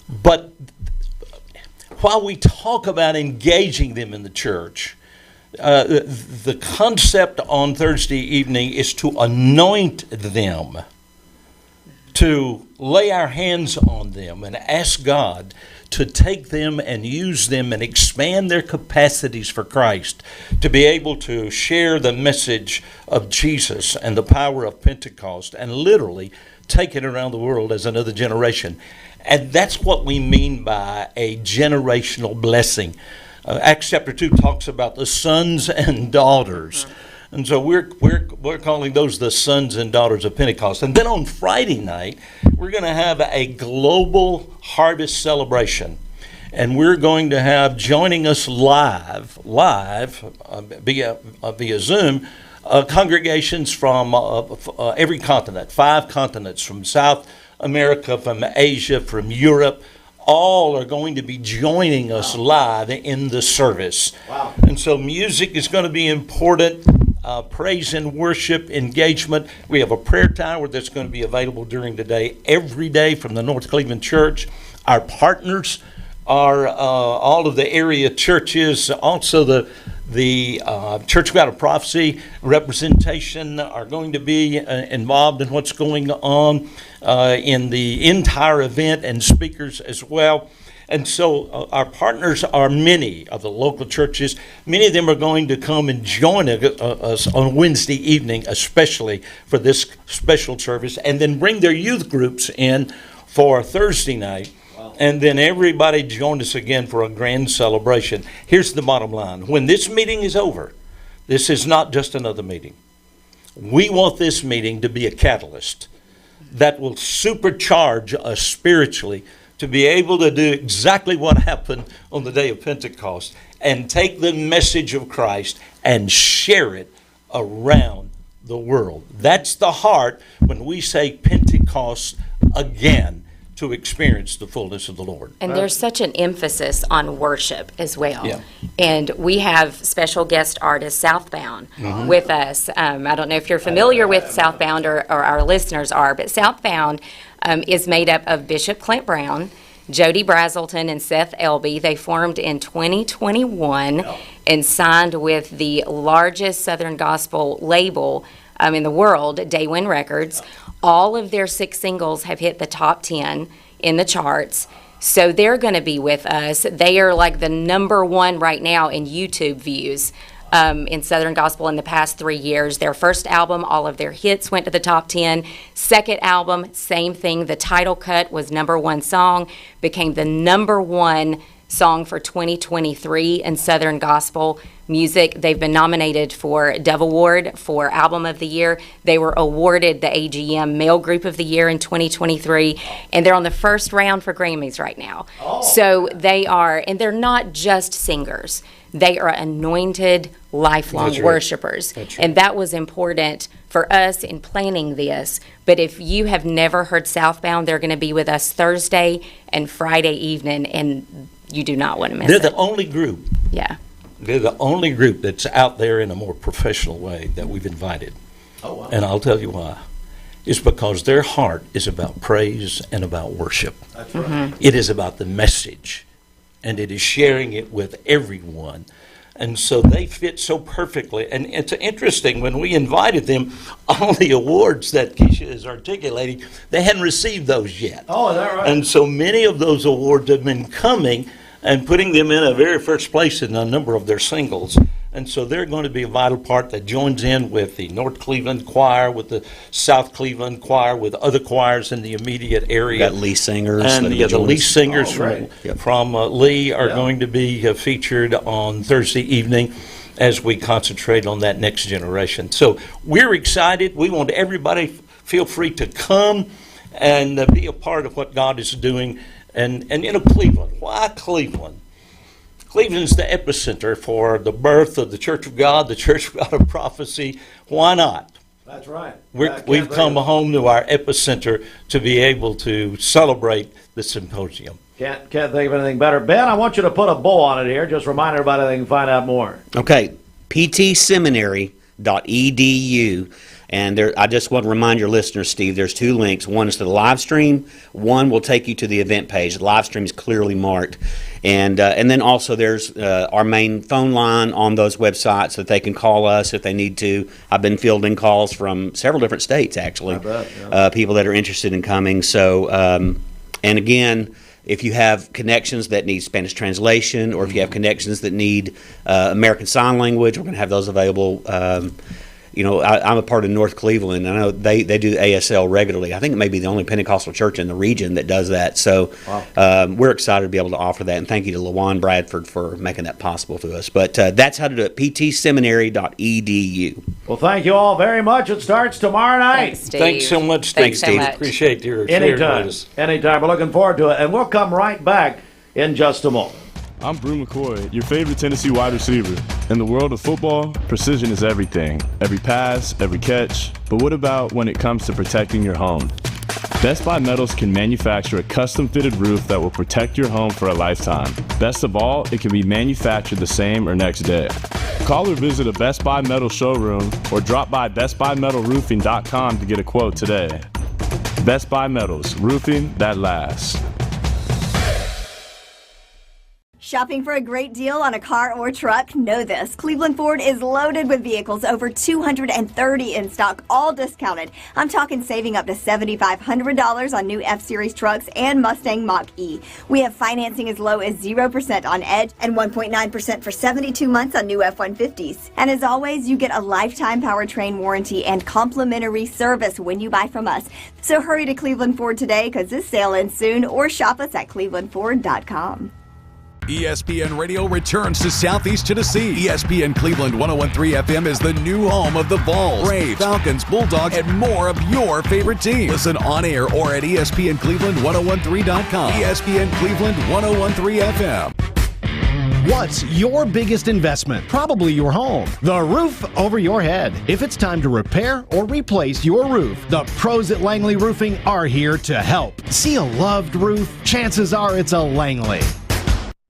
But while we talk about engaging them in the church, the concept on Thursday evening is to anoint them, to lay our hands on them and ask God to take them and use them and expand their capacities for Christ, to be able to share the message of Jesus and the power of Pentecost and literally take it around the world as another generation. And that's what we mean by a generational blessing. Acts chapter 2 talks about the sons and daughters. And so we're calling those the sons and daughters of Pentecost. And then on Friday night, we're going to have a global harvest celebration. And we're going to have joining us live via Zoom, congregations from every continent, 5 continents, from South America, from Asia, from Europe. All are going to be joining us live in the service. Wow. And so music is going to be important. Praise and worship, engagement. We have a prayer tower that's going to be available during the day, every day from the North Cleveland Church. Our partners are all of the area churches, also the the Church of God of Prophecy representation are going to be involved in what's going on in the entire event, and speakers as well. And so our partners are many of the local churches. Many of them are going to come and join us on Wednesday evening, especially for this special service, and then bring their youth groups in for Thursday night. And then everybody joined us again for a grand celebration. Here's the bottom line. When this meeting is over, this is not just another meeting. We want this meeting to be a catalyst that will supercharge us spiritually to be able to do exactly what happened on the day of Pentecost and take the message of Christ and share it around the world. That's the heart when we say Pentecost again, to experience the fullness of the Lord. And there's such an emphasis on worship as well. Yeah. And we have special guest artist Southbound with us. I don't know if you're familiar with Southbound or our listeners are, but Southbound is made up of Bishop Clint Brown, Jody Brazelton, and Seth Elby. They formed in 2021 and signed with the largest Southern Gospel label in the world, Day One Records. All of their 6 singles have hit the top 10 in the charts. So they're going to be with us. They are like the number 1 right now in YouTube views in Southern Gospel in the past 3 years. Their first album, all of their hits went to the top 10. Second album, same thing. The title cut was number 1 song, became the number 1 song for 2023 in Southern Gospel music. They've been nominated for Dove Award for Album of the Year. They were awarded the AGM Male Group of the Year in 2023, and they're on the first round for Grammys right now. So they are, and they're not just singers. They are anointed, lifelong worshipers. And that was important for us in planning this. But if you have never heard Southbound, they're going to be with us Thursday and Friday evening, and you do not want to miss it. They're the only group. Yeah. They're the only group that's out there in a more professional way that we've invited. Oh, wow. And I'll tell you why. It's because their heart is about praise and about worship. That's right. It is about the message, and it is sharing it with everyone. And so they fit so perfectly. And it's interesting, when we invited them, all the awards that Keisha is articulating, they hadn't received those yet. Oh, is that right? And so many of those awards have been coming and putting them in a very first place in a number of their singles. And so they're going to be a vital part that joins in with the North Cleveland Choir, with the South Cleveland Choir, with other choirs in the immediate area. Got Lee singers. And the Lee singers from Lee are Yeah. going to be featured on Thursday evening as we concentrate on that next generation. So we're excited. We want everybody feel free to come and be a part of what God is doing. And you know, Cleveland. Why Cleveland? Cleveland's the epicenter for the birth of the Church of God, the Church of God of Prophecy. Why not? That's right. We've come home to our epicenter to be able to celebrate the symposium. Can't think of anything better. Ben, I want you to put a bow on it here. Just remind everybody they can find out more. Okay, ptseminary.edu. And there, I just want to remind your listeners, Steve, there's 2 links. One is to the live stream. One will take you to the event page. The live stream is clearly marked. And then also there's our main phone line on those websites that they can call us if they need to. I've been fielding calls from several different states, actually. I bet, yeah. People that are interested in coming. So, and again, if you have connections that need Spanish translation, or if you have connections that need American Sign Language, we're going to have those available. You know, I'm a part of North Cleveland. I know they do ASL regularly. I think it may be the only Pentecostal church in the region that does that. So we're excited to be able to offer that. And thank you to LaJuan Bradford for making that possible to us. But that's how to do it, ptseminary.edu. Well, thank you all very much. It starts tomorrow night. Thanks, Steve. Thanks so much, Steve. Thanks so much. Appreciate your sharing with Anytime. us. Anytime. We're looking forward to it. And we'll come right back in just a moment. I'm Brew McCoy, your favorite Tennessee wide receiver. In the world of football, precision is everything. Every pass, every catch. But what about when it comes to protecting your home? Best Buy Metals can manufacture a custom-fitted roof that will protect your home for a lifetime. Best of all, it can be manufactured the same or next day. Call or visit a Best Buy Metal showroom or drop by bestbuymetalroofing.com to get a quote today. Best Buy Metals, roofing that lasts. Shopping for a great deal on a car or truck? Know this. Cleveland Ford is loaded with vehicles, over 230 in stock, all discounted. I'm talking saving up to $7,500 on new F-Series trucks and Mustang Mach-E. We have financing as low as 0% on Edge and 1.9% for 72 months on new F-150s. And as always, you get a lifetime powertrain warranty and complimentary service when you buy from us. So hurry to Cleveland Ford today, because this sale ends soon, or shop us at clevelandford.com. ESPN Radio returns to Southeast Tennessee. ESPN Cleveland 101.3 FM is the new home of the Vols, Braves, Falcons, Bulldogs, and more of your favorite teams. Listen on air or at ESPNCleveland1013.com. ESPN Cleveland 101.3 FM. What's your biggest investment? Probably your home. The roof over your head. If it's time to repair or replace your roof, the pros at Langley Roofing are here to help. See a loved roof? Chances are it's a Langley.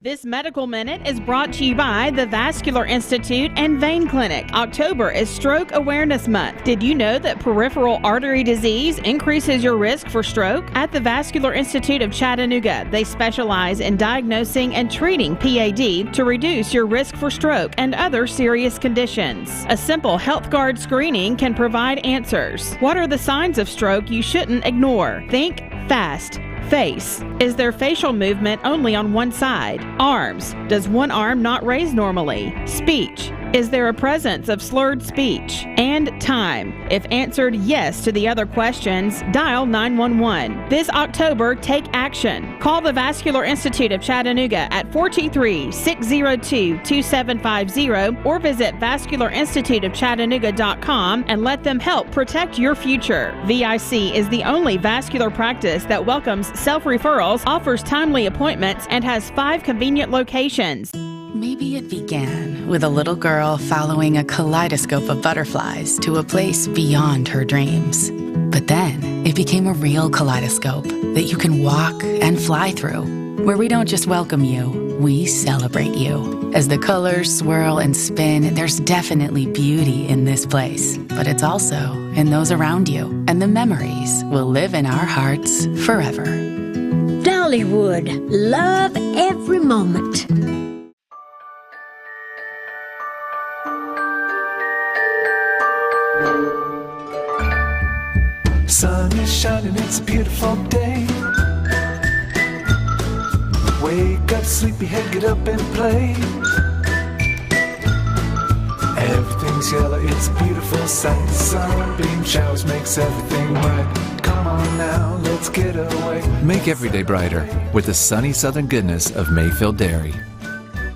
This Medical Minute is brought to you by the Vascular Institute and Vein Clinic. October is Stroke Awareness Month. Did you know that peripheral artery disease increases your risk for stroke? At the Vascular Institute of Chattanooga, they specialize in diagnosing and treating PAD to reduce your risk for stroke and other serious conditions. A simple health guard screening can provide answers. What are the signs of stroke you shouldn't ignore? Think fast. Face. Is there facial movement only on one side? Arms. Does one arm not raise normally? Speech. Is there a presence of slurred speech? And time. If answered yes to the other questions, dial 911. This October, take action. Call the Vascular Institute of Chattanooga at 423-602-2750 or visit vascularinstituteofchattanooga.com and let them help protect your future. VIC is the only vascular practice that welcomes self-referrals, offers timely appointments, and has 5 convenient locations. Maybe it began with a little girl following a kaleidoscope of butterflies to a place beyond her dreams. But then it became a real kaleidoscope that you can walk and fly through, where we don't just welcome you, we celebrate you. As the colors swirl and spin, there's definitely beauty in this place, but it's also in those around you, and the memories will live in our hearts forever. Dollywood, love every moment. Sun is shining, it's a beautiful day. Wake up, sleepyhead, get up and play. Everything's yellow, it's a beautiful sight. Sunbeam showers makes everything right. Come on now, let's get away. Make every day brighter with the sunny southern goodness of Mayfield Dairy.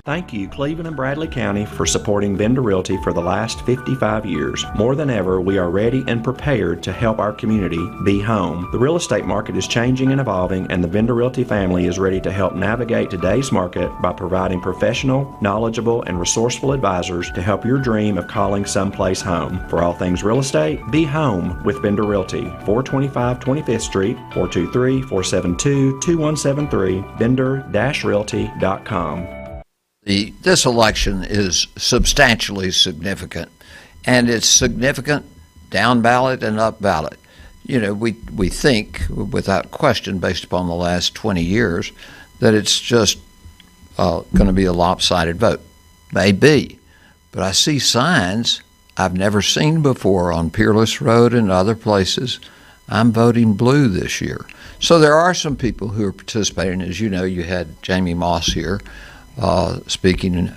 Thank you, Cleveland and Bradley County, for supporting Vendor Realty for the last 55 years. More than ever, we are ready and prepared to help our community be home. The real estate market is changing and evolving, and the Vendor Realty family is ready to help navigate today's market by providing professional, knowledgeable, and resourceful advisors to help your dream of calling someplace home. For all things real estate, be home with Vendor Realty, 425 25th Street, 423-472-2173, vendor-realty.com. This election is substantially significant, and it's significant down ballot and up ballot. You know, we think, without question, based upon the last 20 years, that it's just going to be a lopsided vote. Maybe, but I see signs I've never seen before on Peerless Road and other places. I'm voting blue this year. So there are some people who are participating. As you know, you had Jamie Moss here speaking,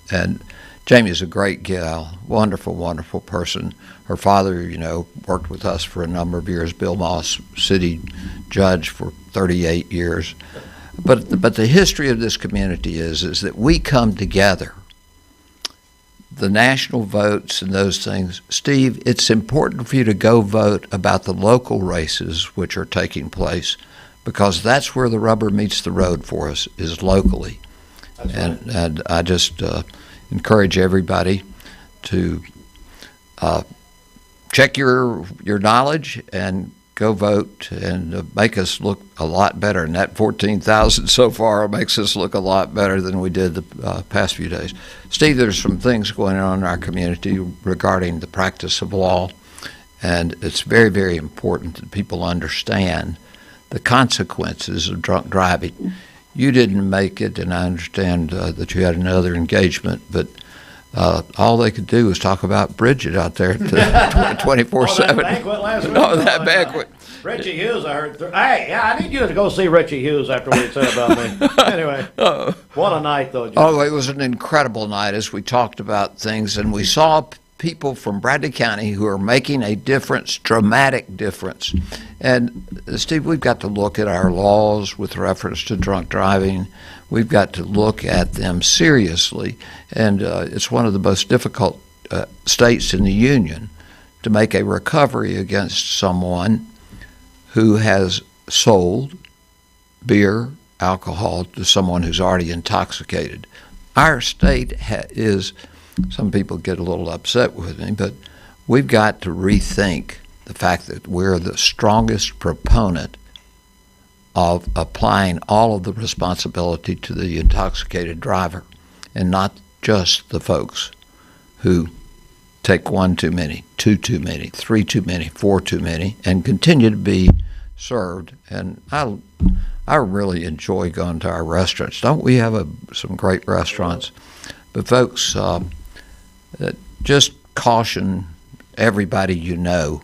and Jamie is a great gal, wonderful, wonderful person. Her father, you know, worked with us for a number of years, Bill Moss, city judge for 38 years. But the history of this community is that we come together. The national votes and those things. Steve, it's important for you to go vote about the local races which are taking place, because that's where the rubber meets the road for us, is locally. And I just encourage everybody to check your knowledge and go vote and make us look a lot better. And that 14,000 so far makes us look a lot better than we did the past few days. Steve, there's some things going on in our community regarding the practice of law, and it's very, very important that people understand the consequences of drunk driving. you didn't make it, and I understand that you had another engagement, but all they could do was talk about Bridget out there 24/7. That banquet last week? No, that banquet. Richie Hughes, I heard. Hey, yeah, I need you to go see Richie Hughes after what he said about me. Anyway, what a night, though, Jim. Oh, it was an incredible night as we talked about things, and we saw people from Bradley County who are making a difference, dramatic difference. And, Steve, we've got to look at our laws with reference to drunk driving. We've got to look at them seriously, and it's one of the most difficult states in the union to make a recovery against someone who has sold beer, alcohol to someone who's already intoxicated. Our state is, some people get a little upset with me, but we've got to rethink the fact that we're the strongest proponent of applying all of the responsibility to the intoxicated driver and not just the folks who take one too many, two too many, three too many, four too many, and continue to be served. And I really enjoy going to our restaurants. Don't we have some great restaurants? But folks, just caution everybody you know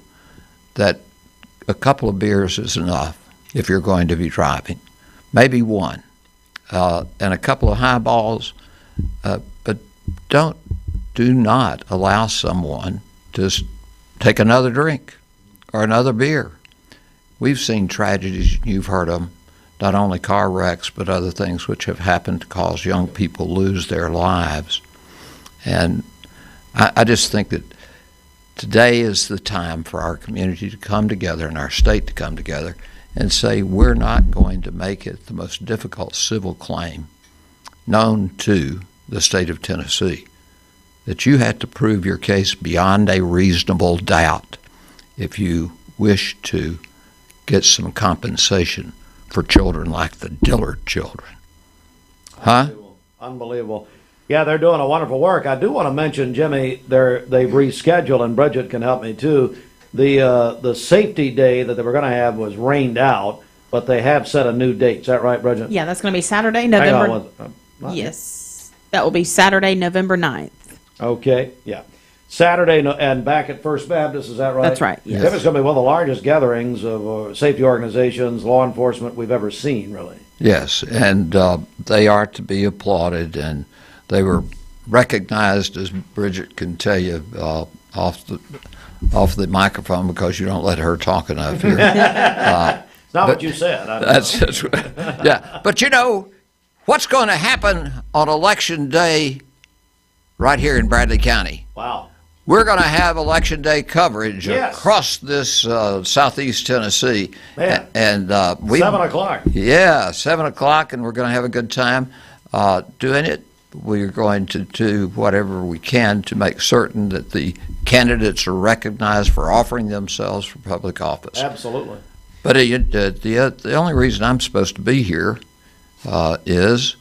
that a couple of beers is enough if you're going to be driving. Maybe one. And a couple of highballs, but do not allow someone to take another drink or another beer. We've seen tragedies, you've heard of them, not only car wrecks, but other things which have happened to cause young people lose their lives. And I just think that today is the time for our community to come together and our state to come together and say we're not going to make it the most difficult civil claim known to the state of Tennessee, that you have to prove your case beyond a reasonable doubt if you wish to get some compensation for children like the Dillard children. Huh? Unbelievable. Yeah, they're doing a wonderful work. I do want to mention, Jimmy, they've rescheduled, and Bridget can help me too. The safety day that they were going to have was rained out, but they have set a new date. Is that right, Bridget? Yeah, that's going to be Saturday, November. Yes, that will be Saturday, November 9th. Okay, yeah. Saturday, and back at First Baptist, is that right? That's right, yes. It's going to be one of the largest gatherings of safety organizations, law enforcement we've ever seen, really. Yes, and they are to be applauded, and they were recognized, as Bridget can tell you, off the microphone because you don't let her talk enough here. It's not what you said. That's yeah. But you know, what's going to happen on Election Day right here in Bradley County? Wow. We're going to have Election Day coverage across this southeast Tennessee. Man. And 7 o'clock. Yeah, 7 o'clock, and we're going to have a good time doing it. We're going to do whatever we can to make certain that the candidates are recognized for offering themselves for public office. Absolutely. But the only reason I'm supposed to be here is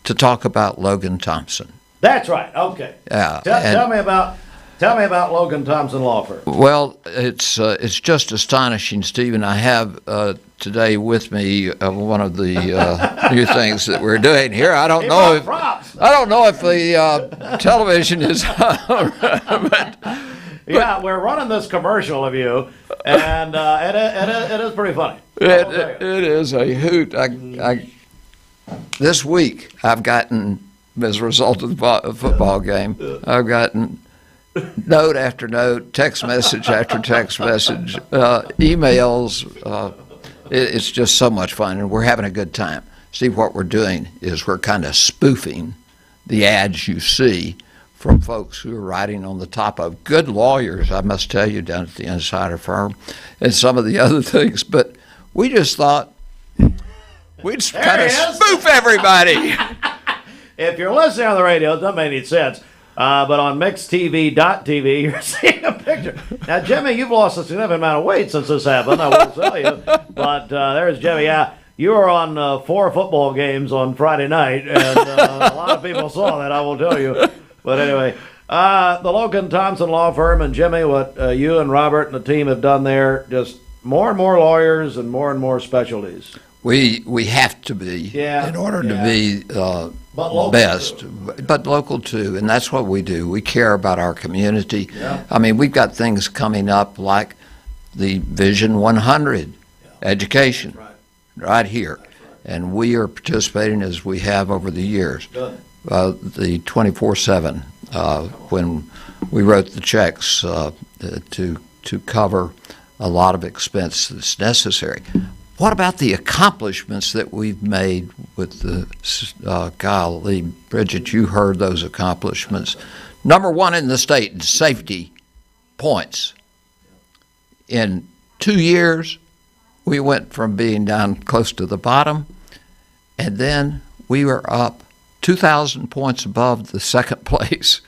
to talk about Logan Thompson. That's right. Okay. Yeah. Tell me about Logan Thompson Law Firm. Well, it's just astonishing, Stephen. I have today with me one of the new things that we're doing here. I don't know if the television is on, yeah, we're running this commercial of you, and it is pretty funny. It is a hoot. This week I've gotten, as a result of the football game, I've gotten note after note, text message after text message, emails. It's just so much fun, and we're having a good time. See, what we're doing is we're kind of spoofing the ads you see from folks who are writing on the top of good lawyers, I must tell you, down at the Insider Firm, and some of the other things. But we just thought we'd kind of spoof everybody. If you're listening on the radio, it doesn't make any sense. But on mixedtv.tv, you're seeing a picture. Now, Jimmy, you've lost a significant amount of weight since this happened, I will tell you. But there's Jimmy. Yeah, you were on 4 football games on Friday night, and a lot of people saw that, I will tell you. But anyway, the Logan Thompson Law Firm, and Jimmy, what you and Robert and the team have done there, just more and more lawyers and more specialties. We have to be in order to be best, but local too, and that's what we do. We care about our community. Yeah. I mean, we've got things coming up like the Vision 100 education right here, and we are participating as we have over the years. The 24/7 when we wrote the checks to cover a lot of expense that's necessary. What about the accomplishments that we've made with the, golly, Bridget, you heard those accomplishments. Number one in the state in safety points. In 2 years, we went from being down close to the bottom, and then we were up 2,000 points above the second place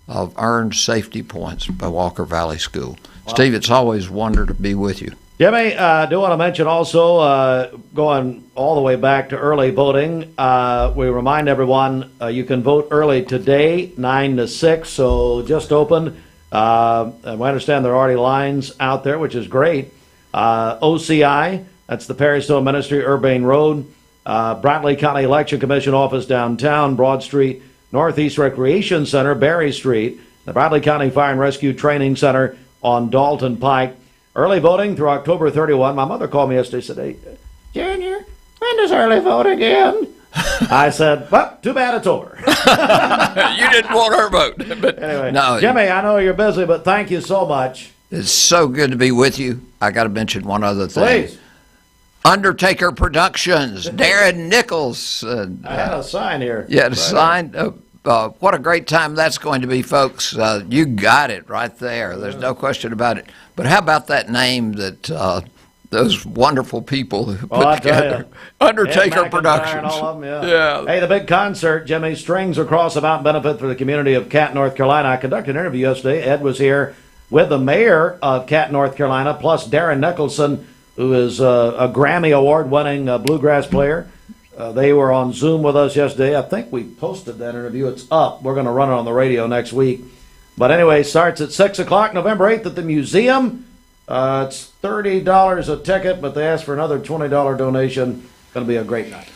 of earned safety points by Walker Valley School. Wow. Steve, it's always a wonder to be with you. Jimmy, I do want to mention also, going all the way back to early voting, we remind everyone you can vote early today, 9 to 6, so just opened. And we understand there are already lines out there, which is great. OCI, that's the Perrystone Ministry, Urbane Road, Bradley County Election Commission office downtown, Broad Street, Northeast Recreation Center, Berry Street, the Bradley County Fire and Rescue Training Center on Dalton Pike. Early voting through October 31. My mother called me yesterday and said, "Hey, Junior, when does early vote again?" I said, well, too bad it's over. You didn't want her vote. But anyway, no, Jimmy, I know you're busy, but thank you so much. It's so good to be with you. I got to mention one other thing. Please. Undertaker Productions, Darren Nichols. I had a sign here. Yeah, the sign. What a great time that's going to be, folks. You got it right there. There's no question about it. But how about that name that those wonderful people who put together? Undertaker Productions. All of them, yeah. Hey, the big concert, Jimmy, Strings Across the Mountain benefit for the community of Canton, North Carolina. I conducted an interview yesterday. Ed was here with the mayor of Canton, North Carolina, plus Darren Nicholson, who is a Grammy Award-winning bluegrass player. They were on Zoom with us yesterday. I think we posted that interview. It's up. We're going to run it on the radio next week. But anyway, starts at 6 o'clock, November 8th at the museum. It's $30 a ticket, but they asked for another $20 donation. Going to be a great night.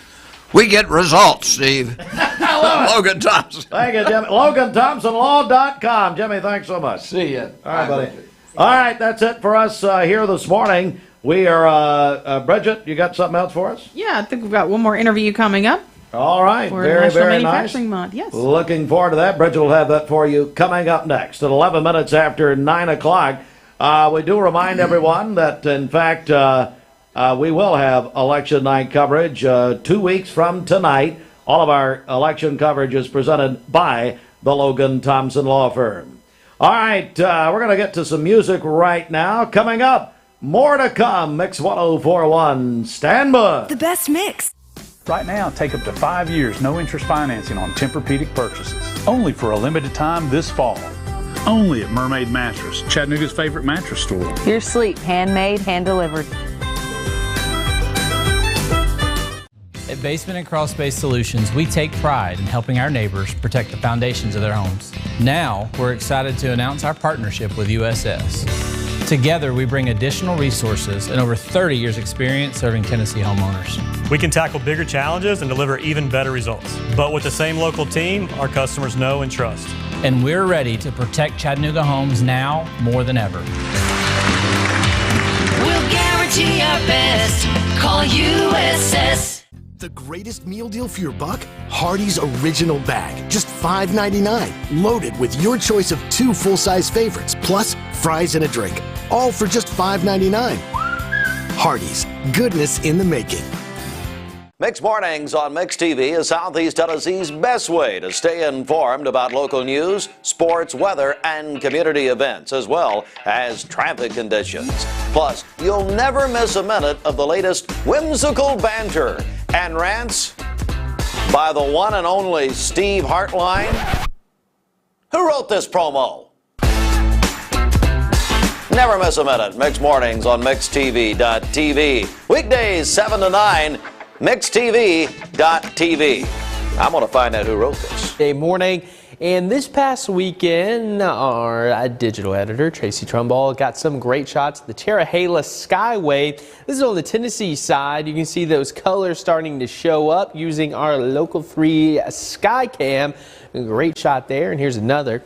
We get results, Steve. Logan Thompson. Thank you, Jimmy. LoganThompsonLaw.com. Jimmy, thanks so much. See ya. All right, buddy. All right, that's it for us here this morning. We are, Bridget, you got something else for us? Yeah, I think we've got one more interview coming up. All right, for very, National very Manufacturing nice. Month. Yes. Looking forward to that. Bridget will have that for you coming up next at 11 minutes after 9 o'clock. We do remind everyone that, in fact, we will have election night coverage 2 weeks from tonight. All of our election coverage is presented by the Logan Thompson Law Firm. All right, we're going to get to some music right now. Coming up, more to come. Mix 104.1. Stand by. The best mix. Right now, take up to 5 years, no interest financing on Tempur-Pedic purchases. Only for a limited time this fall. Only at Mermaid Mattress, Chattanooga's favorite mattress store. Your sleep, handmade, hand-delivered. At Basement and Crawl Space Solutions, we take pride in helping our neighbors protect the foundations of their homes. Now, we're excited to announce our partnership with USS. Together, we bring additional resources and over 30 years' experience serving Tennessee homeowners. We can tackle bigger challenges and deliver even better results. But with the same local team, our customers know and trust. And we're ready to protect Chattanooga homes now more than ever. We'll guarantee our best. Call USS. The greatest meal deal for your buck? Hardee's Original Bag. Just $5.99. Loaded with your choice of 2 full-size favorites, plus fries and a drink. All for just $5.99. Hardee's. Goodness in the making. Mixed Mornings on Mixed TV is Southeast Tennessee's best way to stay informed about local news, sports, weather, and community events, as well as traffic conditions. Plus, you'll never miss a minute of the latest whimsical banter and rants by the one and only Steve Hartline. Who wrote this promo? Never miss a minute. Mixed Mornings on MixedTV.tv. Weekdays 7 to 9. MixedTV.tv. I'm going to find out who wrote this. Good morning. And this past weekend, our digital editor, Tracy Trumbull, got some great shots of the Terrahala Skyway. This is on the Tennessee side. You can see those colors starting to show up using our Local 3 Skycam. A great shot there, and here's another.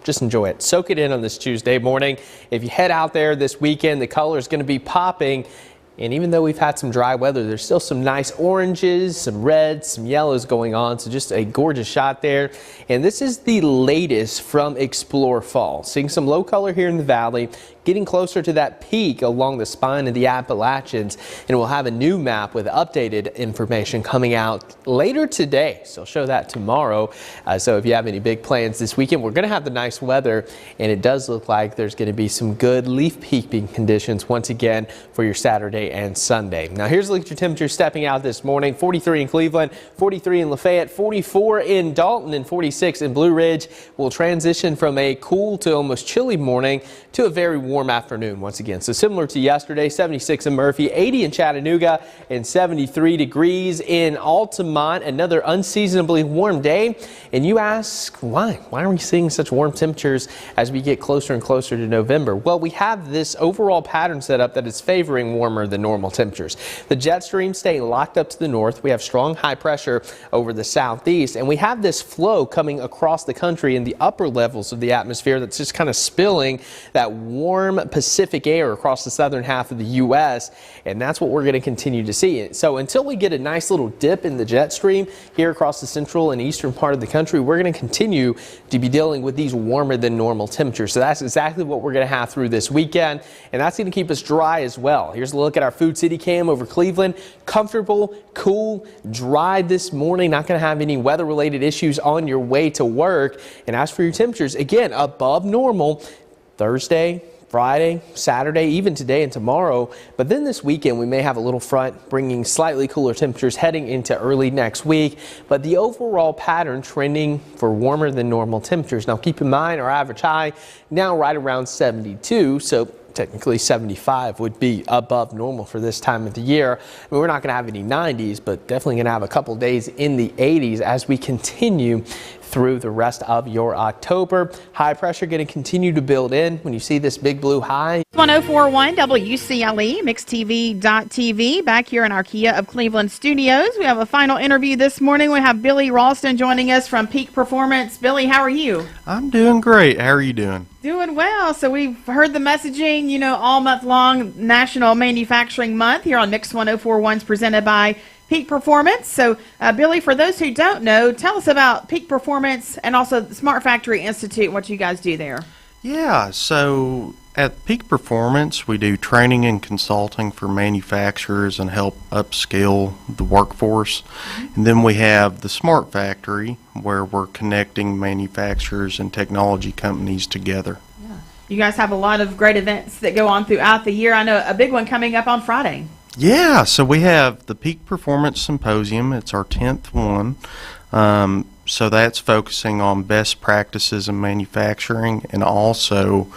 Just enjoy it. Soak it in on this Tuesday morning. If you head out there this weekend, the color is going to be popping. And even though we've had some dry weather, there's still some nice oranges, some reds, some yellows going on. So just a gorgeous shot there. And this is the latest from Explore Fall. Seeing some low color here in the valley, getting closer to that peak along the spine of the Appalachians. And we'll have a new map with updated information coming out later today. So I'll show that tomorrow. So if you have any big plans this weekend, we're going to have the nice weather. And it does look like there's going to be some good leaf peeping conditions once again for your Saturday and Sunday. Now here's a look at your temperature stepping out this morning. 43 in Cleveland, 43 in Lafayette, 44 in Dalton, and 46 in Blue Ridge. We'll transition from a cool to almost chilly morning to a very warm afternoon once again. So similar to yesterday, 76 in Murphy, 80 in Chattanooga, and 73 degrees in Altamont. Another unseasonably warm day. And you ask, why? Why are we seeing such warm temperatures as we get closer and closer to November? Well, we have this overall pattern set up that is favoring warmer than normal temperatures. The jet stream staying locked up to the north. We have strong high pressure over the southeast, and we have this flow coming across the country in the upper levels of the atmosphere that's just kind of spilling that warm Pacific air across the southern half of the U.S., and that's what we're going to continue to see. So until we get a nice little dip in the jet stream here across the central and eastern part of the country, we're going to continue to be dealing with these warmer than normal temperatures. So that's exactly what we're going to have through this weekend, and that's going to keep us dry as well. Here's a look at our Food City cam over Cleveland. Comfortable, cool, dry this morning. Not going to have any weather-related issues on your way to work. And as for your temperatures, again, above normal Thursday, Friday, Saturday, even today and tomorrow. But then this weekend, we may have a little front bringing slightly cooler temperatures heading into early next week. But the overall pattern trending for warmer than normal temperatures. Now, keep in mind our average high now right around 72. So technically 75 would be above normal for this time of the year. I mean, we're not going to have any 90s, but definitely going to have a couple days in the 80s as we continue through the rest of your October. High pressure going to continue to build in when you see this big blue high. 1041 WCLE, MixedTV.tv, back here in our Kia of Cleveland studios. We have a final interview this morning. We have Billy Ralston joining us from Peak Performance. Billy, how are you? I'm doing great. How are you doing? Doing well. So we've heard the messaging, all month long, National Manufacturing Month here on Mix 1041's presented by Peak Performance. So, Billy, for those who don't know, tell us about Peak Performance and also the Smart Factory Institute and what you guys do there. Yeah, so at Peak Performance, we do training and consulting for manufacturers and help upskill the workforce. And then we have the Smart Factory, where we're connecting manufacturers and technology companies together. Yeah. You guys have a lot of great events that go on throughout the year. I know a big one coming up on Friday. Yeah, so we have the Peak Performance Symposium. It's our 10th one. So that's focusing on best practices in manufacturing and also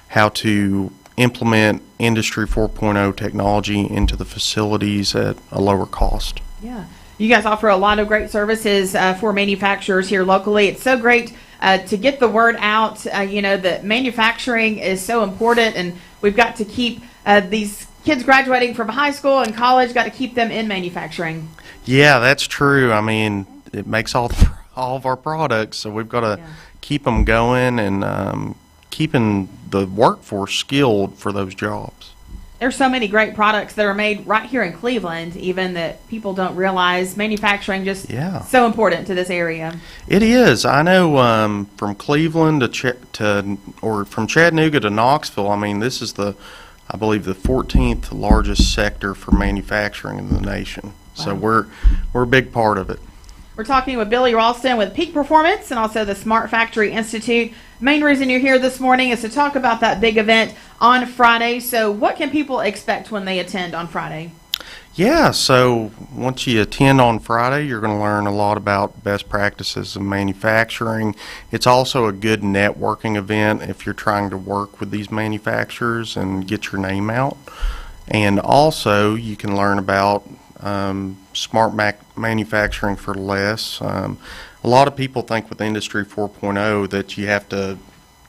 how to implement Industry 4.0 technology into the facilities at a lower cost. Yeah. You guys offer a lot of great services for manufacturers here locally. It's so great to get the word out, that manufacturing is so important, and we've got to keep these kids graduating from high school and college, got to keep them in manufacturing. Yeah, that's true. I mean, it makes all of our products, so we've got to keep them going and keeping the workforce skilled for those jobs. There's so many great products that are made right here in Cleveland, even that people don't realize. Manufacturing just so important to this area. It is. I know from Cleveland or from Chattanooga to Knoxville, I mean, this is I believe the 14th largest sector for manufacturing in the nation. Wow. So we're a big part of it. We're talking with Billy Ralston with Peak Performance and also the Smart Factory Institute. Main reason you're here this morning is to talk about that big event on Friday. So what can people expect when they attend on Friday? Yeah, so once you attend on Friday, you're going to learn a lot about best practices in manufacturing. It's also a good networking event if you're trying to work with these manufacturers and get your name out. And also, you can learn about smart manufacturing for less. A lot of people think with Industry 4.0 that you have to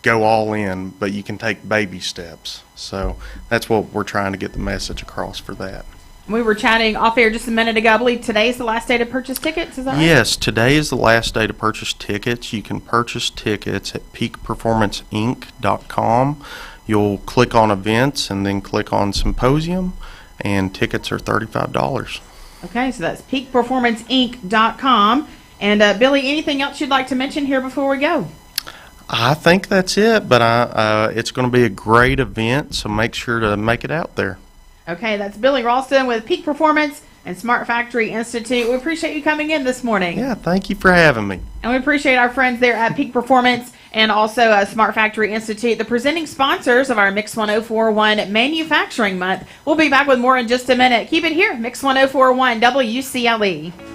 go all in, but you can take baby steps. So that's what we're trying to get the message across for that. We were chatting off air just a minute ago. I believe today is the last day to purchase tickets. Is that right? Yes, today is the last day to purchase tickets. You can purchase tickets at peakperformanceinc.com. You'll click on events and then click on symposium, and tickets are $35. Okay, so that's peakperformanceinc.com. And Billy, anything else you'd like to mention here before we go? I think that's it, but it's going to be a great event, so make sure to make it out there. Okay, that's Billy Ralston with Peak Performance and Smart Factory Institute. We appreciate you coming in this morning. Yeah, thank you for having me. And we appreciate our friends there at Peak Performance and also Smart Factory Institute, the presenting sponsors of our Mix 1041 Manufacturing Month. We'll be back with more in just a minute. Keep it here, Mix 1041 WCLE.